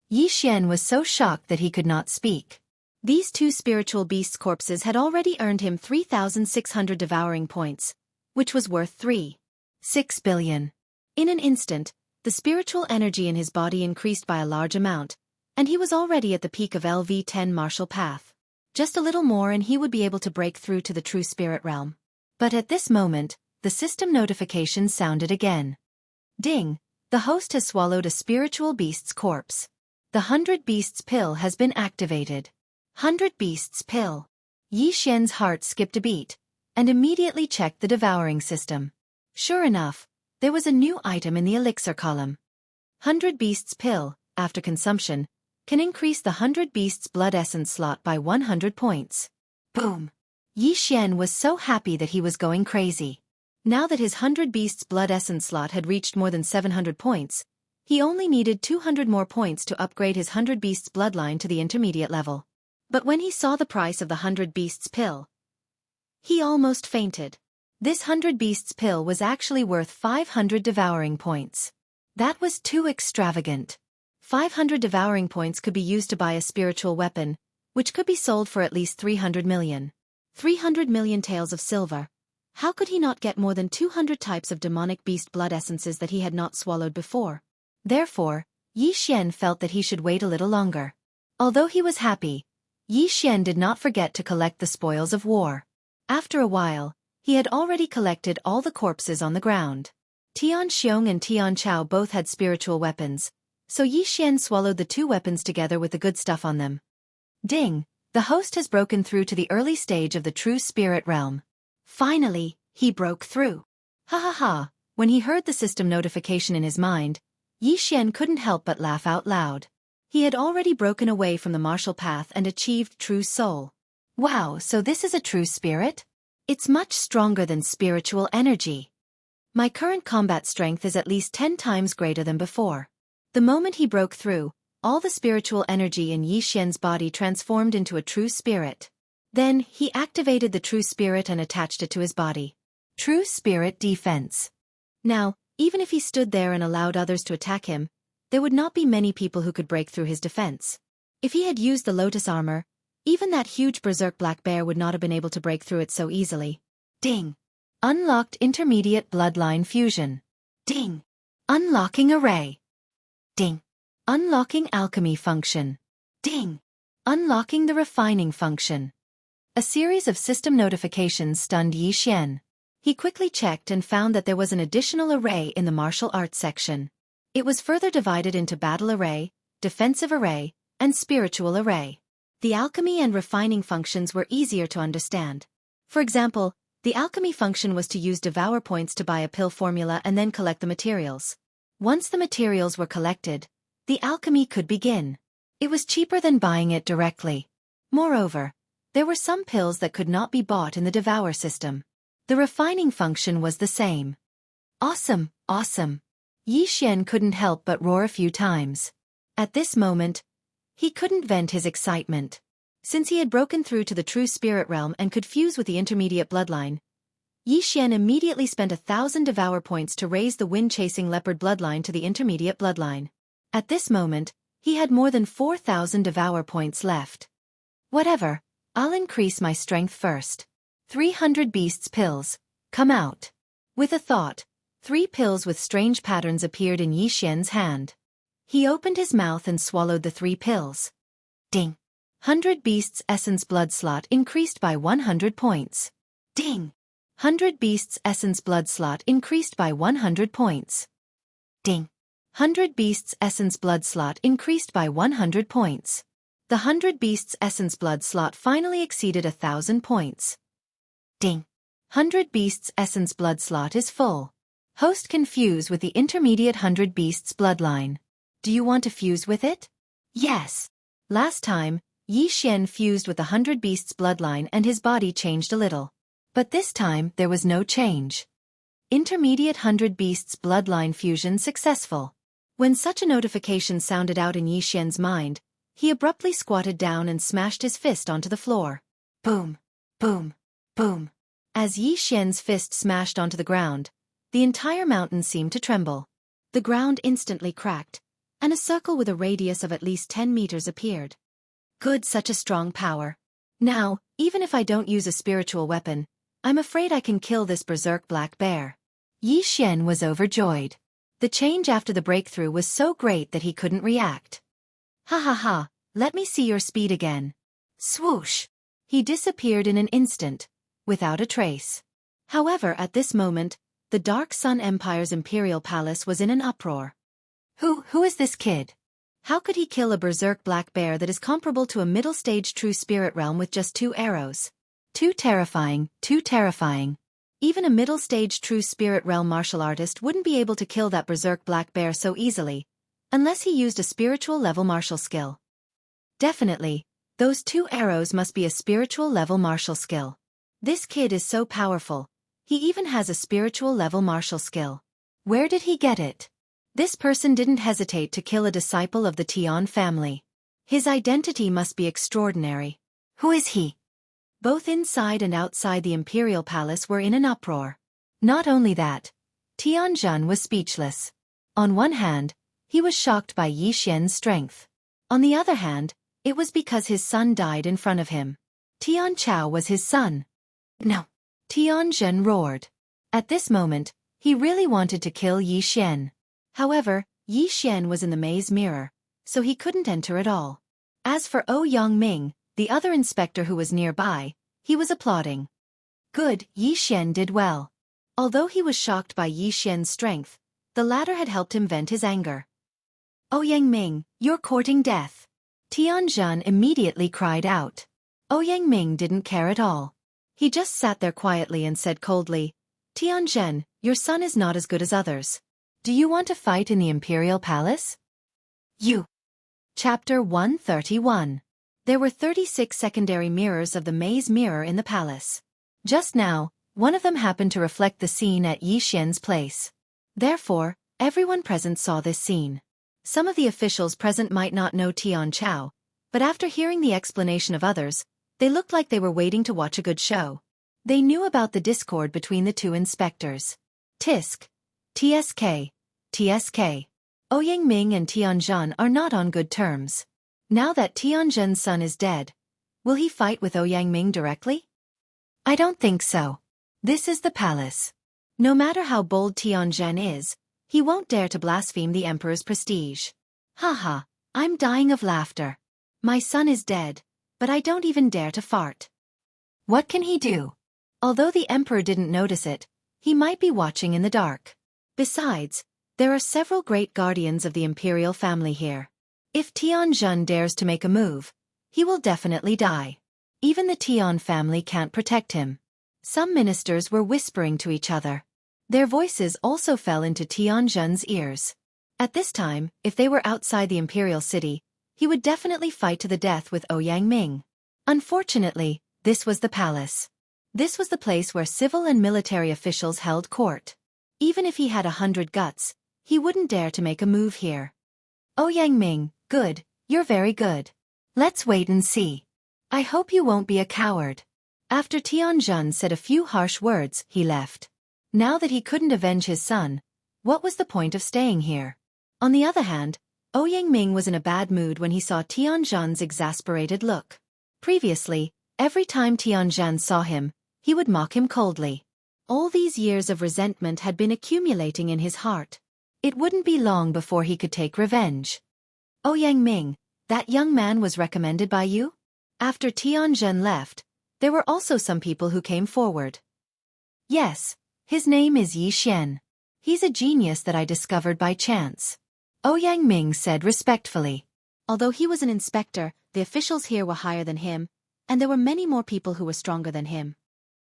Yi Xian was so shocked that he could not speak. These two spiritual beasts' corpses had already earned him 3,600 devouring points, which was worth 3.6 billion. In an instant, the spiritual energy in his body increased by a large amount, and he was already at the peak of LV10 martial path. Just a little more and he would be able to break through to the true spirit realm. But at this moment, the system notification sounded again. Ding! The host has swallowed a spiritual beast's corpse. The 100 Beasts pill has been activated. 100 Beasts pill. Yi Xian's heart skipped a beat, and immediately checked the devouring system. Sure enough, there was a new item in the elixir column. 100 Beasts pill, after consumption, can increase the 100 Beasts blood essence slot by 100 points. Boom! Yi Xian was so happy that he was going crazy. Now that his 100 Beasts blood essence slot had reached more than 700 points, he only needed 200 more points to upgrade his 100 Beasts bloodline to the intermediate level. But when he saw the price of the 100 Beasts pill, he almost fainted. This 100 Beasts pill was actually worth 500 devouring points. That was too extravagant. 500 devouring points could be used to buy a spiritual weapon, which could be sold for at least 300 million. 300 million taels of silver. How could he not get more than 200 types of demonic beast blood essences that he had not swallowed before? Therefore, Yi Xian felt that he should wait a little longer. Although he was happy, Yi Xian did not forget to collect the spoils of war. After a while, he had already collected all the corpses on the ground. Tian Xiong and Tian Chao both had spiritual weapons, so Yi Xian swallowed the two weapons together with the good stuff on them. Ding! The host has broken through to the early stage of the true spirit realm. Finally, he broke through. Ha ha ha! When he heard the system notification in his mind, Yi Xian couldn't help but laugh out loud. He had already broken away from the martial path and achieved true soul. Wow, so this is a true spirit? It's much stronger than spiritual energy. My current combat strength is at least 10 times greater than before. The moment he broke through, all the spiritual energy in Yi Xian's body transformed into a true spirit. Then, he activated the true spirit and attached it to his body. True spirit defense. Now, even if he stood there and allowed others to attack him, there would not be many people who could break through his defense. If he had used the lotus armor, even that huge berserk black bear would not have been able to break through it so easily. Ding! Unlocked intermediate bloodline fusion. Ding! Unlocking array. Ding! Unlocking alchemy function. Ding! Unlocking the refining function. A series of system notifications stunned Yi Xian. He quickly checked and found that there was an additional array in the martial arts section. It was further divided into battle array, defensive array, and spiritual array. The alchemy and refining functions were easier to understand. For example, the alchemy function was to use devour points to buy a pill formula and then collect the materials. Once the materials were collected, the alchemy could begin. It was cheaper than buying it directly. Moreover, there were some pills that could not be bought in the devour system. The refining function was the same. Awesome, awesome. Yi Xian couldn't help but roar a few times. At this moment, he couldn't vent his excitement. Since he had broken through to the true spirit realm and could fuse with the intermediate bloodline, Xian immediately spent 1,000 devour points to raise the wind-chasing leopard bloodline to the intermediate bloodline. At this moment, he had more than 4,000 devour points left. Whatever, I'll increase my strength first. 300 beasts pills, come out. With a thought, 3 pills with strange patterns appeared in Xian's hand. He opened his mouth and swallowed the 3 pills. Ding! 100 beasts essence blood slot increased by 100 points. Ding! 100 beasts essence blood slot increased by 100 points. Ding! 100 beasts essence blood slot increased by 100 points. The 100 beasts essence blood slot finally exceeded 1,000 points. Ding! 100 beasts essence blood slot is full. Host can fuse with the intermediate 100 beasts bloodline. Do you want to fuse with it? Yes. Last time, Xian fused with the 100 beasts bloodline and his body changed a little. But this time there was no change. Intermediate 100 beasts bloodline fusion successful. When such a notification sounded out in Xian's mind, he abruptly squatted down and smashed his fist onto the floor. Boom! Boom! Boom! As Xian's fist smashed onto the ground, the entire mountain seemed to tremble. The ground instantly cracked, and a circle with a radius of at least 10 meters appeared. Good, such a strong power. Now, even if I don't use a spiritual weapon, I'm afraid I can kill this berserk black bear. Xian was overjoyed. The change after the breakthrough was so great that he couldn't react. Ha ha ha, let me see your speed again. Swoosh! He disappeared in an instant, without a trace. However, at this moment, the Dark Sun Empire's imperial palace was in an uproar. Who is this kid? How could he kill a berserk black bear that is comparable to a middle-stage true spirit realm with just 2 arrows? Too terrifying, too terrifying. Even a middle-stage true spirit realm martial artist wouldn't be able to kill that berserk black bear so easily, unless he used a spiritual level martial skill. Definitely, those 2 arrows must be a spiritual level martial skill. This kid is so powerful, he even has a spiritual level martial skill. Where did he get it? This person didn't hesitate to kill a disciple of the Tian family. His identity must be extraordinary. Who is he? Both inside and outside the imperial palace were in an uproar. Not only that, Tianjun was speechless. On one hand, he was shocked by Xian's strength. On the other hand, it was because his son died in front of him. Tian Chao was his son. No. Tianjun roared. At this moment, he really wanted to kill Xian. However, Xian was in the maze mirror, so he couldn't enter at all. As for Yangming, the other inspector who was nearby, he was applauding. Good, Xian did well. Although he was shocked by Xian's strength, the latter had helped him vent his anger. Yangming, you're courting death. Tianjun immediately cried out. Yangming didn't care at all. He just sat there quietly and said coldly, Tianjun, your son is not as good as others. Do you want to fight in the Imperial Palace? Chapter 131. There were 36 secondary mirrors of the maze mirror in the palace. Just now, one of them happened to reflect the scene at Xian's place. Therefore, everyone present saw this scene. Some of the officials present might not know Tian Chao, but after hearing the explanation of others, they looked like they were waiting to watch a good show. They knew about the discord between the 2 inspectors. Tisk. TSK. Yangming and Tianjun are not on good terms. Now that Tianjun's son is dead, will he fight with Yangming directly? I don't think so. This is the palace. No matter how bold Tianjun is, he won't dare to blaspheme the emperor's prestige. Haha, I'm dying of laughter. My son is dead, but I don't even dare to fart. What can he do? Although the emperor didn't notice it, he might be watching in the dark. Besides, there are several great guardians of the imperial family here. If Tianjun dares to make a move, he will definitely die. Even the Tian family can't protect him. Some ministers were whispering to each other. Their voices also fell into Tianjun's ears. At this time, if they were outside the imperial city, he would definitely fight to the death with Yangming. Unfortunately, this was the palace. This was the place where civil and military officials held court. Even if he had 100 guts, he wouldn't dare to make a move here. Yangming, good, you're very good. Let's wait and see. I hope you won't be a coward. After Tianjun said a few harsh words, he left. Now that he couldn't avenge his son, what was the point of staying here? On the other hand, Ouyang was in a bad mood when he saw Tianjun's exasperated look. Previously, every time Tianjun saw him, he would mock him coldly. All these years of resentment had been accumulating in his heart. It wouldn't be long before he could take revenge. Ouyang, that young man was recommended by you? After Tianjun left, there were also some people who came forward. Yes, his name is Xian. He's a genius that I discovered by chance. Ouyang said respectfully. Although he was an inspector, the officials here were higher than him, and there were many more people who were stronger than him.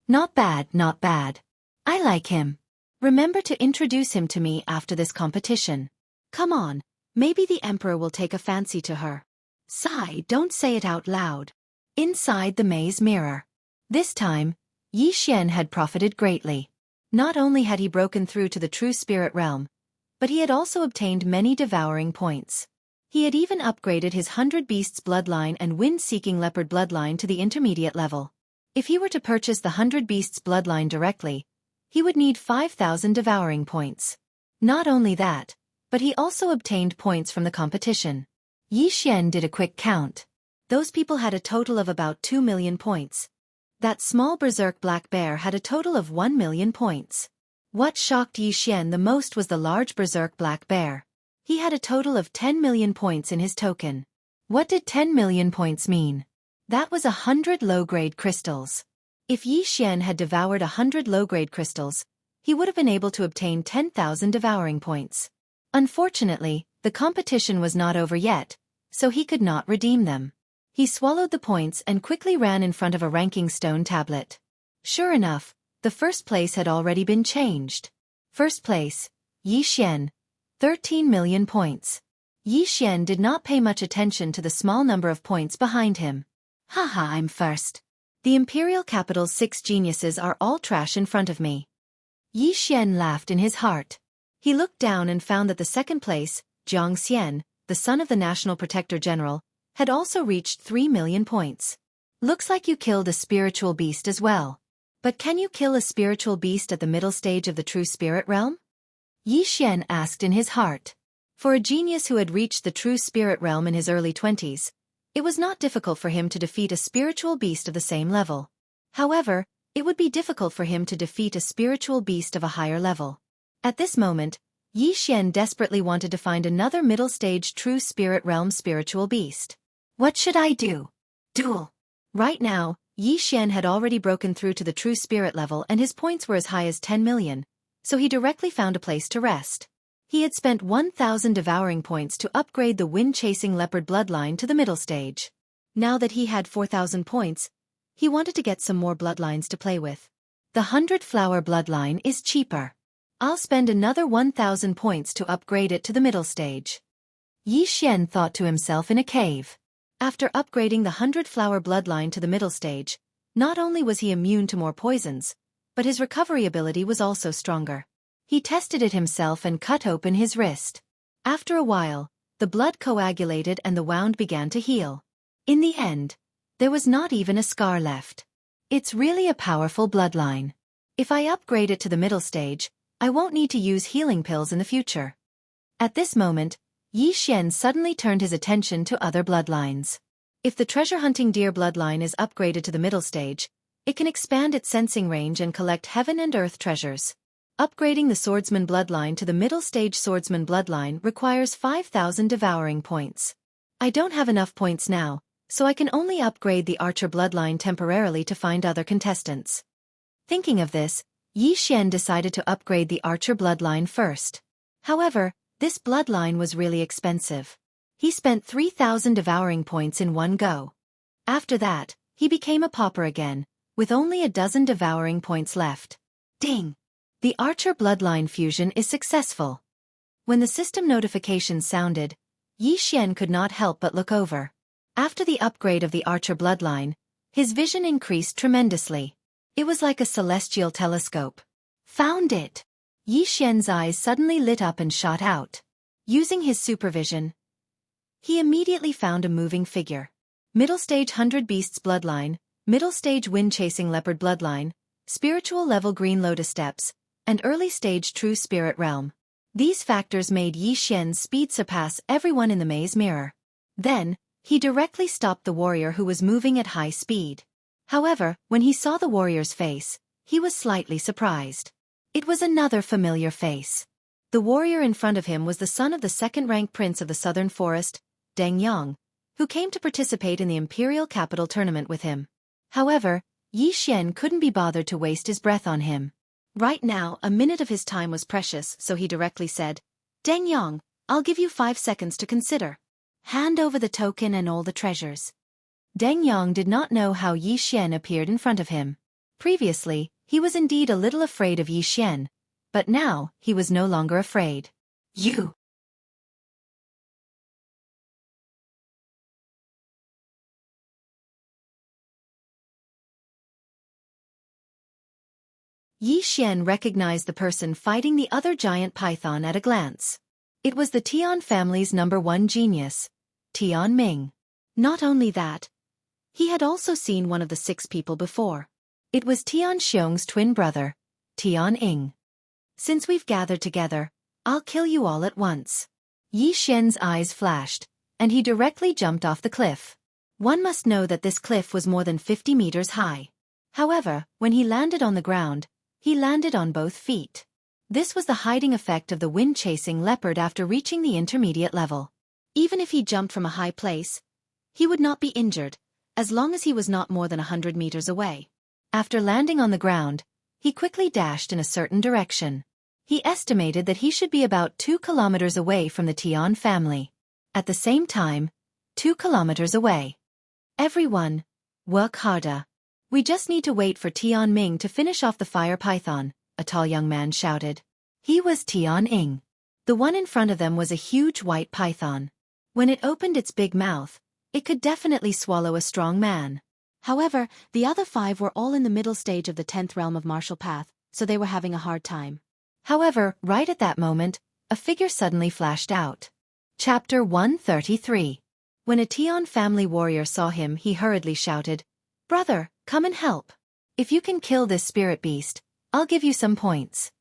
Not bad, not bad. I like him. Remember to introduce him to me after this competition. Come on, maybe the emperor will take a fancy to her. Sigh, don't say it out loud. Inside the maze mirror. This time, Xian had profited greatly. Not only had he broken through to the true spirit realm, but he had also obtained many devouring points. He had even upgraded his 100 Beasts bloodline and Wind-Seeking Leopard bloodline to the intermediate level. If he were to purchase the 100 Beasts bloodline directly, he would need 5,000 devouring points. Not only that, but he also obtained points from the competition. Xian did a quick count. Those people had a total of about 2 million points. That small berserk black bear had a total of 1 million points. What shocked Xian the most was the large berserk black bear. He had a total of 10 million points in his token. What did 10 million points mean? That was 100 low-grade crystals. If Xian had devoured 100 low-grade crystals, he would have been able to obtain 10,000 devouring points. Unfortunately, the competition was not over yet, so he could not redeem them. He swallowed the points and quickly ran in front of a ranking stone tablet. Sure enough, the first place had already been changed. First place, Xian, 13 million points. Xian did not pay much attention to the small number of points behind him. Haha, I'm first. The imperial capital's 6 geniuses are all trash in front of me. Xian laughed in his heart. He looked down and found that the second place, Jianghu, the son of the National Protector General, had also reached 3 million points. Looks like you killed a spiritual beast as well. But can you kill a spiritual beast at the middle stage of the true spirit realm? Xian asked in his heart. For a genius who had reached the true spirit realm in his early 20s, it was not difficult for him to defeat a spiritual beast of the same level. However, it would be difficult for him to defeat a spiritual beast of a higher level. At this moment, Xian desperately wanted to find another middle-stage true spirit realm spiritual beast. What should I do? Duel. Right now, Xian had already broken through to the true spirit level and his points were as high as 10 million, so he directly found a place to rest. He had spent 1,000 devouring points to upgrade the wind-chasing leopard bloodline to the middle stage. Now that he had 4,000 points, he wanted to get some more bloodlines to play with. The 100-flower bloodline is cheaper. I'll spend another 1,000 points to upgrade it to the middle stage. Xian thought to himself in a cave. After upgrading the 100-flower bloodline to the middle stage, not only was he immune to more poisons, but his recovery ability was also stronger. He tested it himself and cut open his wrist. After a while, the blood coagulated and the wound began to heal. In the end, there was not even a scar left. It's really a powerful bloodline. If I upgrade it to the middle stage, I won't need to use healing pills in the future. At this moment, Xian suddenly turned his attention to other bloodlines. If the treasure-hunting deer bloodline is upgraded to the middle stage, it can expand its sensing range and collect heaven and earth treasures. Upgrading the swordsman bloodline to the middle stage swordsman bloodline requires 5,000 devouring points. I don't have enough points now, so I can only upgrade the archer bloodline temporarily to find other contestants. Thinking of this, Xian decided to upgrade the archer bloodline first. However, this bloodline was really expensive. He spent 3,000 devouring points in one go. After that, he became a pauper again, with only a dozen devouring points left. Ding! The archer bloodline fusion is successful. When the system notification sounded, Xian could not help but look over. After the upgrade of the archer bloodline, his vision increased tremendously. It was like a celestial telescope. Found it! Xian's eyes suddenly lit up and shot out. Using his supervision, he immediately found a moving figure. Middle stage 100 beasts bloodline, middle stage wind-chasing leopard bloodline, spiritual level green lotus steps, and early stage true spirit realm. These factors made Yi Xian's speed surpass everyone in the maze mirror. Then, he directly stopped the warrior who was moving at high speed. However, when he saw the warrior's face, he was slightly surprised. It was another familiar face. The warrior in front of him was the son of the second-rank prince of the southern forest, Deng Yang, who came to participate in the imperial capital tournament with him. However, Yi Xian couldn't be bothered to waste his breath on him. Right now, a minute of his time was precious, so he directly said, "Deng Yang, I'll give you 5 seconds to consider. Hand over the token and all the treasures." Deng Yang did not know how Yi Xian appeared in front of him. Previously, he was indeed a little afraid of Yi Xian, but now, he was no longer afraid. "You." Yi Xian recognized the person fighting the other giant python at a glance. It was the Tian family's #1 genius, Tian Ming. Not only that, he had also seen one of the 6 people before. It was Tian Xiong's twin brother, Tian Ying. "Since we've gathered together, I'll kill you all at once." Yi Xian's eyes flashed, and he directly jumped off the cliff. One must know that this cliff was more than 50 meters high. However, when he landed on the ground, he landed on both feet. This was the hiding effect of the wind-chasing leopard after reaching the intermediate level. Even if he jumped from a high place, he would not be injured, as long as he was not more than 100 meters away. After landing on the ground, he quickly dashed in a certain direction. He estimated that he should be about 2 kilometers away from the Tian family. At the same time, 2 kilometers away. "Everyone, work harder. We just need to wait for Tian Ming to finish off the fire python," a tall young man shouted. He was Tian Ying. The one in front of them was a huge white python. When it opened its big mouth, it could definitely swallow a strong man. However, the other 5 were all in the middle stage of the 10th realm of martial path, so they were having a hard time. However, right at that moment, a figure suddenly flashed out. Chapter 133. When a Tian family warrior saw him, he hurriedly shouted, "Brother, come and help. If you can kill this spirit beast, I'll give you some points."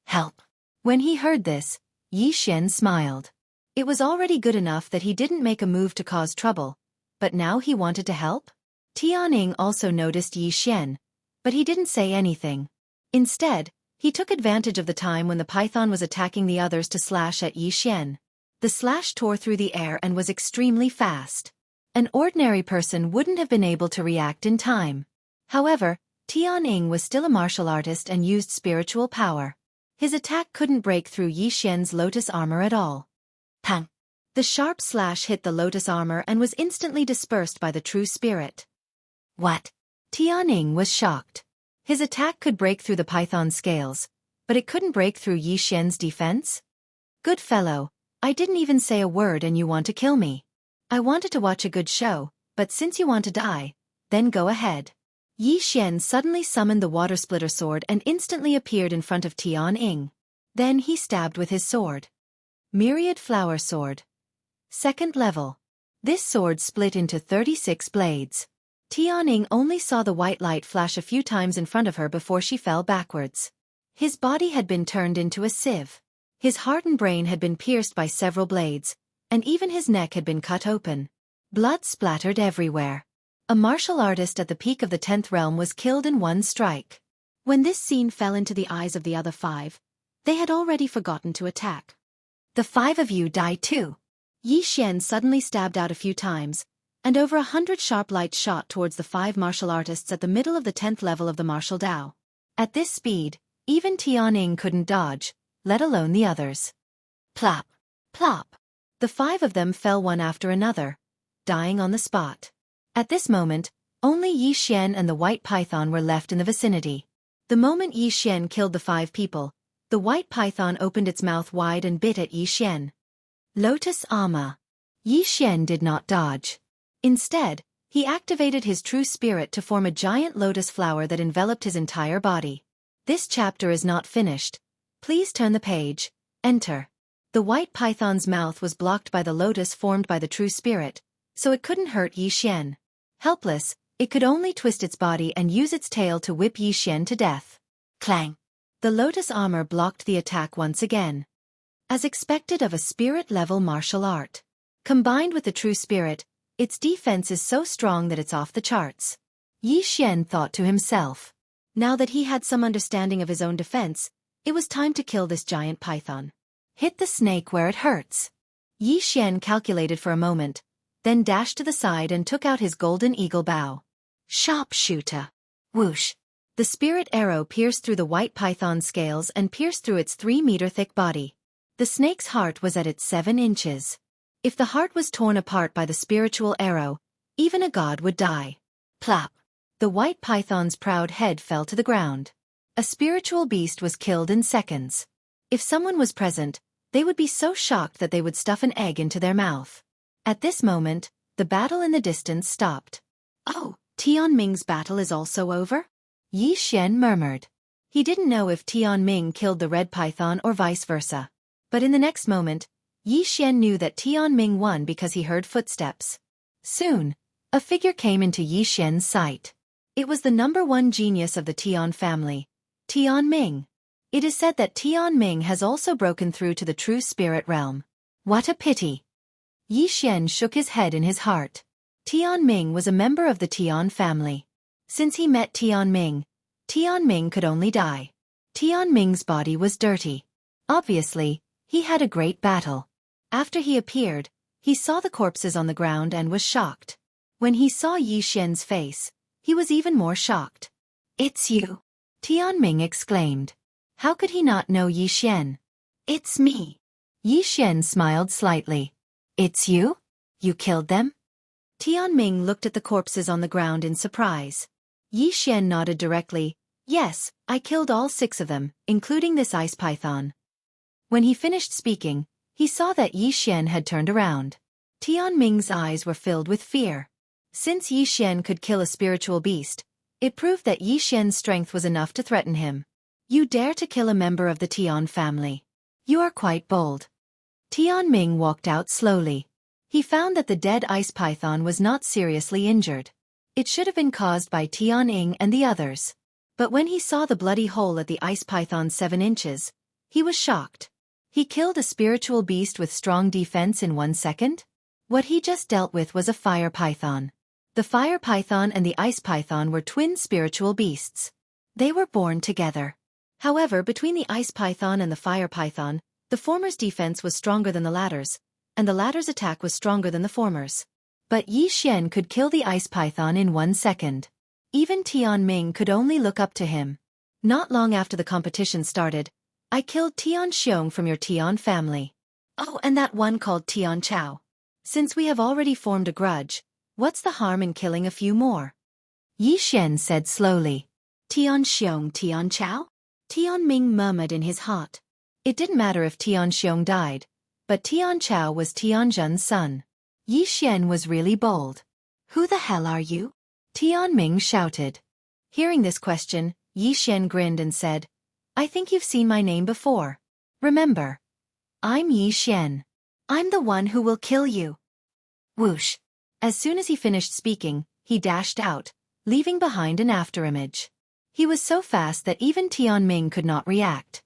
"Help." When he heard this, Yi Xian smiled. It was already good enough that he didn't make a move to cause trouble, but now he wanted to help? Tian Ying also noticed Yi Xian, but he didn't say anything. Instead, he took advantage of the time when the python was attacking the others to slash at Yi Xian. The slash tore through the air and was extremely fast. An ordinary person wouldn't have been able to react in time. However, Tian Ying was still a martial artist and used spiritual power. His attack couldn't break through Yi Xian's lotus armor at all. Pang! The sharp slash hit the lotus armor and was instantly dispersed by the true spirit. What? Tian Ying was shocked. His attack could break through the python's scales, but it couldn't break through Yi Xian's defense? Good fellow, I didn't even say a word and you want to kill me. I wanted to watch a good show, but since you want to die, then go ahead. Yi Xian suddenly summoned the water splitter sword and instantly appeared in front of Tian Ying. Then he stabbed with his sword. Myriad Flower Sword. 2nd level. This sword split into 36 blades. Tian Ying only saw the white light flash a few times in front of her before she fell backwards. His body had been turned into a sieve. His heart and brain had been pierced by several blades, and even his neck had been cut open. Blood splattered everywhere. A martial artist at the peak of the 10th realm was killed in one strike. When this scene fell into the eyes of the other 5, they had already forgotten to attack. "The 5 of you die too." Yi Xian suddenly stabbed out a few times, and over 100 sharp lights shot towards the 5 martial artists at the middle of the 10th level of the martial Dao. At this speed, even Tian Ying couldn't dodge, let alone the others. Plop! Plop! The 5 of them fell one after another, dying on the spot. At this moment, only Yi Xian and the white python were left in the vicinity. The moment Yi Xian killed the 5 people, the white python opened its mouth wide and bit at Yi Xian. Lotus Armor. Yi Xian did not dodge. Instead, he activated his true spirit to form a giant lotus flower that enveloped his entire body. This chapter is not finished. Please turn the page. Enter. The white python's mouth was blocked by the lotus formed by the true spirit, so it couldn't hurt Yi Xian. Helpless, it could only twist its body and use its tail to whip Yi Xian to death. Clang! The lotus armor blocked the attack once again. As expected of a spirit-level martial art. Combined with the true spirit, its defense is so strong that it's off the charts. Yi Xian thought to himself. Now that he had some understanding of his own defense, it was time to kill this giant python. Hit the snake where it hurts. Yi Xian calculated for a moment, then dashed to the side and took out his golden eagle bow. Sharpshooter. Whoosh. The spirit arrow pierced through the white python's scales and pierced through its 3-meter-thick body. The snake's heart was at its 7 inches. If the heart was torn apart by the spiritual arrow, even a god would die. Plop! The white python's proud head fell to the ground. A spiritual beast was killed in seconds. If someone was present, they would be so shocked that they would stuff an egg into their mouth. At this moment, the battle in the distance stopped. Oh, Tianming's battle is also over? Yi Xian murmured. He didn't know if Tianming killed the red python or vice versa. But in the next moment, Yi Xian knew that Tianming won because he heard footsteps. Soon, a figure came into Yi Xian's sight. It was the #1 genius of the Tian family, Tianming. It is said that Tianming has also broken through to the true spirit realm. What a pity! Yi Xian shook his head in his heart. Tianming was a member of the Tian family. Since he met Tianming could only die. Tianming's body was dirty. Obviously, he had a great battle. After he appeared, he saw the corpses on the ground and was shocked. When he saw Yi Xian's face, he was even more shocked. It's you! Tianming exclaimed. How could he not know Yi Xian? It's me. Yi Xian smiled slightly. It's you? You killed them? Tianming looked at the corpses on the ground in surprise. Yi Xian nodded directly. Yes, I killed all 6 of them, including this ice python. When he finished speaking, he saw that Yi Xian had turned around. Tianming's eyes were filled with fear. Since Yi Xian could kill a spiritual beast, it proved that Yi Xian's strength was enough to threaten him. You dare to kill a member of the Tian family. You are quite bold. Tianming walked out slowly. He found that the dead ice python was not seriously injured. It should have been caused by Tianming and the others. But when he saw the bloody hole at the ice python's 7 inches, he was shocked. He killed a spiritual beast with strong defense in 1 second? What he just dealt with was a fire python. The fire python and the ice python were twin spiritual beasts. They were born together. However, between the ice python and the fire python, the former's defense was stronger than the latter's, and the latter's attack was stronger than the former's. But Yi Xian could kill the ice python in 1 second. Even Tianming could only look up to him. Not long after the competition started, I killed Tian Xiong from your Tian family. Oh, and that one called Tian Chao. Since we have already formed a grudge, what's the harm in killing a few more? Yi Xian said slowly. Tian Xiong, Tian Chao? Tianming murmured in his heart. It didn't matter if Tian Xiong died, but Tian Chao was Tianzhen's son. Yi Xian was really bold. Who the hell are you? Tianming shouted. Hearing this question, Yi Xian grinned and said, I think you've seen my name before. Remember, I'm Yi Xian. I'm the one who will kill you. Whoosh. As soon as he finished speaking, he dashed out, leaving behind an afterimage. He was so fast that even Tianming could not react.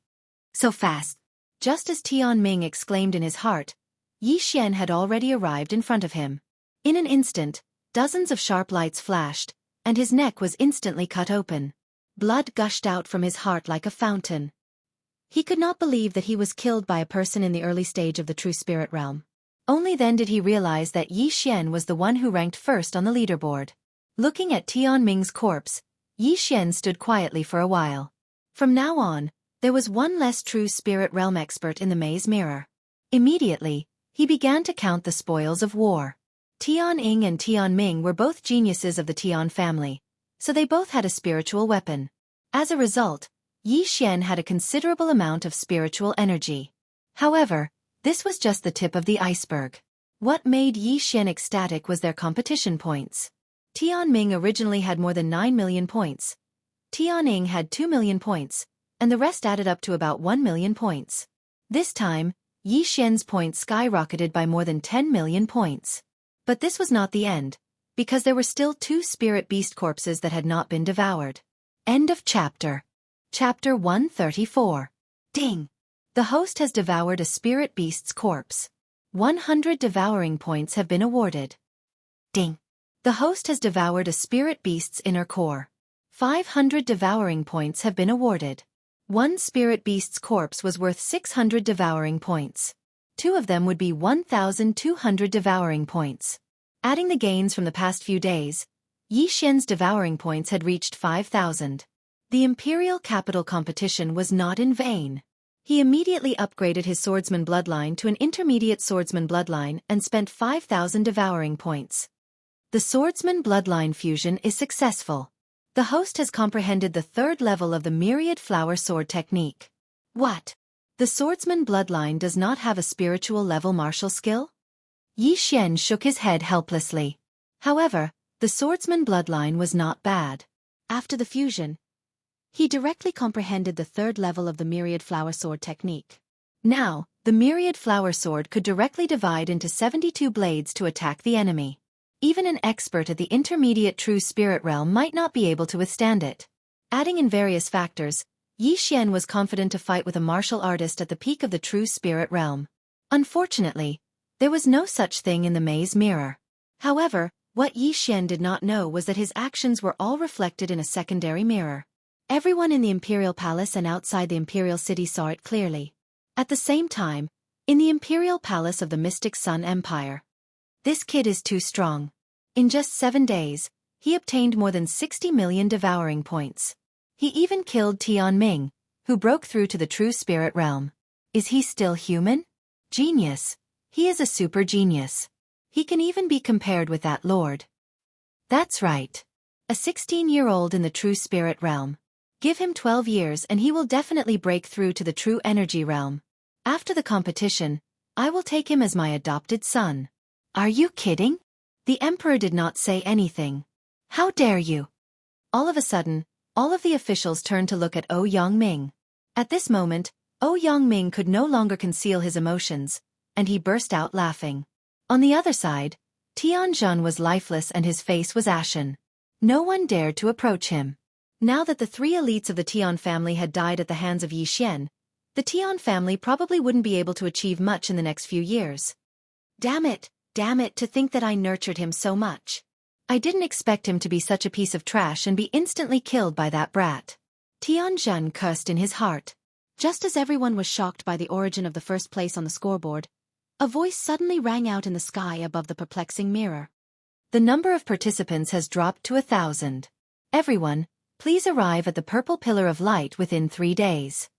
So fast. Just as Tianming exclaimed in his heart, Yi Xian had already arrived in front of him. In an instant, dozens of sharp lights flashed, and his neck was instantly cut open. Blood gushed out from his heart like a fountain. He could not believe that he was killed by a person in the early stage of the true spirit realm. Only then did he realize that Yi Xian was the one who ranked first on the leaderboard. Looking at Tianming's corpse, Yi Xian stood quietly for a while. From now on, there was one less true spirit realm expert in the maze mirror. Immediately, he began to count the spoils of war. Tianming and Tianming were both geniuses of the Tian family, so they both had a spiritual weapon. As a result, Yi Xian had a considerable amount of spiritual energy. However, this was just the tip of the iceberg. What made Yi Xian ecstatic was their competition points. Tianming originally had more than 9 million points. Tianming had 2 million points, and the rest added up to about 1 million points. This time, Yi Xian's points skyrocketed by more than 10 million points. But this was not the end, because there were still 2 spirit beast corpses that had not been devoured. End of chapter. Chapter 134. Ding! The host has devoured a spirit beast's corpse. 100 devouring points have been awarded. Ding! The host has devoured a spirit beast's inner core. 500 devouring points have been awarded. 1 spirit beast's corpse was worth 600 devouring points. 2 of them would be 1,200 devouring points. Adding the gains from the past few days, Xianxia's devouring points had reached 5,000. The imperial capital competition was not in vain. He immediately upgraded his swordsman bloodline to an intermediate swordsman bloodline and spent 5,000 devouring points. The swordsman bloodline fusion is successful. The host has comprehended the 3rd level of the myriad flower sword technique. What? The swordsman bloodline does not have a spiritual level martial skill? Xian shook his head helplessly. However, the swordsman bloodline was not bad. After the fusion, he directly comprehended the 3rd level of the myriad flower sword technique. Now, the myriad flower sword could directly divide into 72 blades to attack the enemy. Even an expert at the intermediate true spirit realm might not be able to withstand it. Adding in various factors, Xian was confident to fight with a martial artist at the peak of the true spirit realm. Unfortunately, there was no such thing in the maze mirror. However, what Xian did not know was that his actions were all reflected in a secondary mirror. Everyone in the Imperial Palace and outside the Imperial City saw it clearly. At the same time, in the Imperial Palace of the Mystic Sun Empire, this kid is too strong. In just 7 days, he obtained more than 60 million devouring points. He even killed Tian Ming, who broke through to the true spirit realm. Is he still human? Genius. He is a super genius. He can even be compared with that lord. That's right. A 16-year-old in the true spirit realm. Give him 12 years and he will definitely break through to the true energy realm. After the competition, I will take him as my adopted son. Are you kidding? The emperor did not say anything. How dare you? All of a sudden, all of the officials turned to look at Yang. At this moment, Yang could no longer conceal his emotions, and he burst out laughing. On the other side, Tianjun was lifeless and his face was ashen. No one dared to approach him. Now that the 3 elites of the Tian family had died at the hands of Xian, the Tian family probably wouldn't be able to achieve much in the next few years. Damn it, to think that I nurtured him so much. I didn't expect him to be such a piece of trash and be instantly killed by that brat. Tianjun cursed in his heart. Just as everyone was shocked by the origin of the first place on the scoreboard, a voice suddenly rang out in the sky above the perplexing mirror. The number of participants has dropped to 1,000. Everyone, please arrive at the Purple Pillar of Light within 3 days.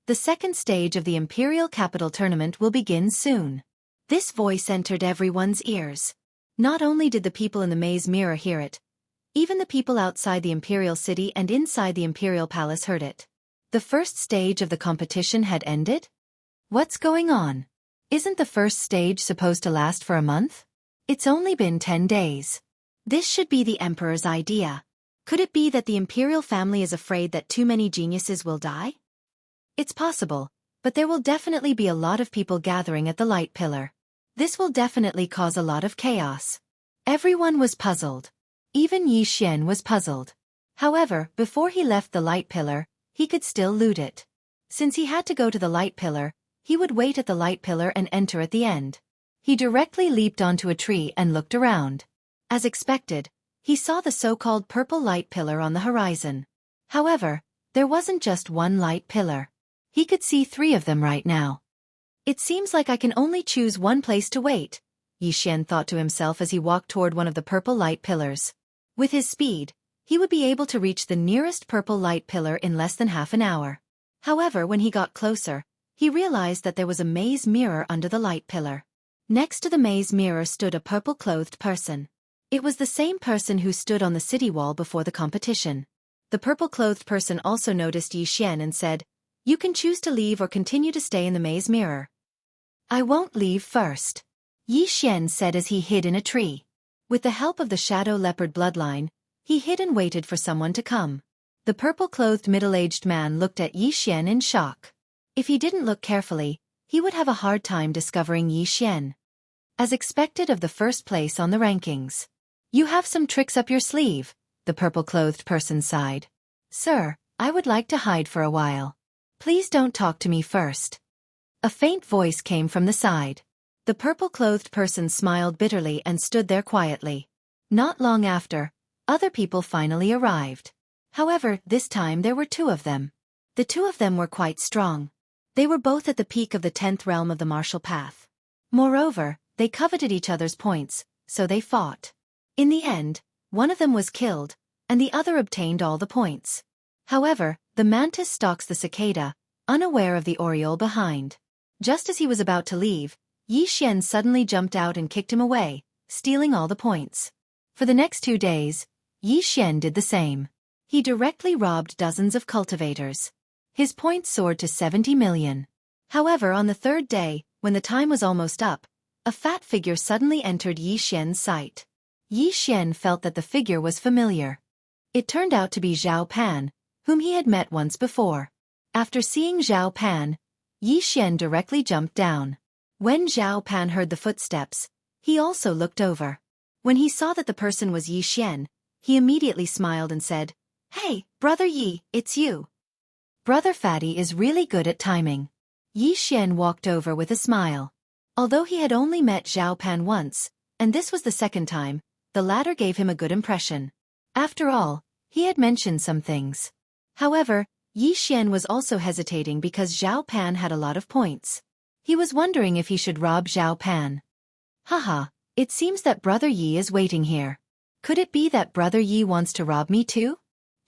The 2nd stage of the Imperial Capital Tournament will begin soon. This voice entered everyone's ears. Not only did the people in the maze mirror hear it, even the people outside the Imperial City and inside the Imperial Palace heard it. The 1st stage of the competition had ended? What's going on? Isn't the 1st stage supposed to last for a month? It's only been 10 days. This should be the Emperor's idea. Could it be that the Imperial family is afraid that too many geniuses will die? It's possible, but there will definitely be a lot of people gathering at the Light Pillar. This will definitely cause a lot of chaos. Everyone was puzzled. Even Xian was puzzled. However, before he left the Light Pillar, he could still loot it. Since he had to go to the Light Pillar, he would wait at the Light Pillar and enter at the end. He directly leaped onto a tree and looked around. As expected, he saw the so-called purple light pillar on the horizon. However, there wasn't just one light pillar. He could see 3 of them right now. It seems like I can only choose one place to wait, Xian thought to himself as he walked toward one of the purple light pillars. With his speed, he would be able to reach the nearest purple light pillar in less than half an hour. However, when he got closer, he realized that there was a maze mirror under the light pillar. Next to the maze mirror stood a purple-clothed person. It was the same person who stood on the city wall before the competition. The purple-clothed person also noticed Xian and said, "You can choose to leave or continue to stay in the maze mirror." "I won't leave first," Xian said as he hid in a tree. With the help of the shadow leopard bloodline, he hid and waited for someone to come. The purple-clothed middle-aged man looked at Xian in shock. If he didn't look carefully, he would have a hard time discovering Xian. as expected of the first place on the rankings. You have some tricks up your sleeve, the purple-clothed person sighed. Sir, I would like to hide for a while. Please don't talk to me first. A faint voice came from the side. The purple-clothed person smiled bitterly and stood there quietly. Not long after, other people finally arrived. However, this time there were two of them. The two of them were quite strong. They were both at the peak of the 10th realm of the martial path. Moreover, they coveted each other's points, so they fought. In the end, one of them was killed, and the other obtained all the points. However, the mantis stalks the cicada, unaware of the oriole behind. Just as he was about to leave, Xianxia suddenly jumped out and kicked him away, stealing all the points. For the next 2 days, Xianxia did the same. He directly robbed dozens of cultivators. His points soared to 70 million. However, on the 3rd day, when the time was almost up, a fat figure suddenly entered Xian's sight. Xian felt that the figure was familiar. It turned out to be Zhao Pan, whom he had met once before. After seeing Zhao Pan, Xian directly jumped down. When Zhao Pan heard the footsteps, he also looked over. When he saw that the person was Xian, he immediately smiled and said, "Hey, Brother Yi, it's you." Brother Fatty is really good at timing. Xian walked over with a smile. Although he had only met Zhao Pan once, and this was the 2nd time, the latter gave him a good impression. After all, he had mentioned some things. However, Xian was also hesitating because Zhao Pan had a lot of points. He was wondering if he should rob Zhao Pan. Haha, it seems that Brother Yi is waiting here. Could it be that Brother Yi wants to rob me too?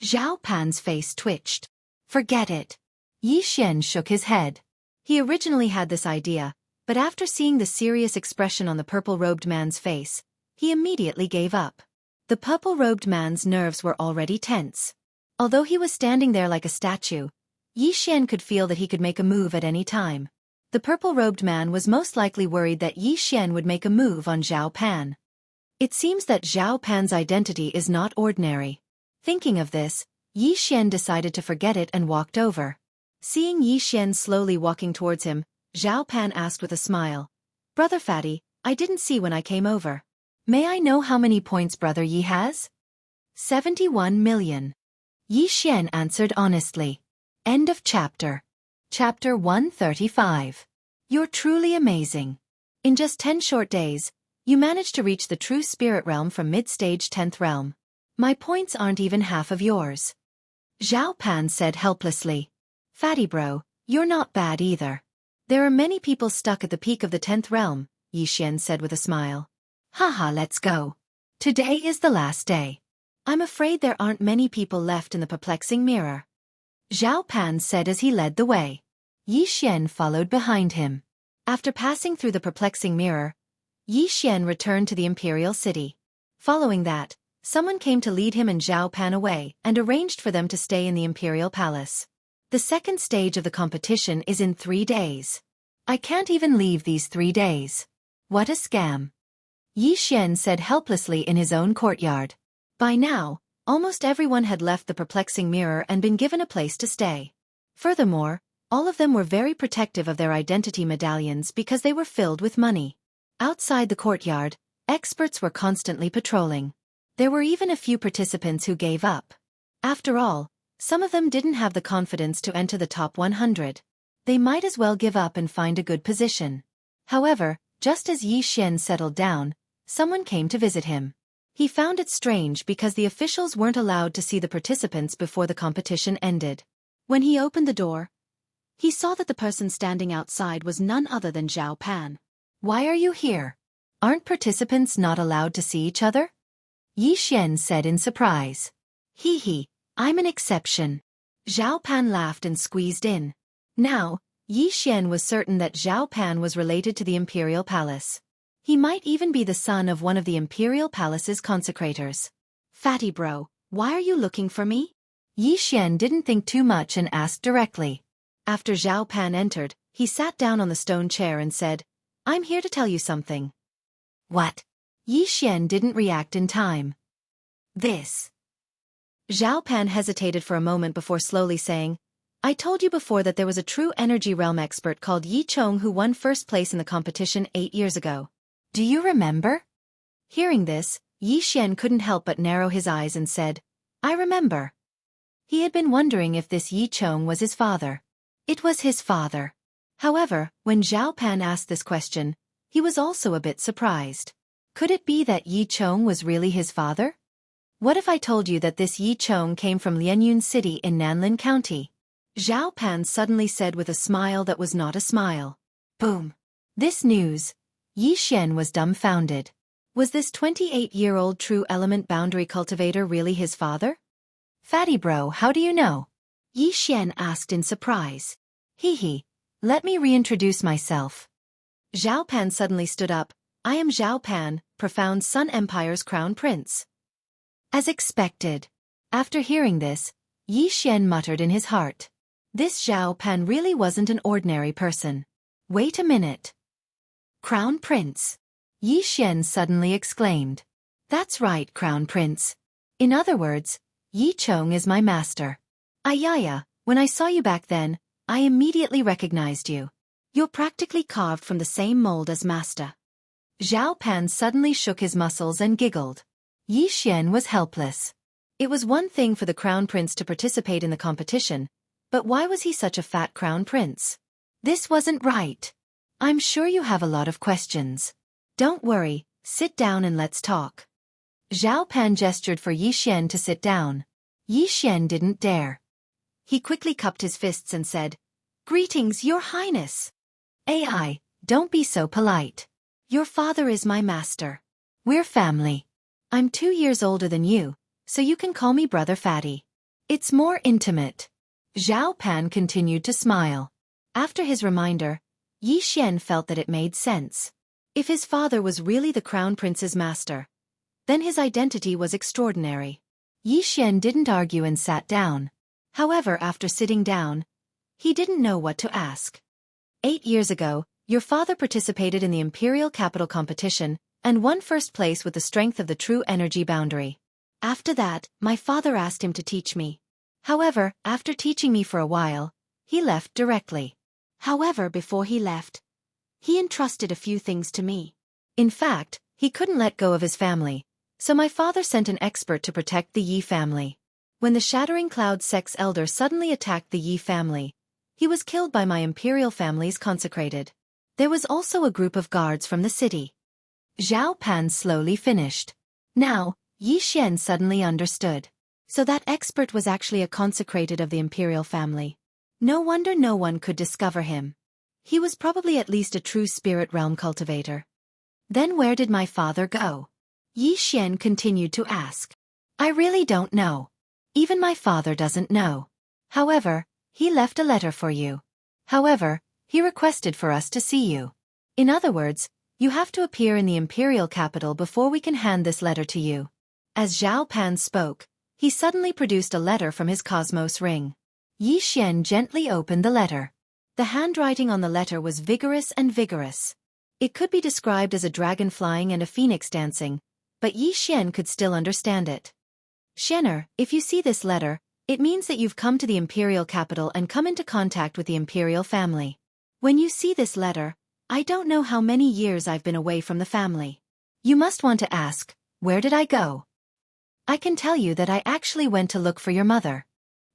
Zhao Pan's face twitched. Forget it. Xian shook his head. He originally had this idea, but after seeing the serious expression on the purple-robed man's face, he immediately gave up. The purple-robed man's nerves were already tense. Although he was standing there like a statue, Xian could feel that he could make a move at any time. The purple-robed man was most likely worried that Xian would make a move on Zhao Pan. It seems that Zhao Pan's identity is not ordinary. Thinking of this, Xian decided to forget it and walked over. Seeing Xian slowly walking towards him, Zhao Pan asked with a smile, "Brother Fatty, I didn't see when I came over. May I know how many points Brother Yi has?" 71 million. Xian answered honestly. End of chapter. Chapter 135. You're truly amazing. In just 10 short days, you managed to reach the true spirit realm from mid-stage 10th realm. My points aren't even half of yours. Zhao Pan said helplessly. Fatty bro, you're not bad either. There are many people stuck at the peak of the 10th realm, Xian said with a smile. Haha, let's go. Today is the last day. I'm afraid there aren't many people left in the perplexing mirror. Zhao Pan said as he led the way. Xian followed behind him. After passing through the perplexing mirror, Xian returned to the imperial city. Following that, someone came to lead him and Zhao Pan away and arranged for them to stay in the imperial palace. The 2nd stage of the competition is in 3 days. I can't even leave these 3 days. What a scam. Xian said helplessly in his own courtyard. By now, almost everyone had left the perplexing mirror and been given a place to stay. Furthermore, all of them were very protective of their identity medallions because they were filled with money. Outside the courtyard, experts were constantly patrolling. There were even a few participants who gave up. After all, some of them didn't have the confidence to enter the top 100. They might as well give up and find a good position. However, just as Xian settled down, someone came to visit him. He found it strange because the officials weren't allowed to see the participants before the competition ended. When he opened the door, he saw that the person standing outside was none other than Zhao Pan. Why are you here? Aren't participants not allowed to see each other? Xian said in surprise. Hee hee, I'm an exception. Zhao Pan laughed and squeezed in. Now, Xian was certain that Zhao Pan was related to the imperial palace. He might even be the son of one of the imperial palace's consecrators. Fatty bro, why are you looking for me? Xian didn't think too much and asked directly. After Zhao Pan entered, he sat down on the stone chair and said, I'm here to tell you something. What? Xian didn't react in time. This. Zhao Pan hesitated for a moment before slowly saying, I told you before that there was a true energy realm expert called Yi Chong who won first place in the competition 8 years ago. Do you remember? Hearing this, Yi Xian couldn't help but narrow his eyes and said, I remember. He had been wondering if this Yi Chong was his father. It was his father. However, when Zhao Pan asked this question, he was also a bit surprised. Could it be that Yi Chong was really his father? What if I told you that this Yi Chong came from Lianyun City in Nanlin County? Zhao Pan suddenly said with a smile that was not a smile. Boom. This news. Yi Xian was dumbfounded. Was this 28-year-old true element boundary cultivator really his father? Fatty bro, how do you know? Yi Xian asked in surprise. Hee, let me reintroduce myself. Zhao Pan suddenly stood up. I am Zhao Pan, Profound Sun Empire's crown prince. As expected. After hearing this, Yi Xian muttered in his heart. This Zhao Pan really wasn't an ordinary person. Wait a minute. Crown Prince. Yi Xian suddenly exclaimed. That's right, Crown Prince. In other words, Yi Chong is my master. Ayaya, when I saw you back then, I immediately recognized you. You're practically carved from the same mold as master. Zhao Pan suddenly shook his muscles and giggled. Yi Xian was helpless. It was one thing for the Crown Prince to participate in the competition, but why was he such a fat Crown Prince? This wasn't right. I'm sure you have a lot of questions. Don't worry, sit down and let's talk. Zhao Pan gestured for Yi Xian to sit down. Yi Xian didn't dare. He quickly cupped his fists and said, Greetings, Your Highness. AI, don't be so polite. Your father is my master. We're family. I'm 2 years older than you, so you can call me Brother Fatty. It's more intimate. Zhao Pan continued to smile. After his reminder, Yi Xian felt that it made sense. If his father was really the Crown Prince's master, then his identity was extraordinary. Yi Xian didn't argue and sat down. However, after sitting down, he didn't know what to ask. 8 years ago, your father participated in the Imperial Capital competition and won first place with the strength of the true energy boundary. After that, my father asked him to teach me. However, after teaching me for a while, he left directly. However, before he left, he entrusted a few things to me. In fact, he couldn't let go of his family, so my father sent an expert to protect the Yi family. When the Shattering Cloud Sect's elder suddenly attacked the Yi family, he was killed by my imperial family's consecrated. There was also a group of guards from the city. Zhao Pan slowly finished. Now, Yi Xian suddenly understood. So that expert was actually a consecrated of the imperial family. No wonder no one could discover him. He was probably at least a true spirit realm cultivator. Then where did my father go? Yi Xian continued to ask. I really don't know. Even my father doesn't know. However, he left a letter for you. However, he requested for us to see you. In other words, you have to appear in the imperial capital before we can hand this letter to you. As Zhao Pan spoke, he suddenly produced a letter from his cosmos ring. Yi Xian gently opened the letter. The handwriting on the letter was vigorous and vigorous. It could be described as a dragon flying and a phoenix dancing, but Yi Xian could still understand it. Xianer, if you see this letter, it means that you've come to the imperial capital and come into contact with the imperial family. When you see this letter, I don't know how many years I've been away from the family. You must want to ask, where did I go? I can tell you that I actually went to look for your mother.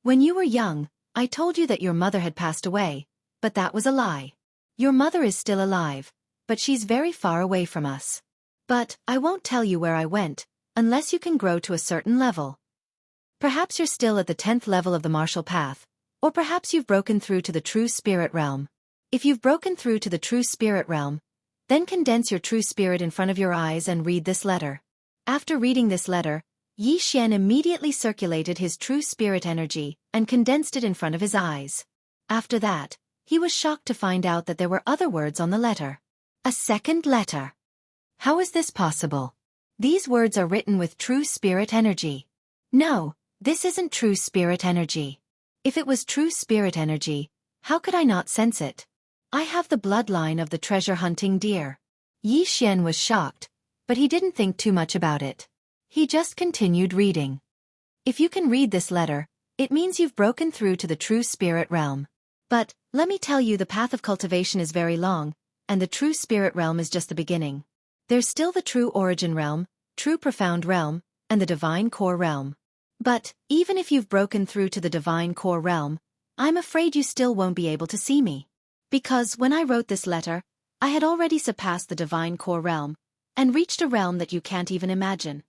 When you were young, I told you that your mother had passed away, but that was a lie. Your mother is still alive, but she's very far away from us. But I won't tell you where I went, unless you can grow to a certain level. Perhaps you're still at the 10th level of the martial path, or perhaps you've broken through to the true spirit realm. If you've broken through to the true spirit realm, then condense your true spirit in front of your eyes and read this letter. After reading this letter, Yi Xian immediately circulated his true spirit energy and condensed it in front of his eyes. After that, he was shocked to find out that there were other words on the letter. A second letter. How is this possible? These words are written with true spirit energy. No, this isn't true spirit energy. If it was true spirit energy, how could I not sense it? I have the bloodline of the treasure-hunting deer. Yi Xian was shocked, but he didn't think too much about it. He just continued reading. If you can read this letter, it means you've broken through to the true spirit realm. But, let me tell you, the path of cultivation is very long, and the true spirit realm is just the beginning. There's still the true origin realm, true profound realm, and the divine core realm. But, even if you've broken through to the divine core realm, I'm afraid you still won't be able to see me. Because when I wrote this letter, I had already surpassed the divine core realm, and reached a realm that you can't even imagine.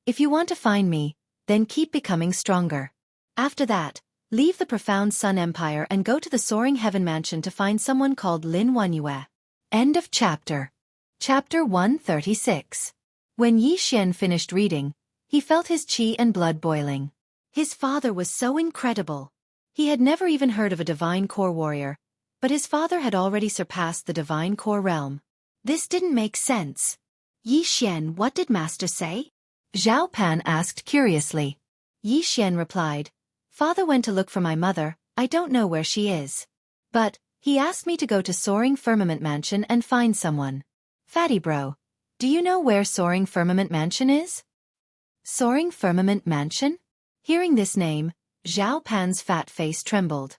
If you want to find me, then keep becoming stronger. After that, leave the profound Sun Empire and go to the Soaring Heaven Mansion to find someone called Lin Wanyue. End of chapter. Chapter 136. When Yi Xian finished reading, he felt his qi and blood boiling. His father was so incredible. He had never even heard of a divine core warrior, but his father had already surpassed the divine core realm. This didn't make sense. Yi Xian, what did master say? Zhao Pan asked curiously. Yi Xian replied, Father went to look for my mother, I don't know where she is. But, he asked me to go to Soaring Firmament Mansion and find someone. Fatty bro, do you know where Soaring Firmament Mansion is? Soaring Firmament Mansion? Hearing this name, Zhao Pan's fat face trembled.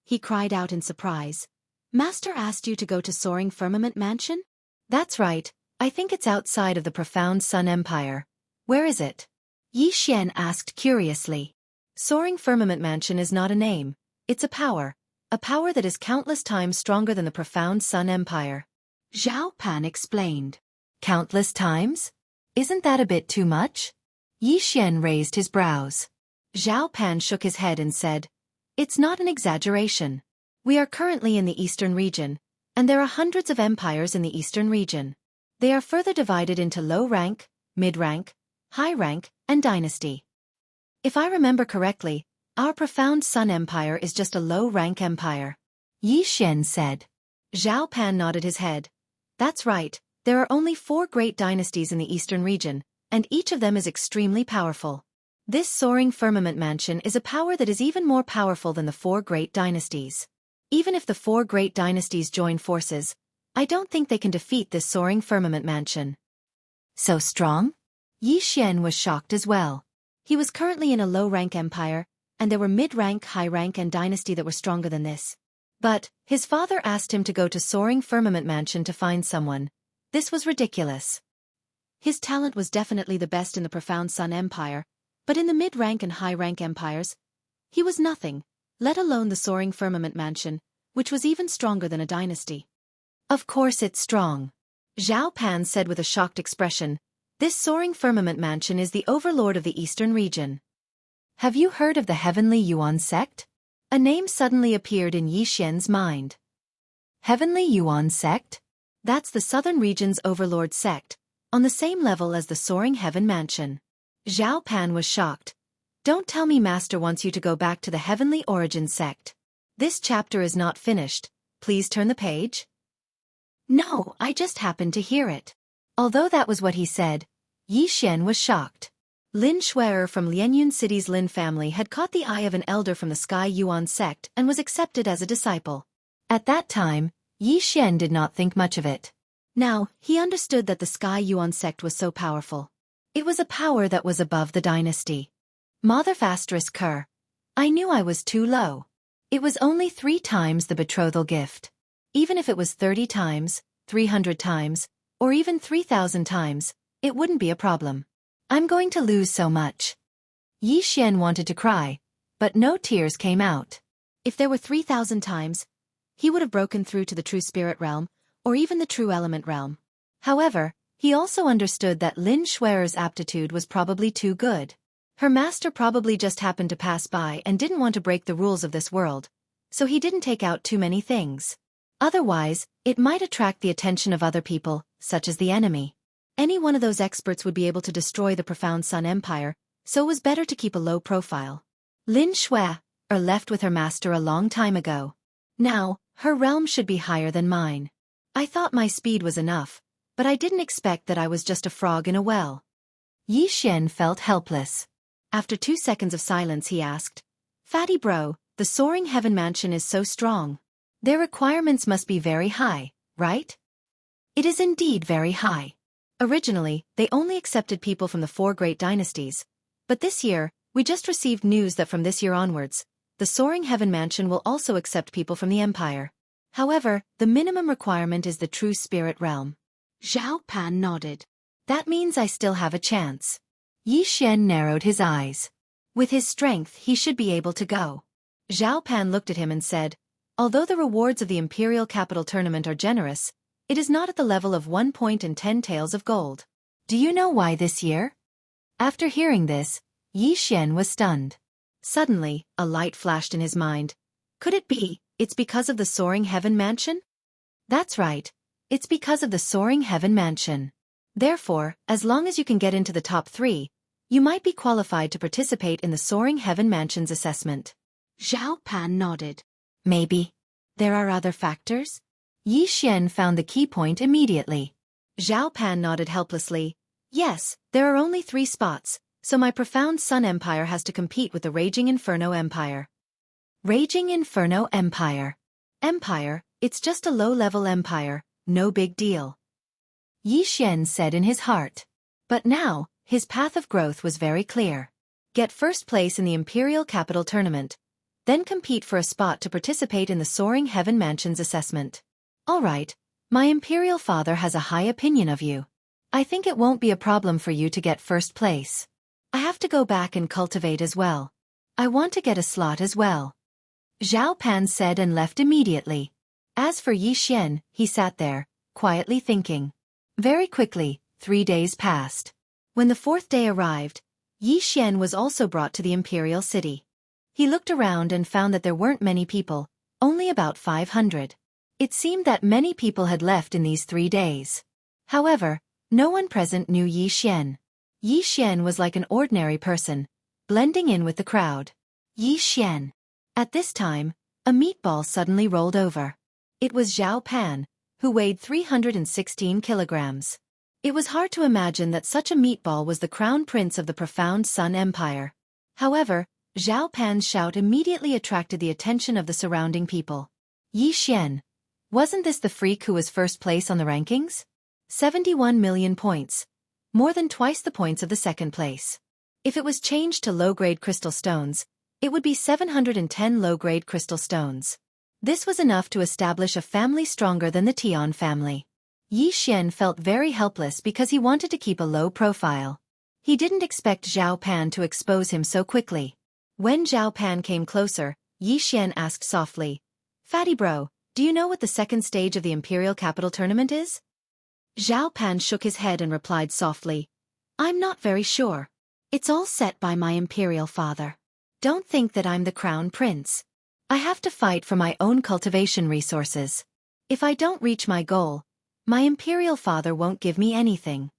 He cried out in surprise. Master asked you to go to Soaring Firmament Mansion? That's right, I think it's outside of the profound Sun Empire. Where is it? Yi Xian asked curiously. Soaring Firmament Mansion is not a name, it's a power that is countless times stronger than the profound Sun Empire. Zhao Pan explained. Countless times? Isn't that a bit too much? Yi Xian raised his brows. Zhao Pan shook his head and said, It's not an exaggeration. We are currently in the eastern region, and there are hundreds of empires in the eastern region. They are further divided into low rank, mid rank, high rank, and dynasty. If I remember correctly, our profound Sun Empire is just a low-rank empire. Yi Xian said. Zhao Pan nodded his head. That's right, there are only 4 great dynasties in the eastern region, and each of them is extremely powerful. This Soaring Firmament Mansion is a power that is even more powerful than the 4 great dynasties. Even if the 4 great dynasties join forces, I don't think they can defeat this Soaring Firmament Mansion. So strong? Yi Xian was shocked as well. He was currently in a low-rank empire, and there were mid-rank, high-rank and dynasty that were stronger than this. But, his father asked him to go to Soaring Firmament Mansion to find someone. This was ridiculous. His talent was definitely the best in the profound Sun Empire, but in the mid-rank and high-rank empires, he was nothing, let alone the Soaring Firmament Mansion, which was even stronger than a dynasty. Of course it's strong. Zhao Pan said with a shocked expression, This Soaring Firmament Mansion is the overlord of the eastern region. Have you heard of the Heavenly Yuan sect? A name suddenly appeared in Yi Xian's mind. Heavenly Yuan sect? That's the southern region's overlord sect, on the same level as the Soaring Heaven Mansion. Zhao Pan was shocked. Don't tell me master wants you to go back to the Heavenly Origin sect. This chapter is not finished, please turn the page. No, I just happened to hear it. Although that was what he said, Yi Xian was shocked. Lin Shuer from Lianyun City's Lin family had caught the eye of an elder from the Sky Yuan sect and was accepted as a disciple. At that time, Yi Xian did not think much of it. Now, he understood that the Sky Yuan sect was so powerful. It was a power that was above the dynasty. Mother Asterisk Ker. I knew I was too low. It was only 3 times the betrothal gift. Even if it was 30 times, 300 times, or even 3,000 times, it wouldn't be a problem. I'm going to lose so much. Yi Xian wanted to cry, but no tears came out. If there were 3,000 times, he would have broken through to the true spirit realm, or even the true element realm. However, he also understood that Lin Shuer's aptitude was probably too good. Her master probably just happened to pass by and didn't want to break the rules of this world, so he didn't take out too many things. Otherwise, it might attract the attention of other people, such as the enemy. Any one of those experts would be able to destroy the profound Sun Empire, so it was better to keep a low profile. Lin Shuer left with her master a long time ago. Now, her realm should be higher than mine. I thought my speed was enough, but I didn't expect that I was just a frog in a well. Yi Xian felt helpless. After 2 seconds of silence he asked, Fatty bro, the Soaring Heaven Mansion is so strong. Their requirements must be very high, right? It is indeed very high. Originally, they only accepted people from the 4 great dynasties, but this year, we just received news that from this year onwards, the Soaring Heaven Mansion will also accept people from the Empire. However, the minimum requirement is the true spirit realm. Zhao Pan nodded. That means I still have a chance. Yi Xian narrowed his eyes. With his strength he should be able to go. Zhao Pan looked at him and said, although the rewards of the Imperial Capital Tournament are generous, it is not at the level of 1 point and 10 taels of gold. Do you know why this year? After hearing this, Yi Xian was stunned. Suddenly, a light flashed in his mind. Could it be, it's because of the Soaring Heaven Mansion? That's right. It's because of the Soaring Heaven Mansion. Therefore, as long as you can get into the top 3, you might be qualified to participate in the Soaring Heaven Mansion's assessment. Zhao Pan nodded. Maybe. There are other factors? Yi Xian found the key point immediately. Zhao Pan nodded helplessly. Yes, there are only 3 spots, so my Profound Sun Empire has to compete with the Raging Inferno Empire. Raging Inferno Empire. Empire, it's just a low-level empire, no big deal. Yi Xian said in his heart. But now, his path of growth was very clear. Get first place in the Imperial Capital Tournament, then compete for a spot to participate in the Soaring Heaven Mansion's assessment. All right, my Imperial father has a high opinion of you. I think it won't be a problem for you to get first place. I have to go back and cultivate as well. I want to get a slot as well. Zhao Pan said and left immediately. As for Yi Xian, he sat there, quietly thinking. Very quickly, 3 days passed. When the 4th day arrived, Yi Xian was also brought to the imperial city. He looked around and found that there weren't many people, only about 500. It seemed that many people had left in these 3 days. However, no one present knew Yi Xian. Yi Xian was like an ordinary person, blending in with the crowd. Yi Xian. At this time, a meatball suddenly rolled over. It was Zhao Pan, who weighed 316 kilograms. It was hard to imagine that such a meatball was the crown prince of the Profound Sun Empire. However, Zhao Pan's shout immediately attracted the attention of the surrounding people. Yi Xian. Wasn't this the freak who was first place on the rankings? 71 million points. More than twice the points of the second place. If it was changed to low-grade crystal stones, it would be 710 low-grade crystal stones. This was enough to establish a family stronger than the Tian family. Yi Xian felt very helpless because he wanted to keep a low profile. He didn't expect Zhao Pan to expose him so quickly. When Zhao Pan came closer, Yi Xian asked softly, "Fatty bro, do you know what the second stage of the Imperial Capital Tournament is?" Zhao Pan shook his head and replied softly, "I'm not very sure. It's all set by my Imperial father. Don't think that I'm the crown prince. I have to fight for my own cultivation resources. If I don't reach my goal, my Imperial father won't give me anything."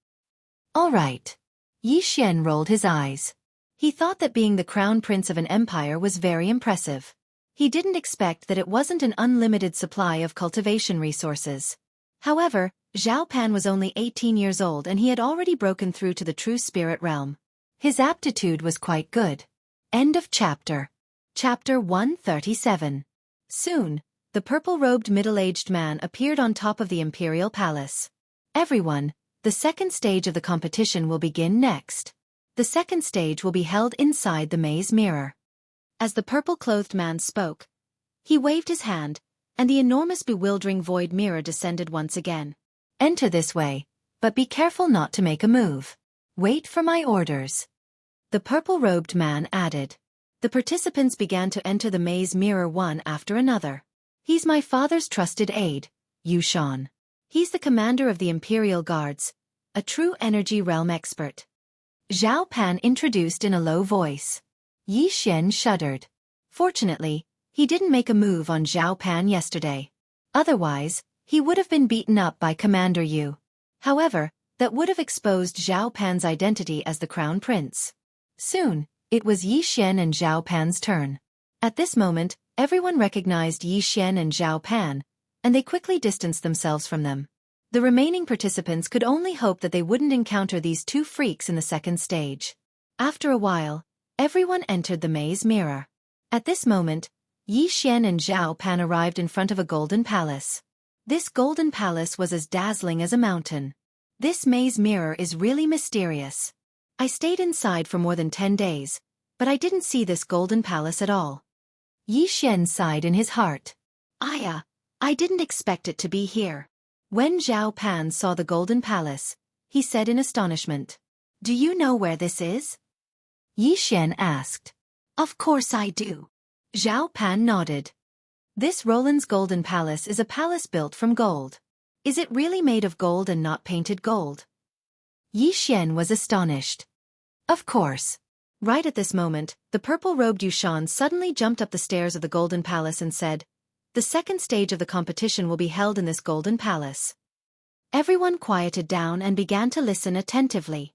All right. Yi Xian rolled his eyes. He thought that being the crown prince of an empire was very impressive. He didn't expect that it wasn't an unlimited supply of cultivation resources. However, Zhao Pan was only 18 years old and he had already broken through to the true spirit realm. His aptitude was quite good. End of chapter. Chapter 137. Soon, the purple-robed middle-aged man appeared on top of the imperial palace. Everyone, the second stage of the competition will begin next. The second stage will be held inside the maze mirror. As the purple-clothed man spoke, he waved his hand, and the enormous bewildering void mirror descended once again. Enter this way, but be careful not to make a move. Wait for my orders. The purple-robed man added. The participants began to enter the maze mirror one after another. He's my father's trusted aide, Yu Shan. He's the commander of the Imperial Guards, a true energy realm expert. Zhao Pan introduced in a low voice. Yi Xian shuddered. Fortunately, he didn't make a move on Zhao Pan yesterday. Otherwise, he would have been beaten up by Commander Yu. However, that would have exposed Zhao Pan's identity as the crown prince. Soon, it was Yi Xian and Zhao Pan's turn. At this moment, everyone recognized Yi Xian and Zhao Pan, and they quickly distanced themselves from them. The remaining participants could only hope that they wouldn't encounter these two freaks in the second stage. After a while, everyone entered the maze mirror. At this moment, Yi Xian and Zhao Pan arrived in front of a golden palace. This golden palace was as dazzling as a mountain. This maze mirror is really mysterious. I stayed inside for more than 10 days, but I didn't see this golden palace at all. Yi Xian sighed in his heart. I didn't expect it to be here. When Zhao Pan saw the Golden Palace, he said in astonishment, "Do you know where this is?" Yi Xian asked. "Of course I do." Zhao Pan nodded. "This Roland's Golden Palace is a palace built from gold. Is it really made of gold and not painted gold?" Yi Xian was astonished. "Of course." Right at this moment, the purple-robed Yushan suddenly jumped up the stairs of the Golden Palace and said, "The second stage of the competition will be held in this Golden Palace." Everyone quieted down and began to listen attentively.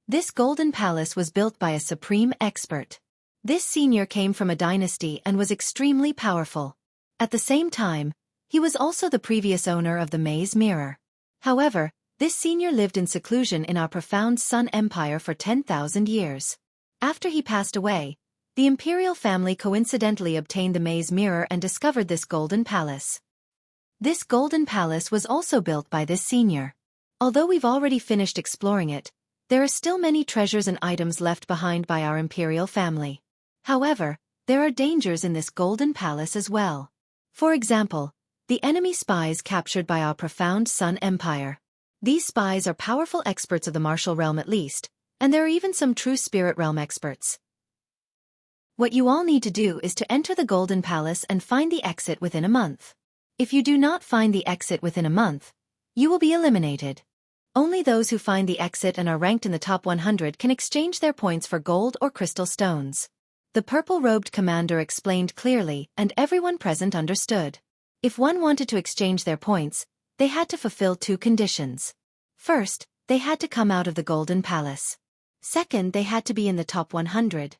This Golden Palace was built by a supreme expert. This senior came from a dynasty and was extremely powerful. At the same time, he was also the previous owner of the Maze Mirror. However, this senior lived in seclusion in our profound Sun Empire for 10,000 years. After he passed away, the imperial family coincidentally obtained the Maze Mirror and discovered this Golden Palace. This Golden Palace was also built by this senior. Although we've already finished exploring it, there are still many treasures and items left behind by our imperial family. However, there are dangers in this Golden Palace as well. For example, the enemy spies captured by our profound Sun Empire. These spies are powerful experts of the martial realm at least, and there are even some true spirit realm experts. What you all need to do is to enter the Golden Palace and find the exit within a month. If you do not find the exit within a month, you will be eliminated. Only those who find the exit and are ranked in the top 100 can exchange their points for gold or crystal stones. The purple-robed commander explained clearly, and everyone present understood. If one wanted to exchange their points, they had to fulfill two conditions. First, they had to come out of the Golden Palace. Second, they had to be in the top 100.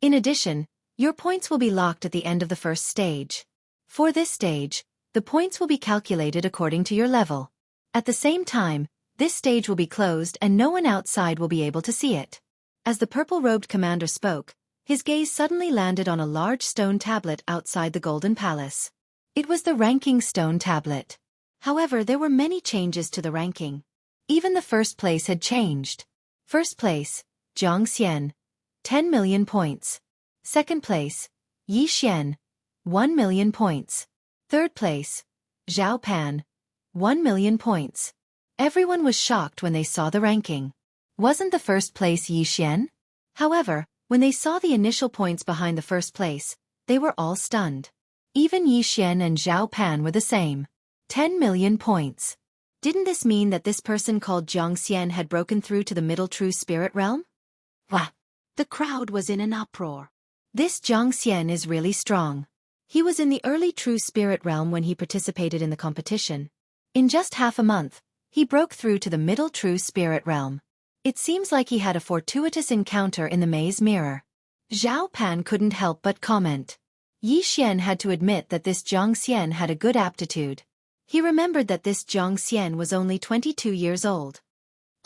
In addition, your points will be locked at the end of the first stage. For this stage, the points will be calculated according to your level. At the same time, this stage will be closed and no one outside will be able to see it. As the purple-robed commander spoke, his gaze suddenly landed on a large stone tablet outside the Golden Palace. It was the ranking stone tablet. However, there were many changes to the ranking. Even the first place had changed. First place, Xianxia, 10 million points. Second place, Yi Xian, 1 million points. Third place, Zhao Pan, 1 million points. Everyone was shocked when they saw the ranking. Wasn't the first place Yi Xian? However, when they saw the initial points behind the first place, they were all stunned. Even Yi Xian and Zhao Pan were the same. 10 million points. Didn't this mean that this person called Xianxia had broken through to the middle true spirit realm? Wah! The crowd was in an uproar. This Xianxia is really strong. He was in the early true spirit realm when he participated in the competition. In just half a month, he broke through to the middle true spirit realm. It seems like he had a fortuitous encounter in the Maze Mirror. Zhao Pan couldn't help but comment. Yi Xian had to admit that this Xianxia had a good aptitude. He remembered that this Xianxia was only 22 years old.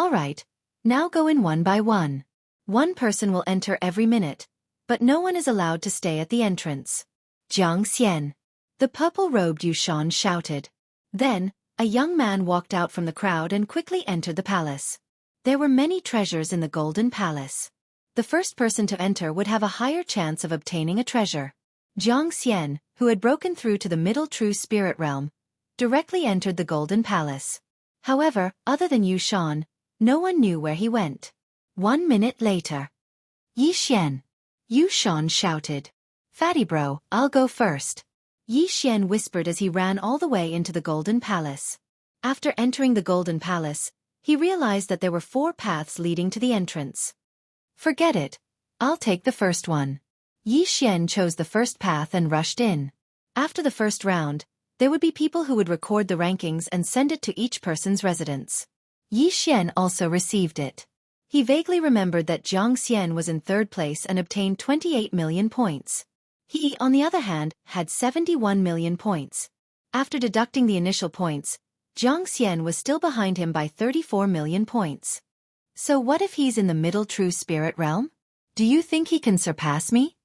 Alright, now go in one by one. One person will enter every minute, but no one is allowed to stay at the entrance. Xianxia. The purple-robed Yushan shouted. Then, a young man walked out from the crowd and quickly entered the palace. There were many treasures in the Golden Palace. The first person to enter would have a higher chance of obtaining a treasure. Xianxia, who had broken through to the middle true spirit realm, directly entered the Golden Palace. However, other than Yushan, no one knew where he went. 1 minute later. Yi Xian. Yushan shouted. Fatty bro, I'll go first. Yi Xian whispered as he ran all the way into the Golden Palace. After entering the Golden Palace, he realized that there were 4 paths leading to the entrance. Forget it. I'll take the first one. Yi Xian chose the first path and rushed in. After the first round, there would be people who would record the rankings and send it to each person's residence. Yi Xian also received it. He vaguely remembered that Xianxia was in third place and obtained 28 million points. He, on the other hand, had 71 million points. After deducting the initial points, Xianxia was still behind him by 34 million points. So what if he's in the middle true spirit realm? Do you think he can surpass me?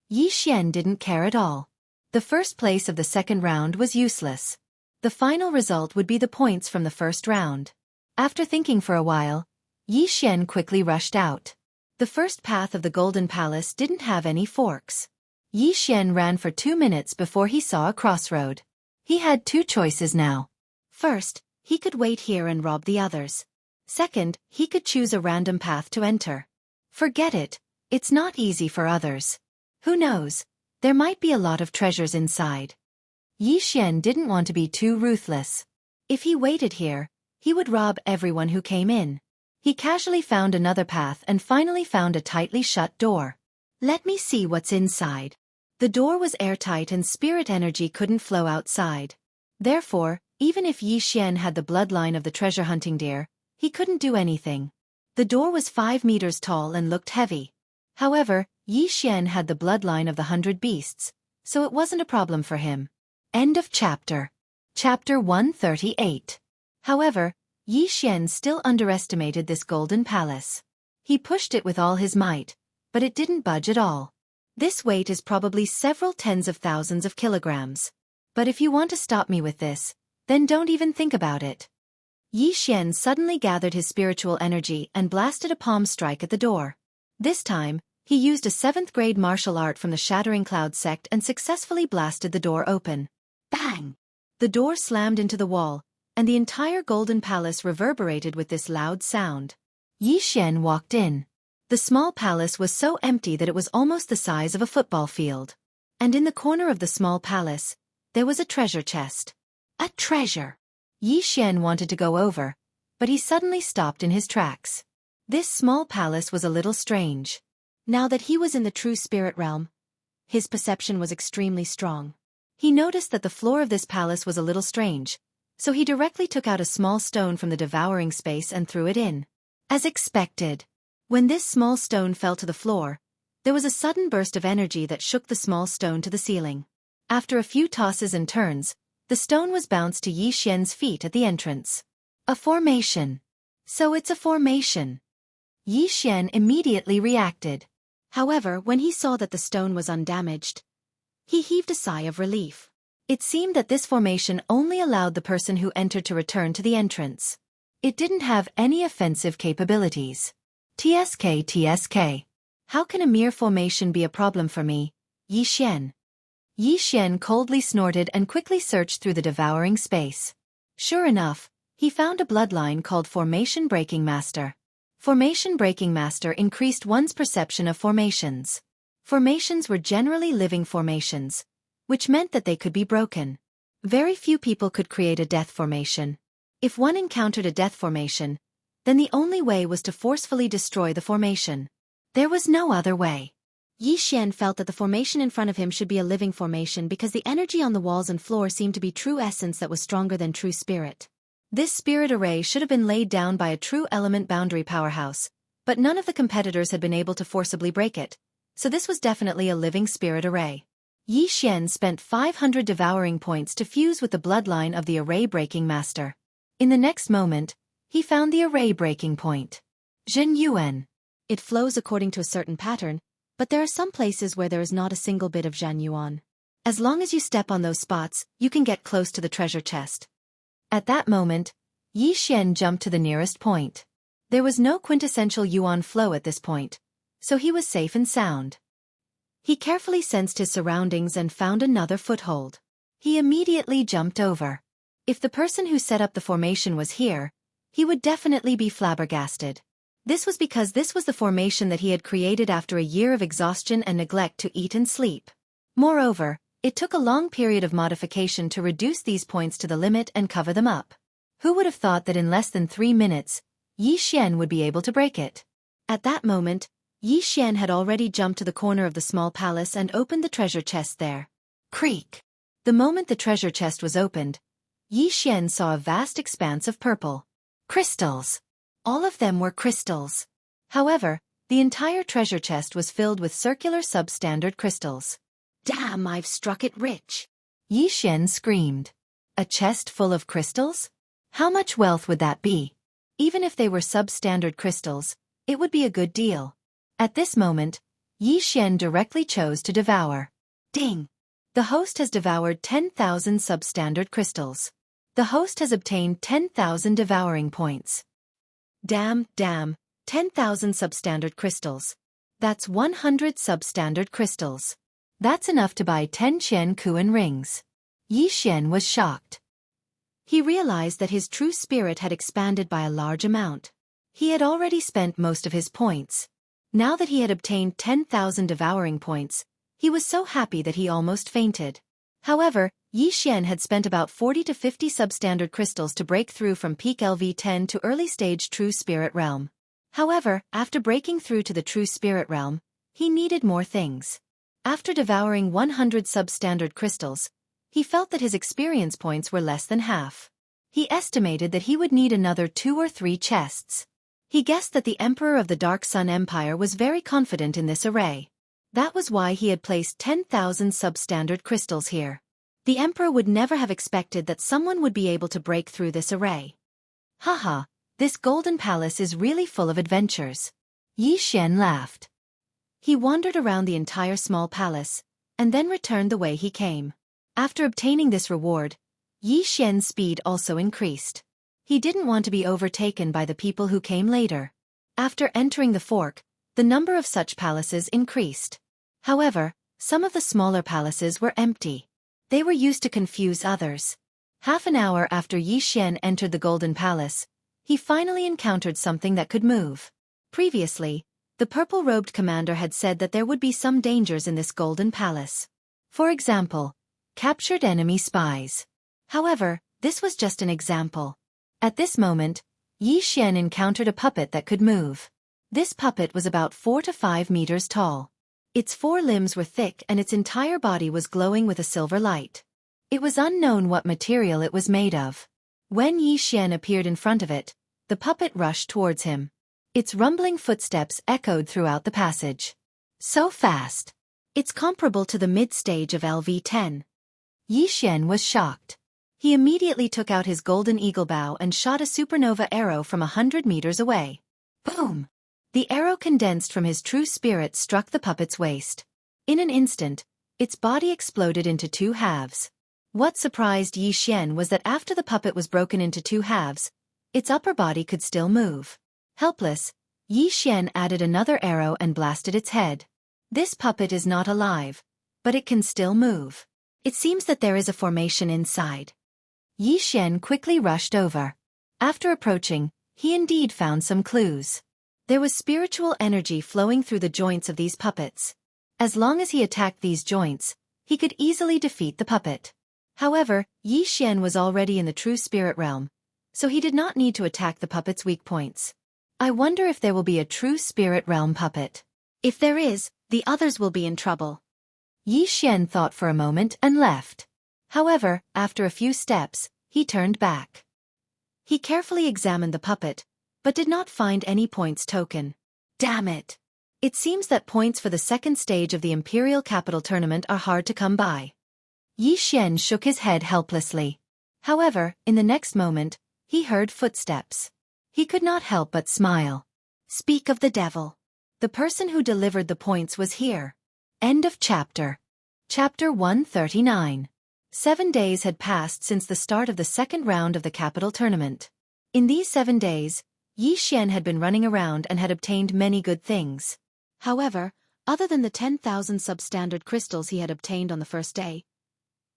Yi Xian didn't care at all. The first place of the second round was useless. The final result would be the points from the first round. After thinking for a while, Yi Xian quickly rushed out. The first path of the Golden Palace didn't have any forks. Yi Xian ran for 2 minutes before he saw a crossroad. He had 2 choices now. First, he could wait here and rob the others. Second, he could choose a random path to enter. Forget it, it's not easy for others. Who knows, there might be a lot of treasures inside. Yi Xian didn't want to be too ruthless. If he waited here, he would rob everyone who came in. He casually found another path and finally found a tightly shut door. Let me see what's inside. The door was airtight and spirit energy couldn't flow outside. Therefore, even if Yi Xian had the bloodline of the treasure hunting deer, he couldn't do anything. The door was 5 meters tall and looked heavy. However, Yi Xian had the bloodline of the 100 beasts, so it wasn't a problem for him. End of chapter. Chapter 138. However, Yi Xian still underestimated this golden palace. He pushed it with all his might, but it didn't budge at all. This weight is probably several tens of thousands of kilograms. But if you want to stop me with this, then don't even think about it. Yi Xian suddenly gathered his spiritual energy and blasted a palm strike at the door. This time, he used a 7th grade martial art from the Shattering Cloud sect and successfully blasted the door open. Bang! The door slammed into the wall, and the entire golden palace reverberated with this loud sound. Yi Xian walked in. The small palace was so empty that it was almost the size of a football field. And in the corner of the small palace, there was a treasure chest. A treasure! Yi Xian wanted to go over, but he suddenly stopped in his tracks. This small palace was a little strange. Now that he was in the true spirit realm, his perception was extremely strong. He noticed that the floor of this palace was a little strange, so he directly took out a small stone from the devouring space and threw it in. As expected. When this small stone fell to the floor, there was a sudden burst of energy that shook the small stone to the ceiling. After a few tosses and turns, the stone was bounced to Yi Xian's feet at the entrance. A formation. So it's a formation. Yi Xian immediately reacted. However, when he saw that the stone was undamaged, he heaved a sigh of relief. It seemed that this formation only allowed the person who entered to return to the entrance. It didn't have any offensive capabilities. TSK. How can a mere formation be a problem for me, Yi Xian? Yi Xian coldly snorted and quickly searched through the devouring space. Sure enough, he found a bloodline called Formation Breaking Master. Formation Breaking Master increased one's perception of formations. Formations were generally living formations, which meant that they could be broken. Very few people could create a death formation. If one encountered a death formation, then the only way was to forcefully destroy the formation. There was no other way. Yi Xian felt that the formation in front of him should be a living formation because the energy on the walls and floor seemed to be true essence that was stronger than true spirit. This spirit array should have been laid down by a true element boundary powerhouse, but none of the competitors had been able to forcibly break it, so this was definitely a living spirit array. Yi Xian spent 500 devouring points to fuse with the bloodline of the array breaking master. In the next moment, he found the array breaking point. Zhen Yuan. It flows according to a certain pattern, but there are some places where there is not a single bit of Zhen Yuan. As long as you step on those spots, you can get close to the treasure chest. At that moment, Yi Xian jumped to the nearest point. There was no quintessential Yuan flow at this point, so he was safe and sound. He carefully sensed his surroundings and found another foothold. He immediately jumped over. If the person who set up the formation was here, he would definitely be flabbergasted. This was because this was the formation that he had created after a year of exhaustion and neglect to eat and sleep. Moreover, it took a long period of modification to reduce these points to the limit and cover them up. Who would have thought that in less than 3 minutes, Yi Xian would be able to break it? At that moment, Yi Xian had already jumped to the corner of the small palace and opened the treasure chest there. Creak! The moment the treasure chest was opened, Yi Xian saw a vast expanse of purple crystals. All of them were crystals. However, the entire treasure chest was filled with circular substandard crystals. Damn, I've struck it rich! Yi Xian screamed. A chest full of crystals? How much wealth would that be? Even if they were substandard crystals, it would be a good deal. At this moment, Yi Xian directly chose to devour. Ding! The host has devoured 10,000 substandard crystals. The host has obtained 10,000 devouring points. Damn, 10,000 substandard crystals. That's 100 substandard crystals. That's enough to buy 10 Chen Kuan rings. Yi Xian was shocked. He realized that his true spirit had expanded by a large amount. He had already spent most of his points. Now that he had obtained 10,000 devouring points, he was so happy that he almost fainted. However, Xian had spent about 40 to 50 substandard crystals to break through from peak LV10 to early stage True Spirit Realm. However, after breaking through to the True Spirit Realm, he needed more things. After devouring 100 substandard crystals, he felt that his experience points were less than half. He estimated that he would need another 2 or 3 chests. He guessed that the Emperor of the Dark Sun Empire was very confident in this array. That was why he had placed 10,000 substandard crystals here. The Emperor would never have expected that someone would be able to break through this array. Haha, this golden palace is really full of adventures. Xian laughed. He wandered around the entire small palace, and then returned the way he came. After obtaining this reward, Xian's speed also increased. He didn't want to be overtaken by the people who came later. After entering the fork, the number of such palaces increased. However, some of the smaller palaces were empty. They were used to confuse others. Half an hour after Xian entered the Golden Palace, he finally encountered something that could move. Previously, the purple-robed commander had said that there would be some dangers in this Golden Palace. For example, captured enemy spies. However, this was just an example. At this moment, Xian encountered a puppet that could move. This puppet was about 4 to 5 meters tall. Its 4 limbs were thick and its entire body was glowing with a silver light. It was unknown what material it was made of. When Xian appeared in front of it, the puppet rushed towards him. Its rumbling footsteps echoed throughout the passage. So fast! It's comparable to the mid-stage of LV10. Xian was shocked. He immediately took out his golden eagle bow and shot a supernova arrow from 100 meters away. Boom! The arrow condensed from his true spirit struck the puppet's waist. In an instant, its body exploded into 2 halves. What surprised Xian was that after the puppet was broken into 2 halves, its upper body could still move. Helpless, Xian added another arrow and blasted its head. This puppet is not alive, but it can still move. It seems that there is a formation inside. Xian quickly rushed over. After approaching, he indeed found some clues. There was spiritual energy flowing through the joints of these puppets. As long as he attacked these joints, he could easily defeat the puppet. However, Xian was already in the true spirit realm, so he did not need to attack the puppet's weak points. I wonder if there will be a true spirit realm puppet. If there is, the others will be in trouble. Xian thought for a moment and left. However, after a few steps, he turned back. He carefully examined the puppet, but did not find any points token. Damn it! It seems that points for the second stage of the Imperial Capital Tournament are hard to come by. Xian shook his head helplessly. However, in the next moment, he heard footsteps. He could not help but smile. Speak of the devil. The person who delivered the points was here. End of chapter. Chapter 139. 7 days had passed since the start of the second round of the Capital Tournament. In these 7 days, Xian had been running around and had obtained many good things. However, other than the 10,000 substandard crystals he had obtained on the first day,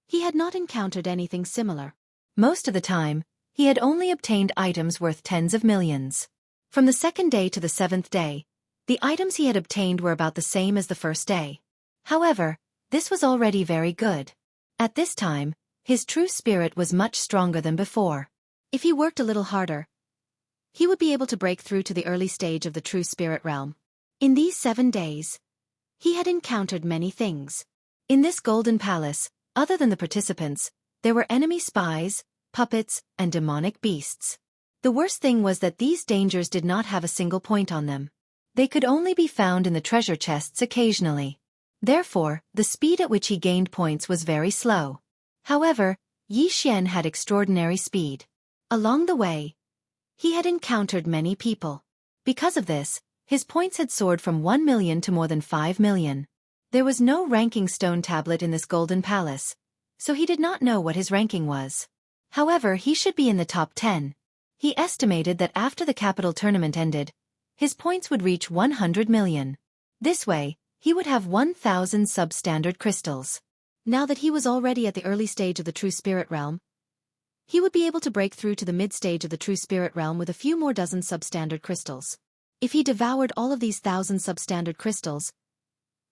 he had not encountered anything similar. Most of the time, he had only obtained items worth tens of millions. From the second day to the 7th day, the items he had obtained were about the same as the first day. However, this was already very good. At this time, his true spirit was much stronger than before. If he worked a little harder, he would be able to break through to the early stage of the true spirit realm. In these 7 days, he had encountered many things. In this golden palace, other than the participants, there were enemy spies, puppets, and demonic beasts. The worst thing was that these dangers did not have a single point on them. They could only be found in the treasure chests occasionally. Therefore, the speed at which he gained points was very slow. However, Xian had extraordinary speed. Along the way, he had encountered many people. Because of this, his points had soared from 1 million to more than 5 million. There was no ranking stone tablet in this golden palace, so he did not know what his ranking was. However, he should be in the top 10. He estimated that after the capital tournament ended, his points would reach 100 million. This way, he would have 1,000 substandard crystals. Now that he was already at the early stage of the true spirit realm, He would be able to break through to the mid-stage of the true spirit realm with a few more dozen substandard crystals. If he devoured all of these 1,000 substandard crystals,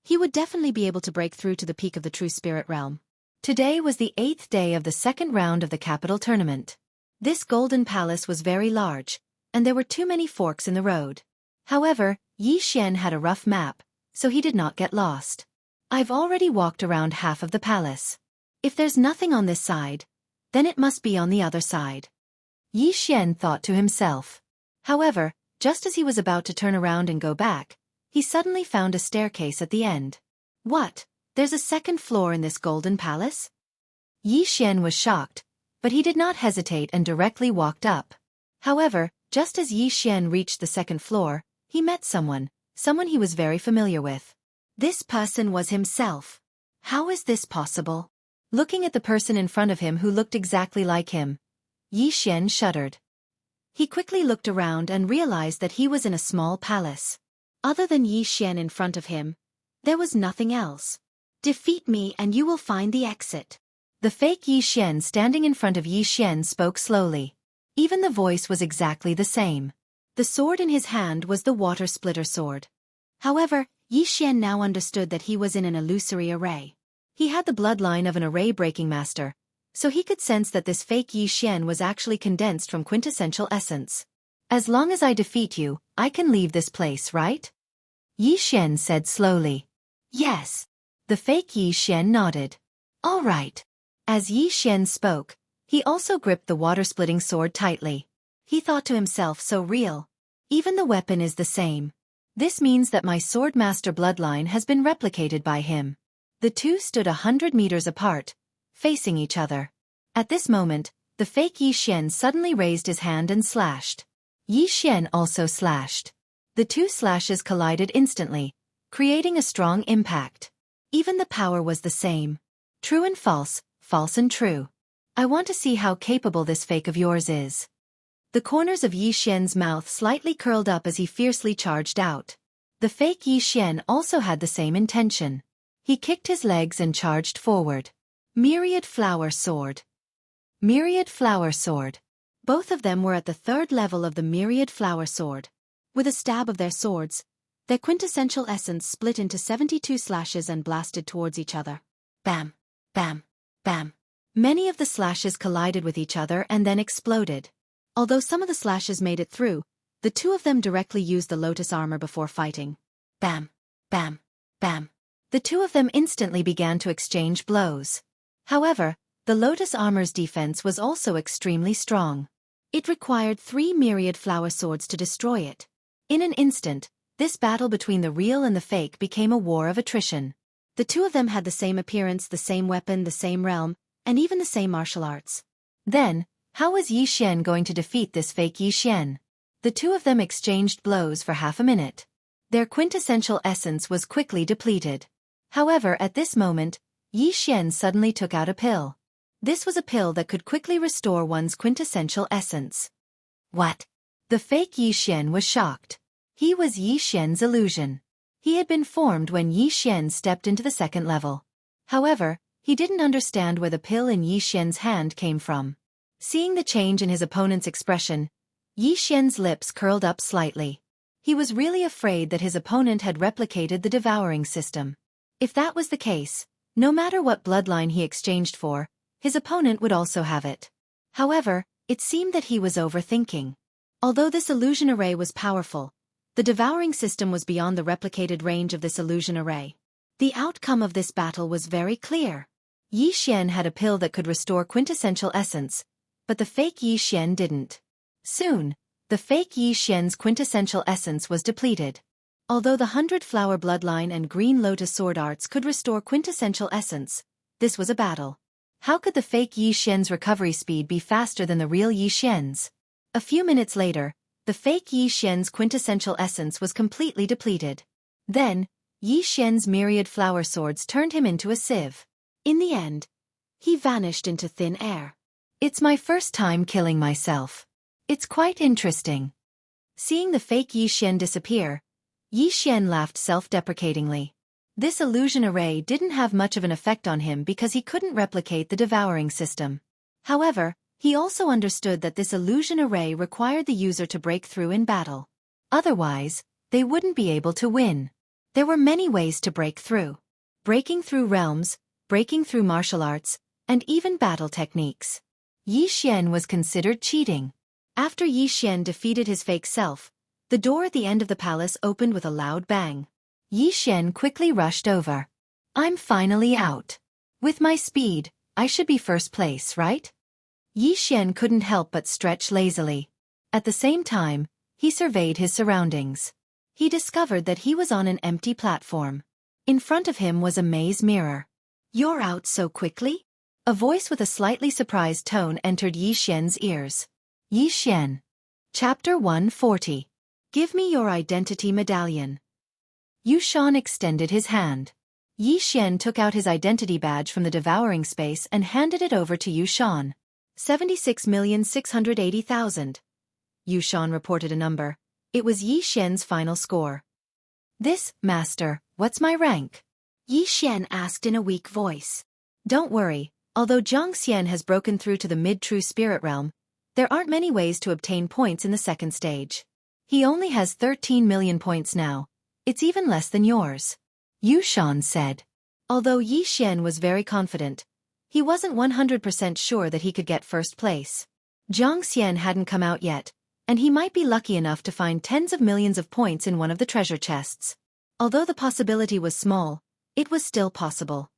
he would definitely be able to break through to the peak of the true spirit realm. Today was the 8th day of the second round of the capital tournament. This golden palace was very large, and there were too many forks in the road. However, Yi Xian had a rough map, so he did not get lost. I've already walked around half of the palace. If there's nothing on this side, then it must be on the other side. Yi Xian thought to himself. However, just as he was about to turn around and go back, he suddenly found a staircase at the end. What? There's a second floor in this golden palace? Yi Xian was shocked, but he did not hesitate and directly walked up. However, just as Yi Xian reached the second floor, he met someone he was very familiar with. This person was himself. How is this possible? Looking at the person in front of him who looked exactly like him, Yi Xian shuddered. He quickly looked around and realized that he was in a small palace. Other than Yi Xian in front of him, there was nothing else. Defeat me and you will find the exit. The fake Yi Xian standing in front of Yi Xian spoke slowly. Even the voice was exactly the same. The sword in his hand was the water splitter sword. However, Yi Xian now understood that he was in an illusory array. He had the bloodline of an array-breaking master, so he could sense that this fake Yi Xian was actually condensed from quintessential essence. As long as I defeat you, I can leave this place, right? Yi Xian said slowly. Yes. The fake Yi Xian nodded. All right. As Yi Xian spoke, he also gripped the water-splitting sword tightly. He thought to himself, so real. Even the weapon is the same. This means that my sword master bloodline has been replicated by him. The two stood 100 meters apart, facing each other. At this moment, the fake Yi Xian suddenly raised his hand and slashed. Yi Xian also slashed. The two slashes collided instantly, creating a strong impact. Even the power was the same. True and false, false and true. I want to see how capable this fake of yours is. The corners of Yi Xian's mouth slightly curled up as he fiercely charged out. The fake Yi Xian also had the same intention. He kicked his legs and charged forward. Myriad Flower Sword. Myriad Flower Sword. Both of them were at the 3rd level of the Myriad Flower Sword. With a stab of their swords, their quintessential essence split into 72 slashes and blasted towards each other. Bam, bam, bam. Many of the slashes collided with each other and then exploded. Although some of the slashes made it through, the two of them directly used the lotus armor before fighting. Bam, bam, bam. The two of them instantly began to exchange blows. However, the lotus armor's defense was also extremely strong. It required 3 myriad flower swords to destroy it. In an instant, this battle between the real and the fake became a war of attrition. The two of them had the same appearance, the same weapon, the same realm, and even the same martial arts. Then, how was Yi Xian going to defeat this fake Yi Xian? The two of them exchanged blows for half a minute. Their quintessential essence was quickly depleted. However, at this moment, Yi Xian suddenly took out a pill. This was a pill that could quickly restore one's quintessential essence. What? The fake Yi Xian was shocked. He was Yi Xian's illusion. He had been formed when Yi Xian stepped into the 2nd level. However, he didn't understand where the pill in Yi Xian's hand came from. Seeing the change in his opponent's expression, Yi Xian's lips curled up slightly. He was really afraid that his opponent had replicated the devouring system. If that was the case, no matter what bloodline he exchanged for, his opponent would also have it. However, it seemed that he was overthinking. Although this illusion array was powerful, the devouring system was beyond the replicated range of this illusion array. The outcome of this battle was very clear. Yi Xian had a pill that could restore quintessential essence, but the fake Yi Xian didn't. Soon, the fake Yi Xian's quintessential essence was depleted. Although the 100-flower bloodline and green lotus sword arts could restore quintessential essence, this was a battle. How could the fake Yi Xian's recovery speed be faster than the real Yi Xian's? A few minutes later, the fake Yi Xian's quintessential essence was completely depleted. Then, Yi Xian's myriad flower swords turned him into a sieve. In the end, he vanished into thin air. It's my first time killing myself. It's quite interesting. Seeing the fake Yi Xian disappear, Yi Xian laughed self-deprecatingly. This illusion array didn't have much of an effect on him because he couldn't replicate the devouring system. However, He also understood that this illusion array required the user to break through in battle. Otherwise, they wouldn't be able to win. There were many ways to break through. Breaking through realms, breaking through martial arts, and even battle techniques. Yi Xian was considered cheating. After Yi Xian defeated his fake self, the door at the end of the palace opened with a loud bang. Yi Xian quickly rushed over. I'm finally out. With my speed, I should be first place, right? Yi Xian couldn't help but stretch lazily. At the same time, he surveyed his surroundings. He discovered that he was on an empty platform. In front of him was a maze mirror. You're out so quickly? A voice with a slightly surprised tone entered Yi Xian's ears. Yi Xian. Chapter 140. Give me your identity medallion. Yu Shan extended his hand. Yi Xian took out his identity badge from the devouring space and handed it over to Yu Shan. 76,680,000. Yu Shan reported a number. It was Yi Xian's final score. This, master, what's my rank? Yi Xian asked in a weak voice. Don't worry, although Xianxia has broken through to the mid-true spirit realm, there aren't many ways to obtain points in the second stage. He only has 13 million points now. It's even less than yours. Yu Shan said. Although Yi Xian was very confident, he wasn't 100% sure that he could get first place. Xianxia hadn't come out yet, and he might be lucky enough to find tens of millions of points in one of the treasure chests. Although the possibility was small, it was still possible.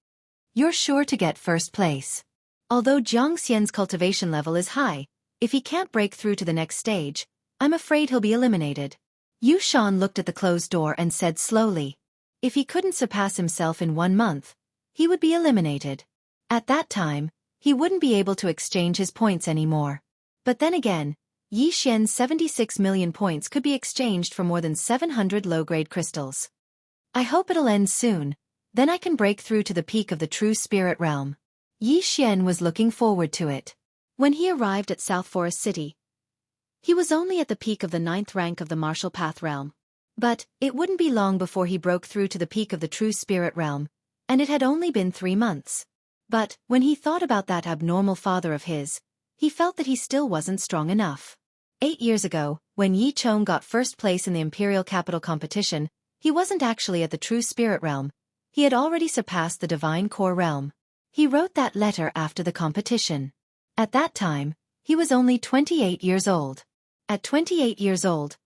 You're sure to get first place. Although Jiangxi's cultivation level is high, if he can't break through to the next stage, I'm afraid he'll be eliminated. Yu Shan looked at the closed door and said slowly. If he couldn't surpass himself in 1 month, he would be eliminated. At that time, he wouldn't be able to exchange his points anymore. But then again, Yi Xian's 76 million points could be exchanged for more than 700 low-grade crystals. I hope it'll end soon, then I can break through to the peak of the true spirit realm. Yi Xian was looking forward to it. When he arrived at South Forest City, he was only at the peak of the 9th rank of the Martial Path realm. But it wouldn't be long before he broke through to the peak of the true spirit realm, and it had only been 3 months. But when he thought about that abnormal father of his, he felt that he still wasn't strong enough. 8 years ago, when Yi Chong got first place in the Imperial Capital competition, he wasn't actually at the true spirit realm. He had already surpassed the Divine Core realm. He wrote that letter after the competition. At that time, he was only 28 years old. At 28 years old,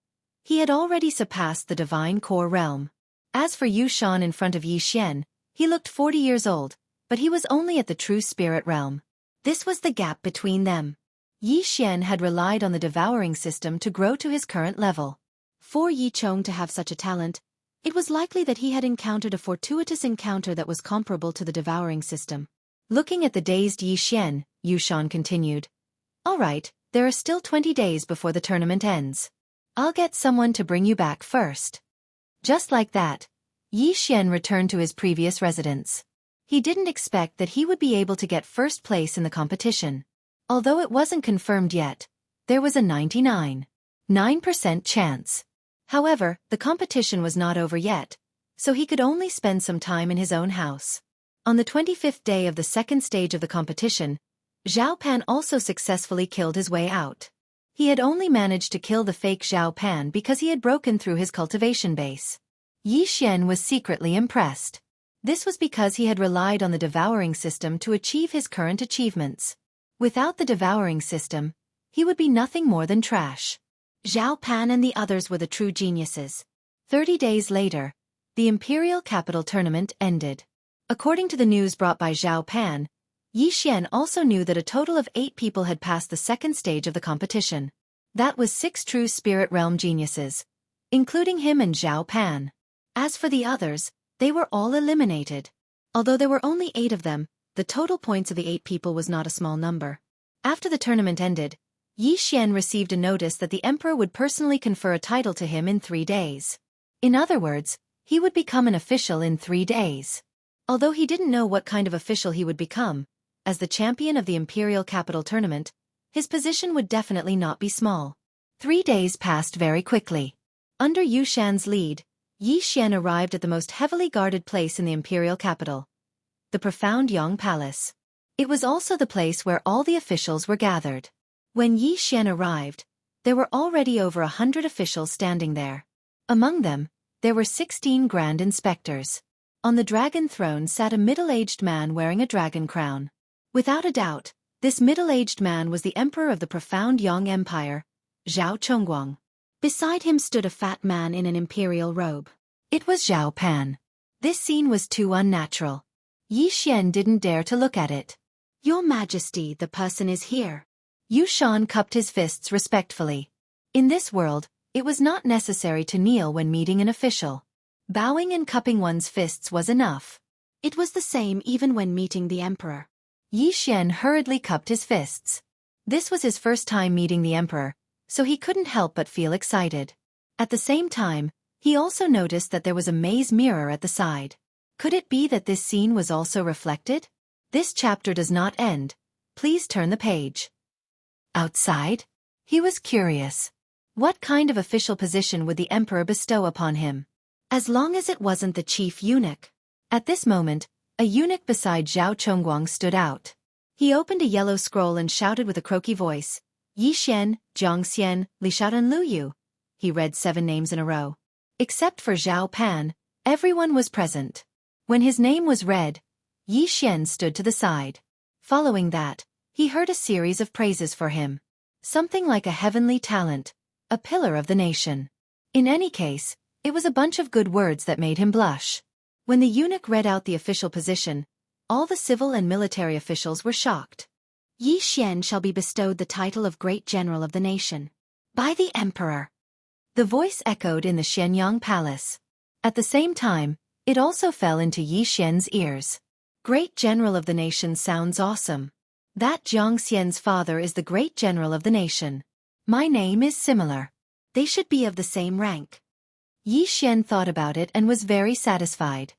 he had already surpassed the Divine Core realm. As for Yu Shan in front of Yi Xian, he looked 40 years old, but he was only at the true spirit realm. This was the gap between them. Yi Xian had relied on the devouring system to grow to his current level. For Yi Chong to have such a talent, it was likely that he had encountered a fortuitous encounter that was comparable to the devouring system. Looking at the dazed Yi Xian, Yu Shan continued. All right, there are still 20 days before the tournament ends. I'll get someone to bring you back first. Just like that, Yi Xian returned to his previous residence. He didn't expect that he would be able to get first place in the competition. Although it wasn't confirmed yet, there was a 99.9% chance. However, the competition was not over yet, so he could only spend some time in his own house. On the 25th day of the second stage of the competition, Zhao Pan also successfully killed his way out. He had only managed to kill the fake Zhao Pan because he had broken through his cultivation base. Yi Xian was secretly impressed. This was because he had relied on the devouring system to achieve his current achievements. Without the devouring system, he would be nothing more than trash. Zhao Pan and the others were the true geniuses. 30 days later, the Imperial Capital tournament ended. According to the news brought by Zhao Pan, Yi Xian also knew that a total of 8 people had passed the second stage of the competition. That was 6 true spirit realm geniuses, including him and Zhao Pan. As for the others, they were all eliminated. Although there were only 8 of them, the total points of the 8 people was not a small number. After the tournament ended, Yi Xian received a notice that the emperor would personally confer a title to him in 3 days. In other words, he would become an official in 3 days. Although he didn't know what kind of official he would become, as the champion of the Imperial Capital tournament, his position would definitely not be small. 3 days passed very quickly. Under Yu Shan's lead, Yi Xian arrived at the most heavily guarded place in the Imperial Capital, the profound Yang Palace. It was also the place where all the officials were gathered. When Yi Xian arrived, there were already over 100 officials standing there. Among them, there were 16 grand inspectors. On the dragon throne sat a middle-aged man wearing a dragon crown. Without a doubt, this middle-aged man was the emperor of the profound Yang Empire, Zhao Chongguang. Beside him stood a fat man in an imperial robe. It was Zhao Pan. This scene was too unnatural. Yi Xian didn't dare to look at it. "Your Majesty, the person is here." Yu Shan cupped his fists respectfully. In this world, it was not necessary to kneel when meeting an official. Bowing and cupping one's fists was enough. It was the same even when meeting the emperor. Yi Xian hurriedly cupped his fists. This was his first time meeting the emperor, so he couldn't help but feel excited. At the same time, he also noticed that there was a maze mirror at the side. Could it be that this scene was also reflected? This chapter does not end. Please turn the page. Outside? He was curious. What kind of official position would the emperor bestow upon him? As long as it wasn't the chief eunuch. At this moment, a eunuch beside Zhao Chongguang stood out. He opened a yellow scroll and shouted with a croaky voice, "Yi Xian, Zhang Xian, Li Shaodan Lu Yu." He read 7 names in a row. Except for Zhao Pan, everyone was present. When his name was read, Yi Xian stood to the side. Following that, he heard a series of praises for him. Something like a heavenly talent, a pillar of the nation. In any case, it was a bunch of good words that made him blush. When the eunuch read out the official position, all the civil and military officials were shocked. "Yi Xian shall be bestowed the title of Great General of the Nation. By the Emperor." The voice echoed in the Xianyang Palace. At the same time, it also fell into Yi Xian's ears. Great General of the Nation sounds awesome. That Jiang Xian's father is the Great General of the Nation. My name is similar. They should be of the same rank. Yi Xian thought about it and was very satisfied.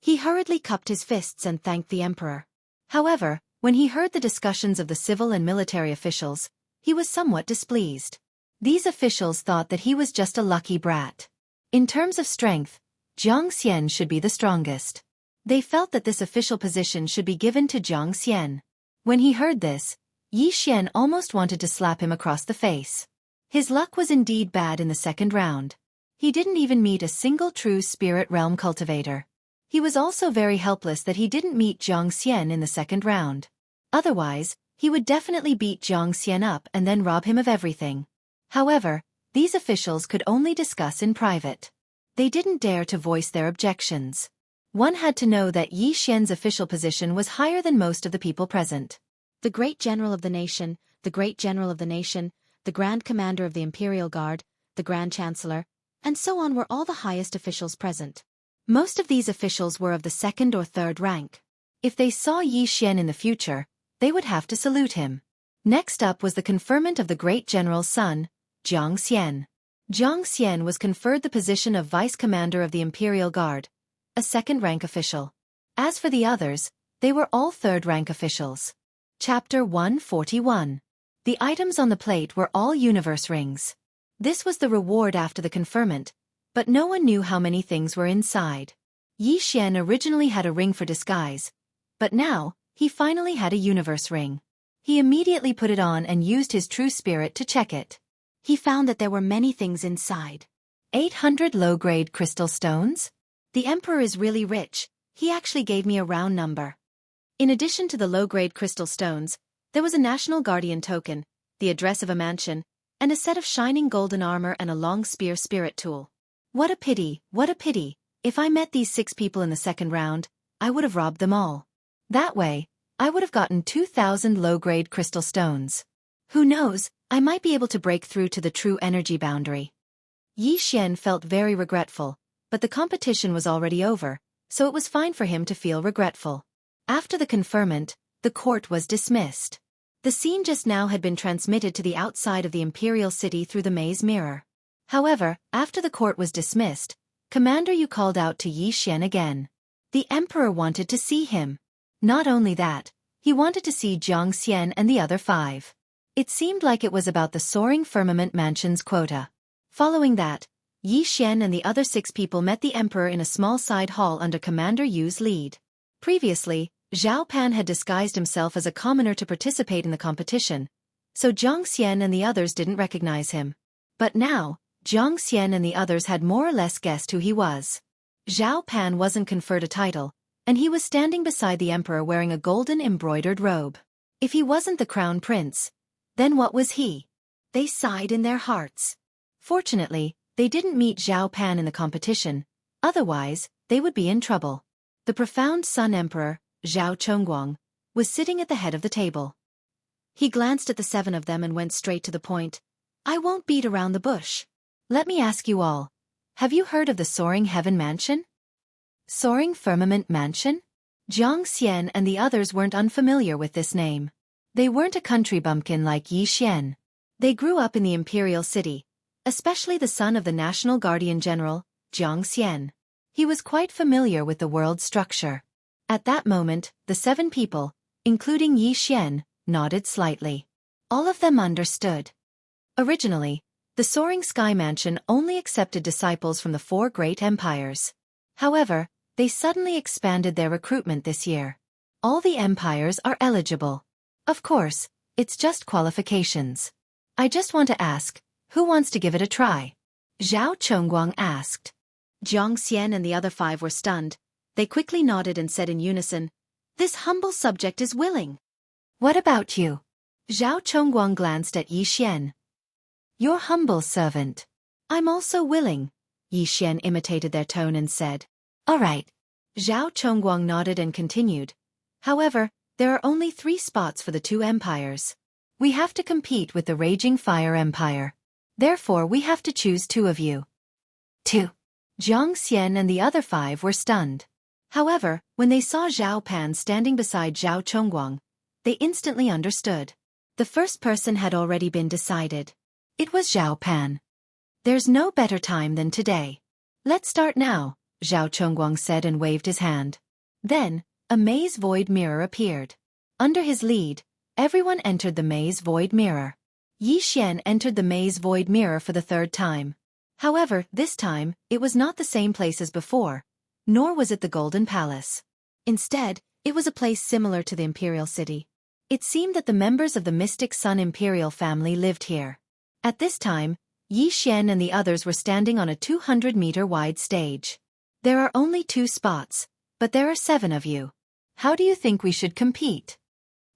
He hurriedly cupped his fists and thanked the emperor. However, when he heard the discussions of the civil and military officials, he was somewhat displeased. These officials thought that he was just a lucky brat. In terms of strength, Jiang Xian should be the strongest. They felt that this official position should be given to Jiang Xian. When he heard this, Yi Xian almost wanted to slap him across the face. His luck was indeed bad in the second round. He didn't even meet a single true spirit realm cultivator. He was also very helpless that he didn't meet Jiang Xian in the second round. Otherwise, he would definitely beat Jiang Xian up and then rob him of everything. However, these officials could only discuss in private. They didn't dare to voice their objections. One had to know that Yi Xian's official position was higher than most of the people present. The Great General of the Nation, the Great General of the Nation, the Grand Commander of the Imperial Guard, the Grand Chancellor, and so on were all the highest officials present. Most of these officials were of the second or third rank. If they saw Yi Xian in the future, they would have to salute him. Next up was the conferment of the Great General's son, Jiang Xian. Jiang Xian was conferred the position of Vice Commander of the Imperial Guard, a second-rank official. As for the others, they were all third-rank officials. Chapter 141. The items on the plate were all universe rings. This was the reward after the conferment, but no one knew how many things were inside. Yi Xian originally had a ring for disguise, but now, he finally had a universe ring. He immediately put it on and used his true spirit to check it. He found that there were many things inside. 800 low-grade crystal stones? The emperor is really rich. He actually gave me a round number. In addition to the low-grade crystal stones, there was a national guardian token, the address of a mansion, and a set of shining golden armor and a long spear spirit tool. What a pity, what a pity. If I met these 6 people in the second round, I would have robbed them all. That way, I would have gotten 2,000 low-grade crystal stones. Who knows, I might be able to break through to the true energy boundary. Yi Xian felt very regretful, but the competition was already over, so it was fine for him to feel regretful. After the conferment, the court was dismissed. The scene just now had been transmitted to the outside of the imperial city through the maze mirror. However, after the court was dismissed, Commander Yu called out to Yi Xian again. The emperor wanted to see him. Not only that, he wanted to see Jiang Xian and the other 5. It seemed like it was about the soaring firmament mansion's quota. Following that, Yi Xian and the other 6 people met the emperor in a small side hall under Commander Yu's lead. Previously, Zhao Pan had disguised himself as a commoner to participate in the competition, so Xianxia and the others didn't recognize him. But now, Xianxia and the others had more or less guessed who he was. Zhao Pan wasn't conferred a title, and he was standing beside the emperor wearing a golden embroidered robe. If he wasn't the crown prince, then what was he? They sighed in their hearts. Fortunately, they didn't meet Zhao Pan in the competition, otherwise, they would be in trouble. The profound Sun Emperor, Zhao Chongguang, was sitting at the head of the table. He glanced at the 7 of them and went straight to the point. I won't beat around the bush. Let me ask you all, have you heard of the Soaring Heaven Mansion? Soaring Firmament Mansion? Jiangxian and the others weren't unfamiliar with this name. They weren't a country bumpkin like Yi Xian. They grew up in the imperial city, especially the son of the national guardian general, Jiangxian. He was quite familiar with the world's structure. At that moment, the 7 people, including Yi Xian, nodded slightly. All of them understood. Originally, the Soaring Sky Mansion only accepted disciples from the 4 great empires. However, they suddenly expanded their recruitment this year. All the empires are eligible. Of course, it's just qualifications. I just want to ask, who wants to give it a try? Zhao Chongguang asked. Jiang Xian and the other 5 were stunned. They quickly nodded and said in unison, this humble subject is willing. What about you? Zhao Chongguang glanced at Yi Xian. Your humble servant. I'm also willing. Yi Xian imitated their tone and said, all right. Zhao Chongguang nodded and continued. However, there are only 3 spots for the 2 empires. We have to compete with the Raging Fire Empire. Therefore, we have to choose 2 of you. 2. Jiang Xian and the other 5 were stunned. However, when they saw Zhao Pan standing beside Zhao Chongguang, they instantly understood. The first person had already been decided. It was Zhao Pan. There's no better time than today. Let's start now, Zhao Chongguang said and waved his hand. Then, a maze void mirror appeared. Under his lead, everyone entered the maze void mirror. Yi Xian entered the maze void mirror for the 3rd time. However, this time, it was not the same place as before, nor was it the Golden Palace. Instead, it was a place similar to the Imperial City. It seemed that the members of the Mystic Sun Imperial family lived here. At this time, Yi Xian and the others were standing on a 200-meter wide stage. There are only 2 spots, but there are 7 of you. How do you think we should compete?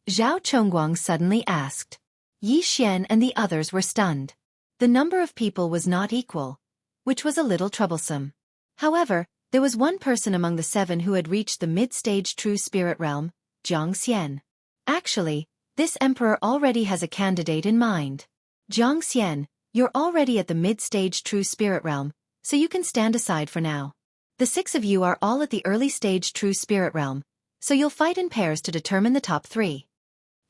Zhao Chongguang suddenly asked. Yi Xian and the others were stunned. The number of people was not equal, which was a little troublesome. However, there was one person among the 7 who had reached the mid-stage True Spirit Realm, Jiang Xian. Actually, this emperor already has a candidate in mind. Jiang Xian, you're already at the mid-stage True Spirit Realm, so you can stand aside for now. The 6 of you are all at the early stage True Spirit Realm, so you'll fight in pairs to determine the top 3.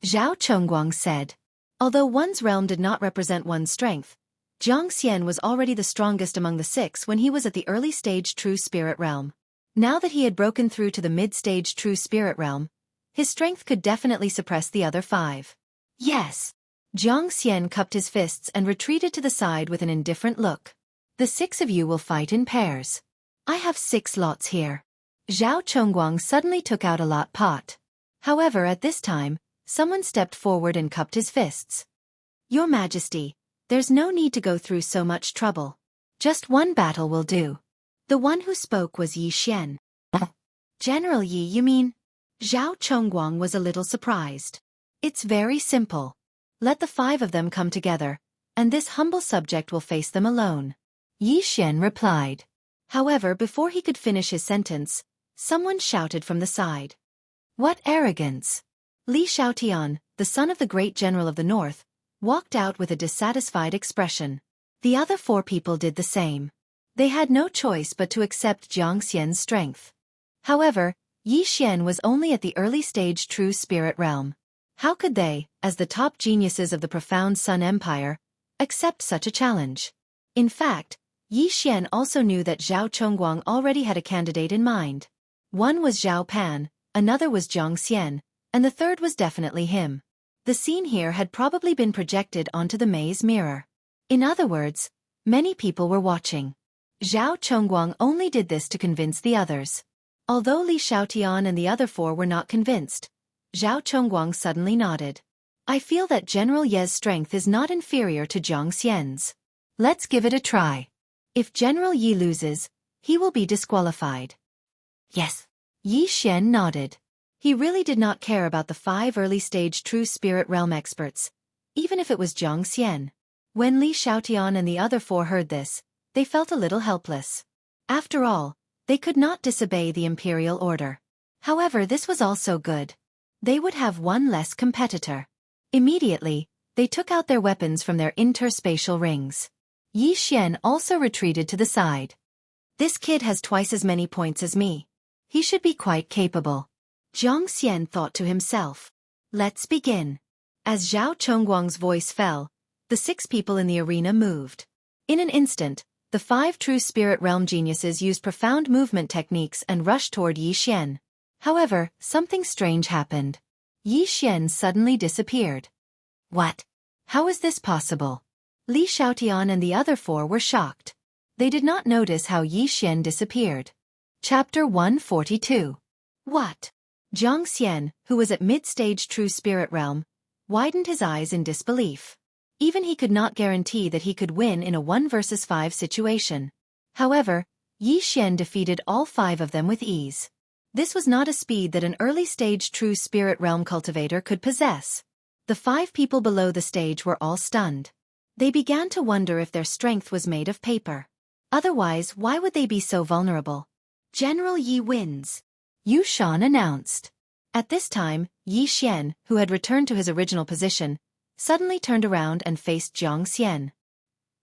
Zhao Chongguang said. Although one's realm did not represent one's strength, Jiang Xian was already the strongest among the 6 when he was at the early stage True Spirit Realm. Now that he had broken through to the mid-stage True Spirit Realm, his strength could definitely suppress the other 5. Yes. Jiang Xian cupped his fists and retreated to the side with an indifferent look. The 6 of you will fight in pairs. I have 6 lots here. Zhao Chongguang suddenly took out a lot pot. However, at this time, someone stepped forward and cupped his fists. Your Majesty, there's no need to go through so much trouble. Just one battle will do. The one who spoke was Yi Xian. General Yi, you mean? Zhao Chongguang was a little surprised. It's very simple. Let the 5 of them come together, and this humble subject will face them alone. Yi Xian replied. However, before he could finish his sentence, someone shouted from the side. What arrogance! Li Xiaotian, the son of the great general of the north, walked out with a dissatisfied expression. The other 4 people did the same. They had no choice but to accept Jiang Xian's strength. However, Yi Xian was only at the early stage True Spirit Realm. How could they, as the top geniuses of the profound Sun Empire, accept such a challenge? In fact, Yi Xian also knew that Zhao Chongguang already had a candidate in mind. One was Zhao Pan, another was Jiang Xian, and the 3rd was definitely him. The scene here had probably been projected onto the maze mirror. In other words, many people were watching. Zhao Chongguang only did this to convince the others. Although Li Xiaotian and the other four were not convinced, Zhao Chongguang suddenly nodded. I feel that General Ye's strength is not inferior to Jiang Xian's. Let's give it a try. If General Yi loses, he will be disqualified. Yes. Yi Xian nodded. He really did not care about the 5 early-stage true spirit realm experts, even if it was Jiang Xian. When Li Xiaotian and the other 4 heard this, they felt a little helpless. After all, they could not disobey the imperial order. However, this was also good. They would have one less competitor. Immediately, they took out their weapons from their interspatial rings. Yi Xian also retreated to the side. This kid has twice as many points as me. He should be quite capable. Jiang Xian thought to himself. Let's begin. As Zhao Chongguang's voice fell, the 6 people in the arena moved. In an instant, the 5 true spirit realm geniuses used profound movement techniques and rushed toward Yi Xian. However, something strange happened. Yi Xian suddenly disappeared. What? How is this possible? Li Xiaotian and the other 4 were shocked. They did not notice how Yi Xian disappeared. Chapter 142. What? Jiang Xian, who was at mid-stage true spirit realm, widened his eyes in disbelief. Even he could not guarantee that he could win in a 1 versus 5 situation. However, Yi Xian defeated all 5 of them with ease. This was not a speed that an early-stage true spirit realm cultivator could possess. The 5 people below the stage were all stunned. They began to wonder if their strength was made of paper. Otherwise, why would they be so vulnerable? General Yi wins, Yu Shan announced. At this time, Yi Xian, who had returned to his original position, suddenly turned around and faced Jiang Xian.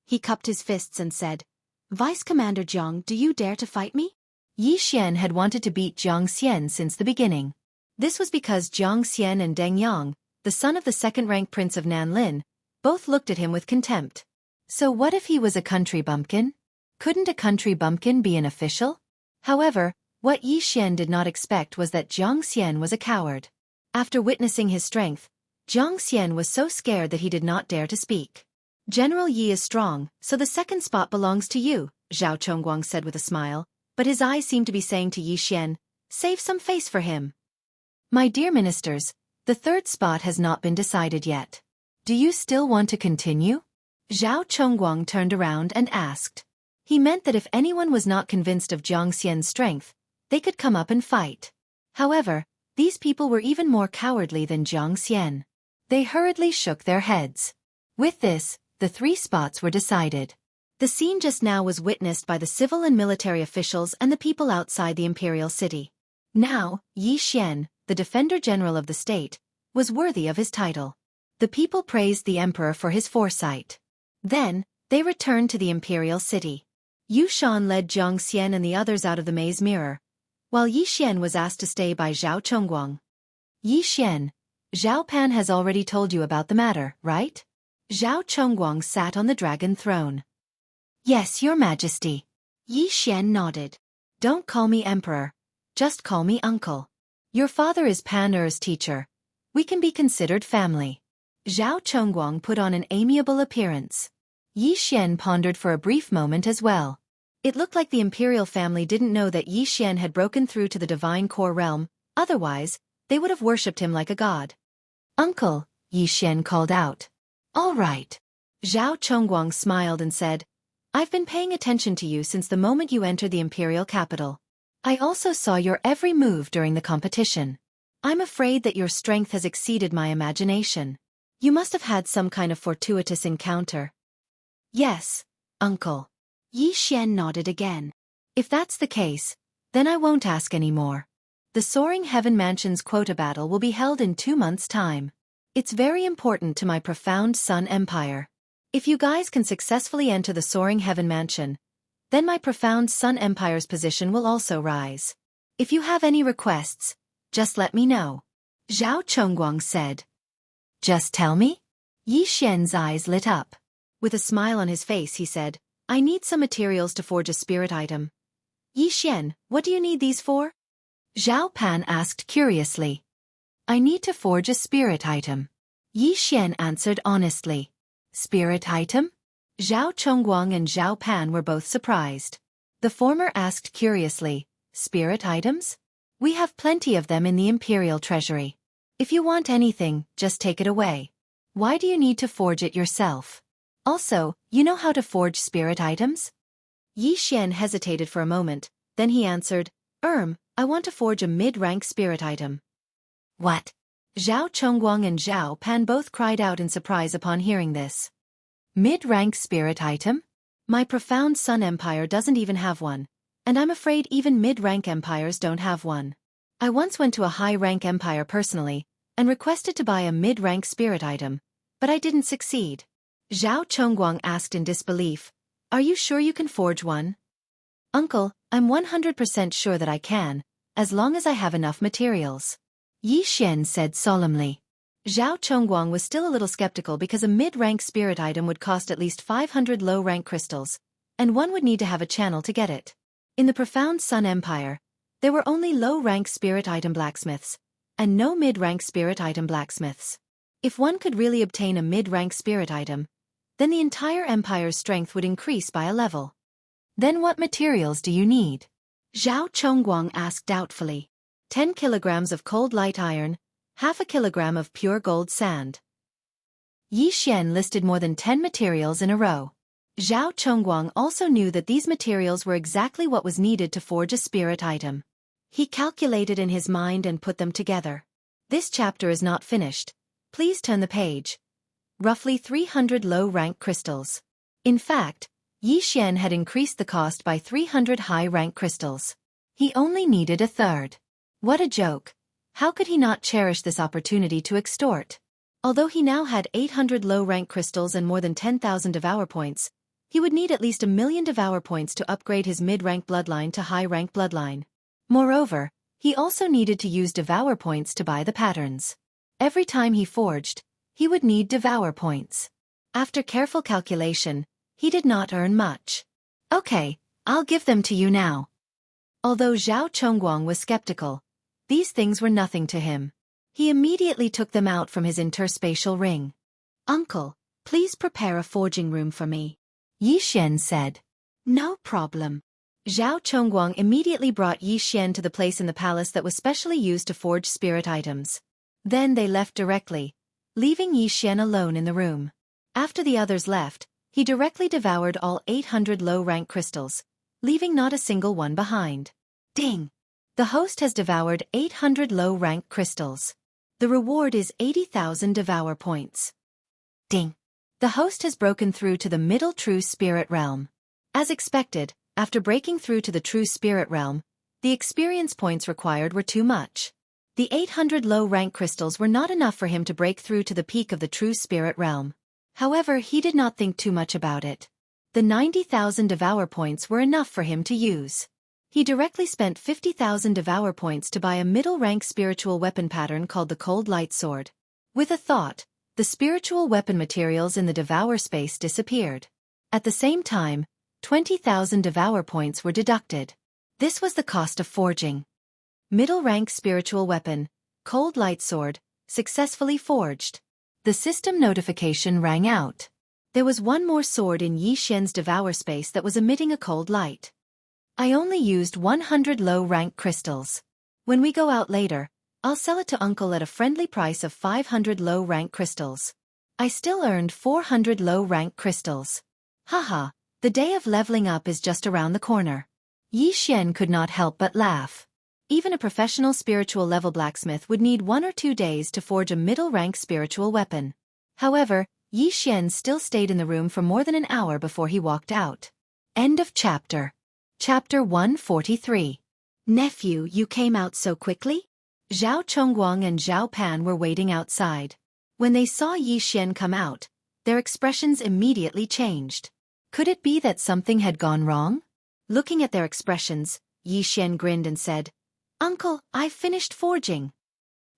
He cupped his fists and said, Vice Commander Jiang, do you dare to fight me? Yi Xian had wanted to beat Jiang Xian since the beginning. This was because Jiang Xian and Deng Yang, the son of the second-rank prince of Nanlin, both looked at him with contempt. So what if he was a country bumpkin? Couldn't a country bumpkin be an official? However, what Yi Xian did not expect was that Jiang Xian was a coward. After witnessing his strength, Jiang Xian was so scared that he did not dare to speak. General Yi is strong, so the second spot belongs to you, Zhao Chongguang said with a smile, but his eyes seemed to be saying to Yi Xian, save some face for him. My dear ministers, the 3rd spot has not been decided yet. Do you still want to continue? Zhao Chongguang turned around and asked. He meant that if anyone was not convinced of Jiang Xian's strength, they could come up and fight. However, these people were even more cowardly than Jiang Xian. They hurriedly shook their heads. With this, the 3 spots were decided. The scene just now was witnessed by the civil and military officials and the people outside the imperial city. Now, Yi Xian, the defender general of the state, was worthy of his title. The people praised the emperor for his foresight. Then, they returned to the imperial city. Yu Shan led Jiang Xian and the others out of the maze mirror, while Yi Xian was asked to stay by Zhao Chongguang. Yi Xian, Zhao Pan has already told you about the matter, right? Zhao Chongguang sat on the dragon throne. Yes, your majesty. Yi Xian nodded. Don't call me emperor. Just call me uncle. Your father is Pan Er's teacher. We can be considered family. Zhao Chongguang put on an amiable appearance. Yi Xian pondered for a brief moment as well. It looked like the imperial family didn't know that Yi Xian had broken through to the divine core realm, otherwise, they would have worshipped him like a god. Uncle, Yi Xian called out. All right. Zhao Chongguang smiled and said, I've been paying attention to you since the moment you entered the imperial capital. I also saw your every move during the competition. I'm afraid that your strength has exceeded my imagination. You must have had some kind of fortuitous encounter. Yes, uncle. Yi Xian nodded again. If that's the case, then I won't ask any more. The Soaring Heaven Mansion's quota battle will be held in 2 months' time. It's very important to my profound Sun Empire. If you guys can successfully enter the Soaring Heaven Mansion, then my profound Sun Empire's position will also rise. If you have any requests, just let me know. Zhao Chongguang said. Just tell me? Yi Xian's eyes lit up. With a smile on his face he said, I need some materials to forge a spirit item. Yi Xian, what do you need these for? Zhao Pan asked curiously. I need to forge a spirit item. Yi Xian answered honestly. Spirit item? Zhao Chongguang and Zhao Pan were both surprised. The former asked curiously, Spirit items? We have plenty of them in the Imperial Treasury. If you want anything, just take it away. Why do you need to forge it yourself? Also, you know how to forge spirit items? Yi Xian hesitated for a moment, then he answered, I want to forge a mid-rank spirit item. What? Zhao Chongguang and Zhao Pan both cried out in surprise upon hearing this. Mid-rank spirit item? My profound Sun Empire doesn't even have one, and I'm afraid even mid-rank empires don't have one. I once went to a high-rank empire personally, and requested to buy a mid-rank spirit item, but I didn't succeed. Zhao Chongguang asked in disbelief, Are you sure you can forge one? Uncle, I'm 100% sure that I can, as long as I have enough materials. Yi Xian said solemnly. Zhao Chongguang was still a little skeptical because a mid-rank spirit item would cost at least 500 low-rank crystals, and one would need to have a channel to get it. In the profound Sun Empire, there were only low-rank spirit item blacksmiths, and no mid-rank spirit item blacksmiths. If one could really obtain a mid-rank spirit item, then the entire empire's strength would increase by a level. Then what materials do you need? Zhao Chongguang asked doubtfully. 10 kilograms of cold light iron, half a kilogram of pure gold sand. Yi Xian listed more than 10 materials in a row. Zhao Chongguang also knew that these materials were exactly what was needed to forge a spirit item. He calculated in his mind and put them together. This chapter is not finished. Please turn the page. Roughly 300 low-rank crystals. In fact, Yi Xian had increased the cost by 300 high-rank crystals. He only needed a third. What a joke. How could he not cherish this opportunity to extort? Although he now had 800 low-rank crystals and more than 10,000 devour points, he would need at least 1,000,000 devour points to upgrade his mid-rank bloodline to high-rank bloodline. Moreover, he also needed to use devour points to buy the patterns. Every time he forged, he would need devour points. After careful calculation, he did not earn much. Okay, I'll give them to you now. Although Zhao Chongguang was skeptical, these things were nothing to him. He immediately took them out from his interspatial ring. Uncle, please prepare a forging room for me. Yi Xian said. No problem. Zhao Chongguang immediately brought Yi Xian to the place in the palace that was specially used to forge spirit items. Then they left directly, leaving Yi Xian alone in the room. After the others left, he directly devoured all 800 low-rank crystals, leaving not a single one behind. Ding! The host has devoured 800 low-rank crystals. The reward is 80,000 devour points. Ding! The host has broken through to the middle true spirit realm. As expected, after breaking through to the true spirit realm, the experience points required were too much. The 800 low-rank crystals were not enough for him to break through to the peak of the true spirit realm. However, he did not think too much about it. The 90,000 devour points were enough for him to use. He directly spent 50,000 devour points to buy a middle-rank spiritual weapon pattern called the Cold Light Sword. With a thought, the spiritual weapon materials in the devour space disappeared. At the same time, 20,000 devour points were deducted. This was the cost of forging. Middle-rank spiritual weapon, Cold Light Sword, successfully forged. The system notification rang out. There was one more sword in Yi Xian's devour space that was emitting a cold light. I only used 100 low-rank crystals. When we go out later, I'll sell it to Uncle at a friendly price of 500 low-rank crystals. I still earned 400 low-rank crystals. Haha, the day of leveling up is just around the corner. Yi Xian could not help but laugh. Even a professional spiritual level blacksmith would need 1 or 2 days to forge a middle-rank spiritual weapon. However, Yi Xian still stayed in the room for more than an hour before he walked out. End of chapter. Chapter 143. Nephew, you came out so quickly? Zhao Chongguang and Zhao Pan were waiting outside. When they saw Yi Xian come out, their expressions immediately changed. Could it be that something had gone wrong? Looking at their expressions, Yi Xian grinned and said, Uncle, I've finished forging.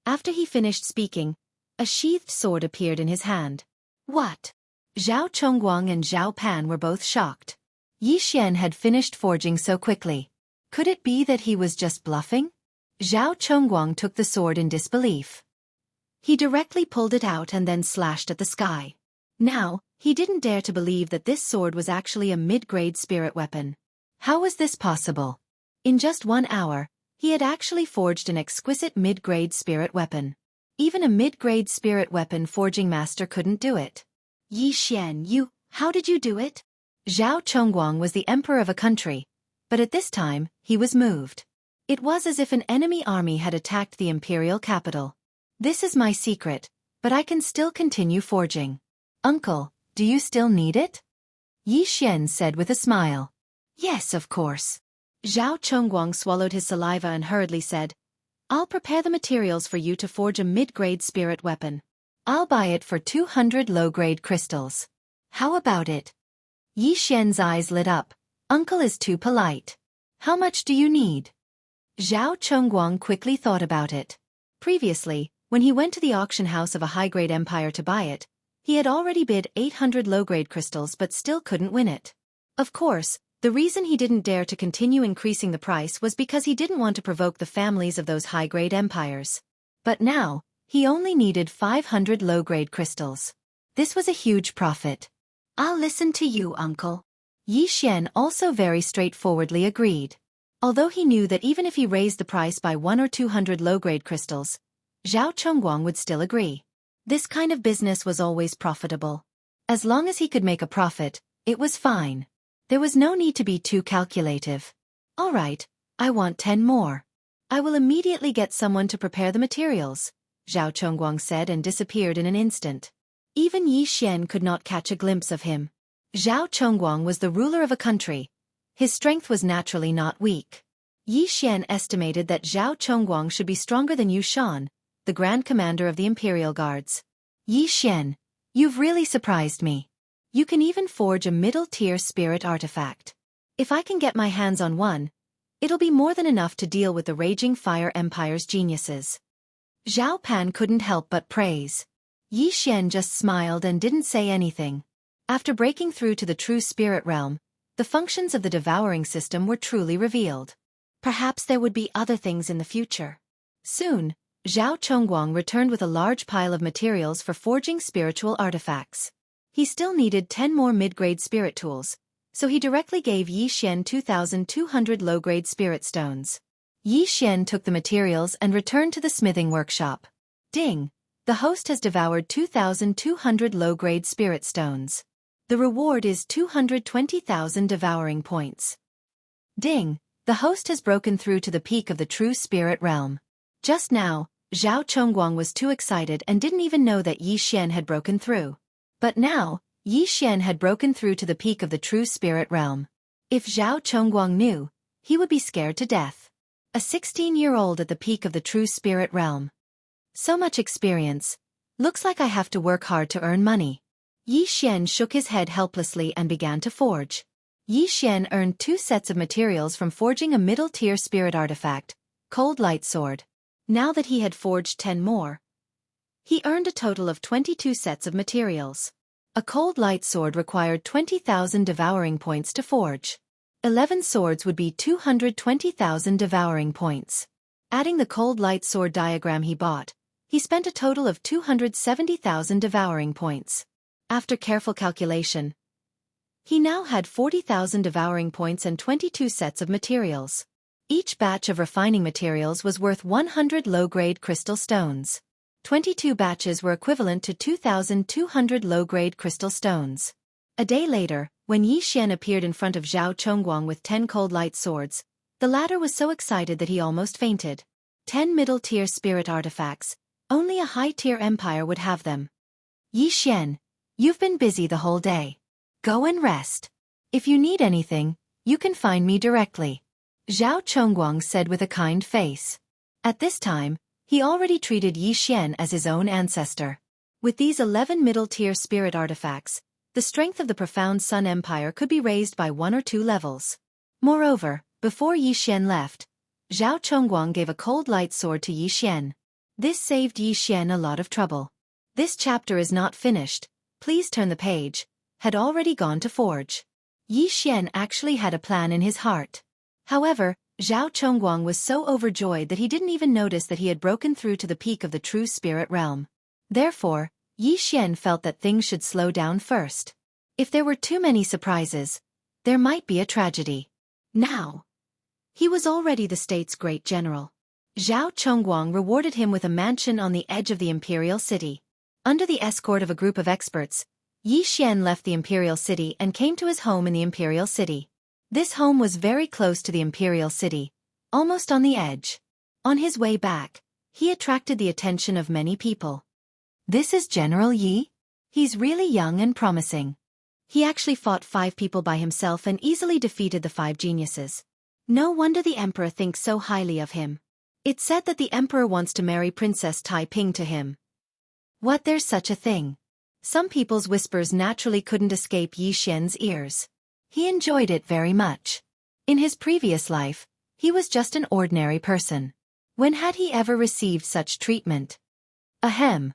After he finished speaking, a sheathed sword appeared in his hand. What? Zhao Chongguang and Zhao Pan were both shocked. Yi Xian had finished forging so quickly. Could it be that he was just bluffing? Zhao Chongguang took the sword in disbelief. He directly pulled it out and then slashed at the sky. Now, he didn't dare to believe that this sword was actually a mid-grade spirit weapon. How was this possible? In just 1 hour, he had actually forged an exquisite mid-grade spirit weapon. Even a mid-grade spirit weapon forging master couldn't do it. Yi Xian, how did you do it? Zhao Chongguang was the emperor of a country, but at this time, he was moved. It was as if an enemy army had attacked the imperial capital. This is my secret, but I can still continue forging. Uncle, do you still need it? Yi Xian said with a smile. Yes, of course. Zhao Chongguang swallowed his saliva and hurriedly said, I'll prepare the materials for you to forge a mid-grade spirit weapon. I'll buy it for 200 low-grade crystals. How about it? Yi Xian's eyes lit up. Uncle is too polite. How much do you need? Zhao Chongguang quickly thought about it. Previously, when he went to the auction house of a high-grade empire to buy it, he had already bid 800 low-grade crystals but still couldn't win it. Of course, the reason he didn't dare to continue increasing the price was because he didn't want to provoke the families of those high-grade empires. But now, he only needed 500 low-grade crystals. This was a huge profit. I'll listen to you, uncle. Yi Xian also very straightforwardly agreed. Although he knew that even if he raised the price by 100 or 200 low-grade crystals, Zhao Chongguang would still agree. This kind of business was always profitable. As long as he could make a profit, it was fine. There was no need to be too calculative. All right, I want 10 more. I will immediately get someone to prepare the materials, Zhao Chongguang said and disappeared in an instant. Even Yi Xian could not catch a glimpse of him. Zhao Chongguang was the ruler of a country. His strength was naturally not weak. Yi Xian estimated that Zhao Chongguang should be stronger than Yu Shan, the Grand Commander of the Imperial Guards. Yi Xian, you've really surprised me. You can even forge a middle-tier spirit artifact. If I can get my hands on one, it'll be more than enough to deal with the Raging Fire Empire's geniuses. Zhao Pan couldn't help but praise. Yi Xian just smiled and didn't say anything. After breaking through to the true spirit realm, the functions of the devouring system were truly revealed. Perhaps there would be other things in the future. Soon, Zhao Chongguang returned with a large pile of materials for forging spiritual artifacts. He still needed 10 more mid-grade spirit tools, so he directly gave Yi Xian 2,200 low-grade spirit stones. Yi Xian took the materials and returned to the smithing workshop. Ding! The host has devoured 2,200 low-grade spirit stones. The reward is 220,000 devouring points. Ding! The host has broken through to the peak of the true spirit realm. Just now, Zhao Chongguang was too excited and didn't even know that Yi Xian had broken through. But now, Yi Xian had broken through to the peak of the true spirit realm. If Zhao Chongguang knew, he would be scared to death. A 16-year-old at the peak of the true spirit realm. So much experience. Looks like I have to work hard to earn money. Yi Xian shook his head helplessly and began to forge. Yi Xian earned 2 sets of materials from forging a middle-tier spirit artifact, Cold Light Sword. Now that he had forged 10 more, he earned a total of 22 sets of materials. A Cold Light Sword required 20,000 devouring points to forge. 11 swords would be 220,000 devouring points. Adding the Cold Light Sword diagram he bought, he spent a total of 270,000 devouring points. After careful calculation, he now had 40,000 devouring points and 22 sets of materials. Each batch of refining materials was worth 100 low-grade crystal stones. 22 batches were equivalent to 2,200 low-grade crystal stones. A day later, when Yi Xian appeared in front of Zhao Chongguang with 10 cold light swords, the latter was so excited that he almost fainted. 10 middle-tier spirit artifacts, only a high-tier empire would have them. Yi Xian, you've been busy the whole day. Go and rest. If you need anything, you can find me directly. Zhao Chongguang said with a kind face. At this time, he already treated Yi Xian as his own ancestor. With these 11 middle-tier spirit artifacts, the strength of the profound Sun Empire could be raised by 1 or 2 levels. Moreover, before Yi Xian left, Zhao Chongguang gave a cold light sword to Yi Xian. This saved Yi Xian a lot of trouble. This chapter is not finished, please turn the page, had already gone to forge. Yi Xian actually had a plan in his heart. However, Zhao Chongguang was so overjoyed that he didn't even notice that he had broken through to the peak of the true spirit realm. Therefore, Yi Xian felt that things should slow down first. If there were too many surprises, there might be a tragedy. Now, He was already the state's great general. Zhao Chongguang rewarded him with a mansion on the edge of the imperial city. Under the escort of a group of experts, Yi Xian left the imperial city and came to his home in the imperial city. This home was very close to the imperial city, almost on the edge. On his way back, he attracted the attention of many people. This is General Yi? He's really young and promising. He actually fought 5 people by himself and easily defeated the 5 geniuses. No wonder the emperor thinks so highly of him. It's said that the emperor wants to marry Princess Taiping to him. What, there's such a thing? Some people's whispers naturally couldn't escape Yi Xian's ears. He enjoyed it very much. In his previous life, he was just an ordinary person. When had he ever received such treatment? Ahem.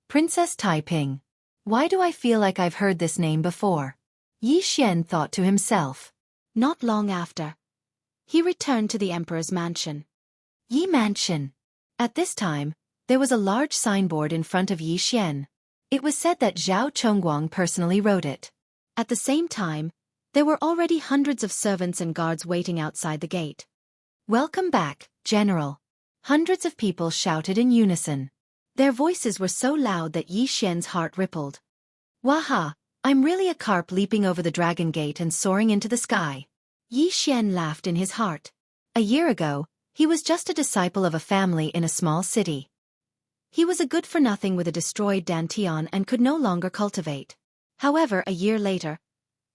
Princess Taiping. Why do I feel like I've heard this name before? Yi Xian thought to himself. Not long after, he returned to the emperor's mansion. Yi Mansion. At this time, there was a large signboard in front of Yi Xian. It was said that Zhao Chongguang personally wrote it. At the same time, there were already hundreds of servants and guards waiting outside the gate. Welcome back, General. Hundreds of people shouted in unison. Their voices were so loud that Yi Xian's heart rippled. Waha, I'm really a carp leaping over the dragon gate and soaring into the sky. Yi Xian laughed in his heart. A year ago, he was just a disciple of a family in a small city. He was a good-for-nothing with a destroyed dantian and could no longer cultivate. However, a year later,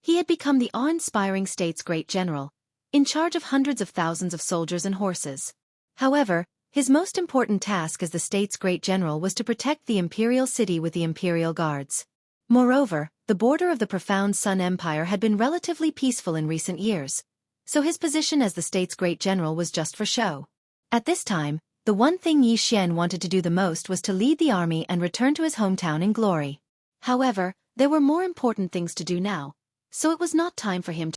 he had become the awe-inspiring state's great general, in charge of hundreds of thousands of soldiers and horses. However, his most important task as the state's great general was to protect the imperial city with the imperial guards. Moreover, the border of the profound Sun Empire had been relatively peaceful in recent years, so his position as the state's great general was just for show. At this time, the one thing Yi Xian wanted to do the most was to lead the army and return to his hometown in glory. However, there were more important things to do now, so it was not time for him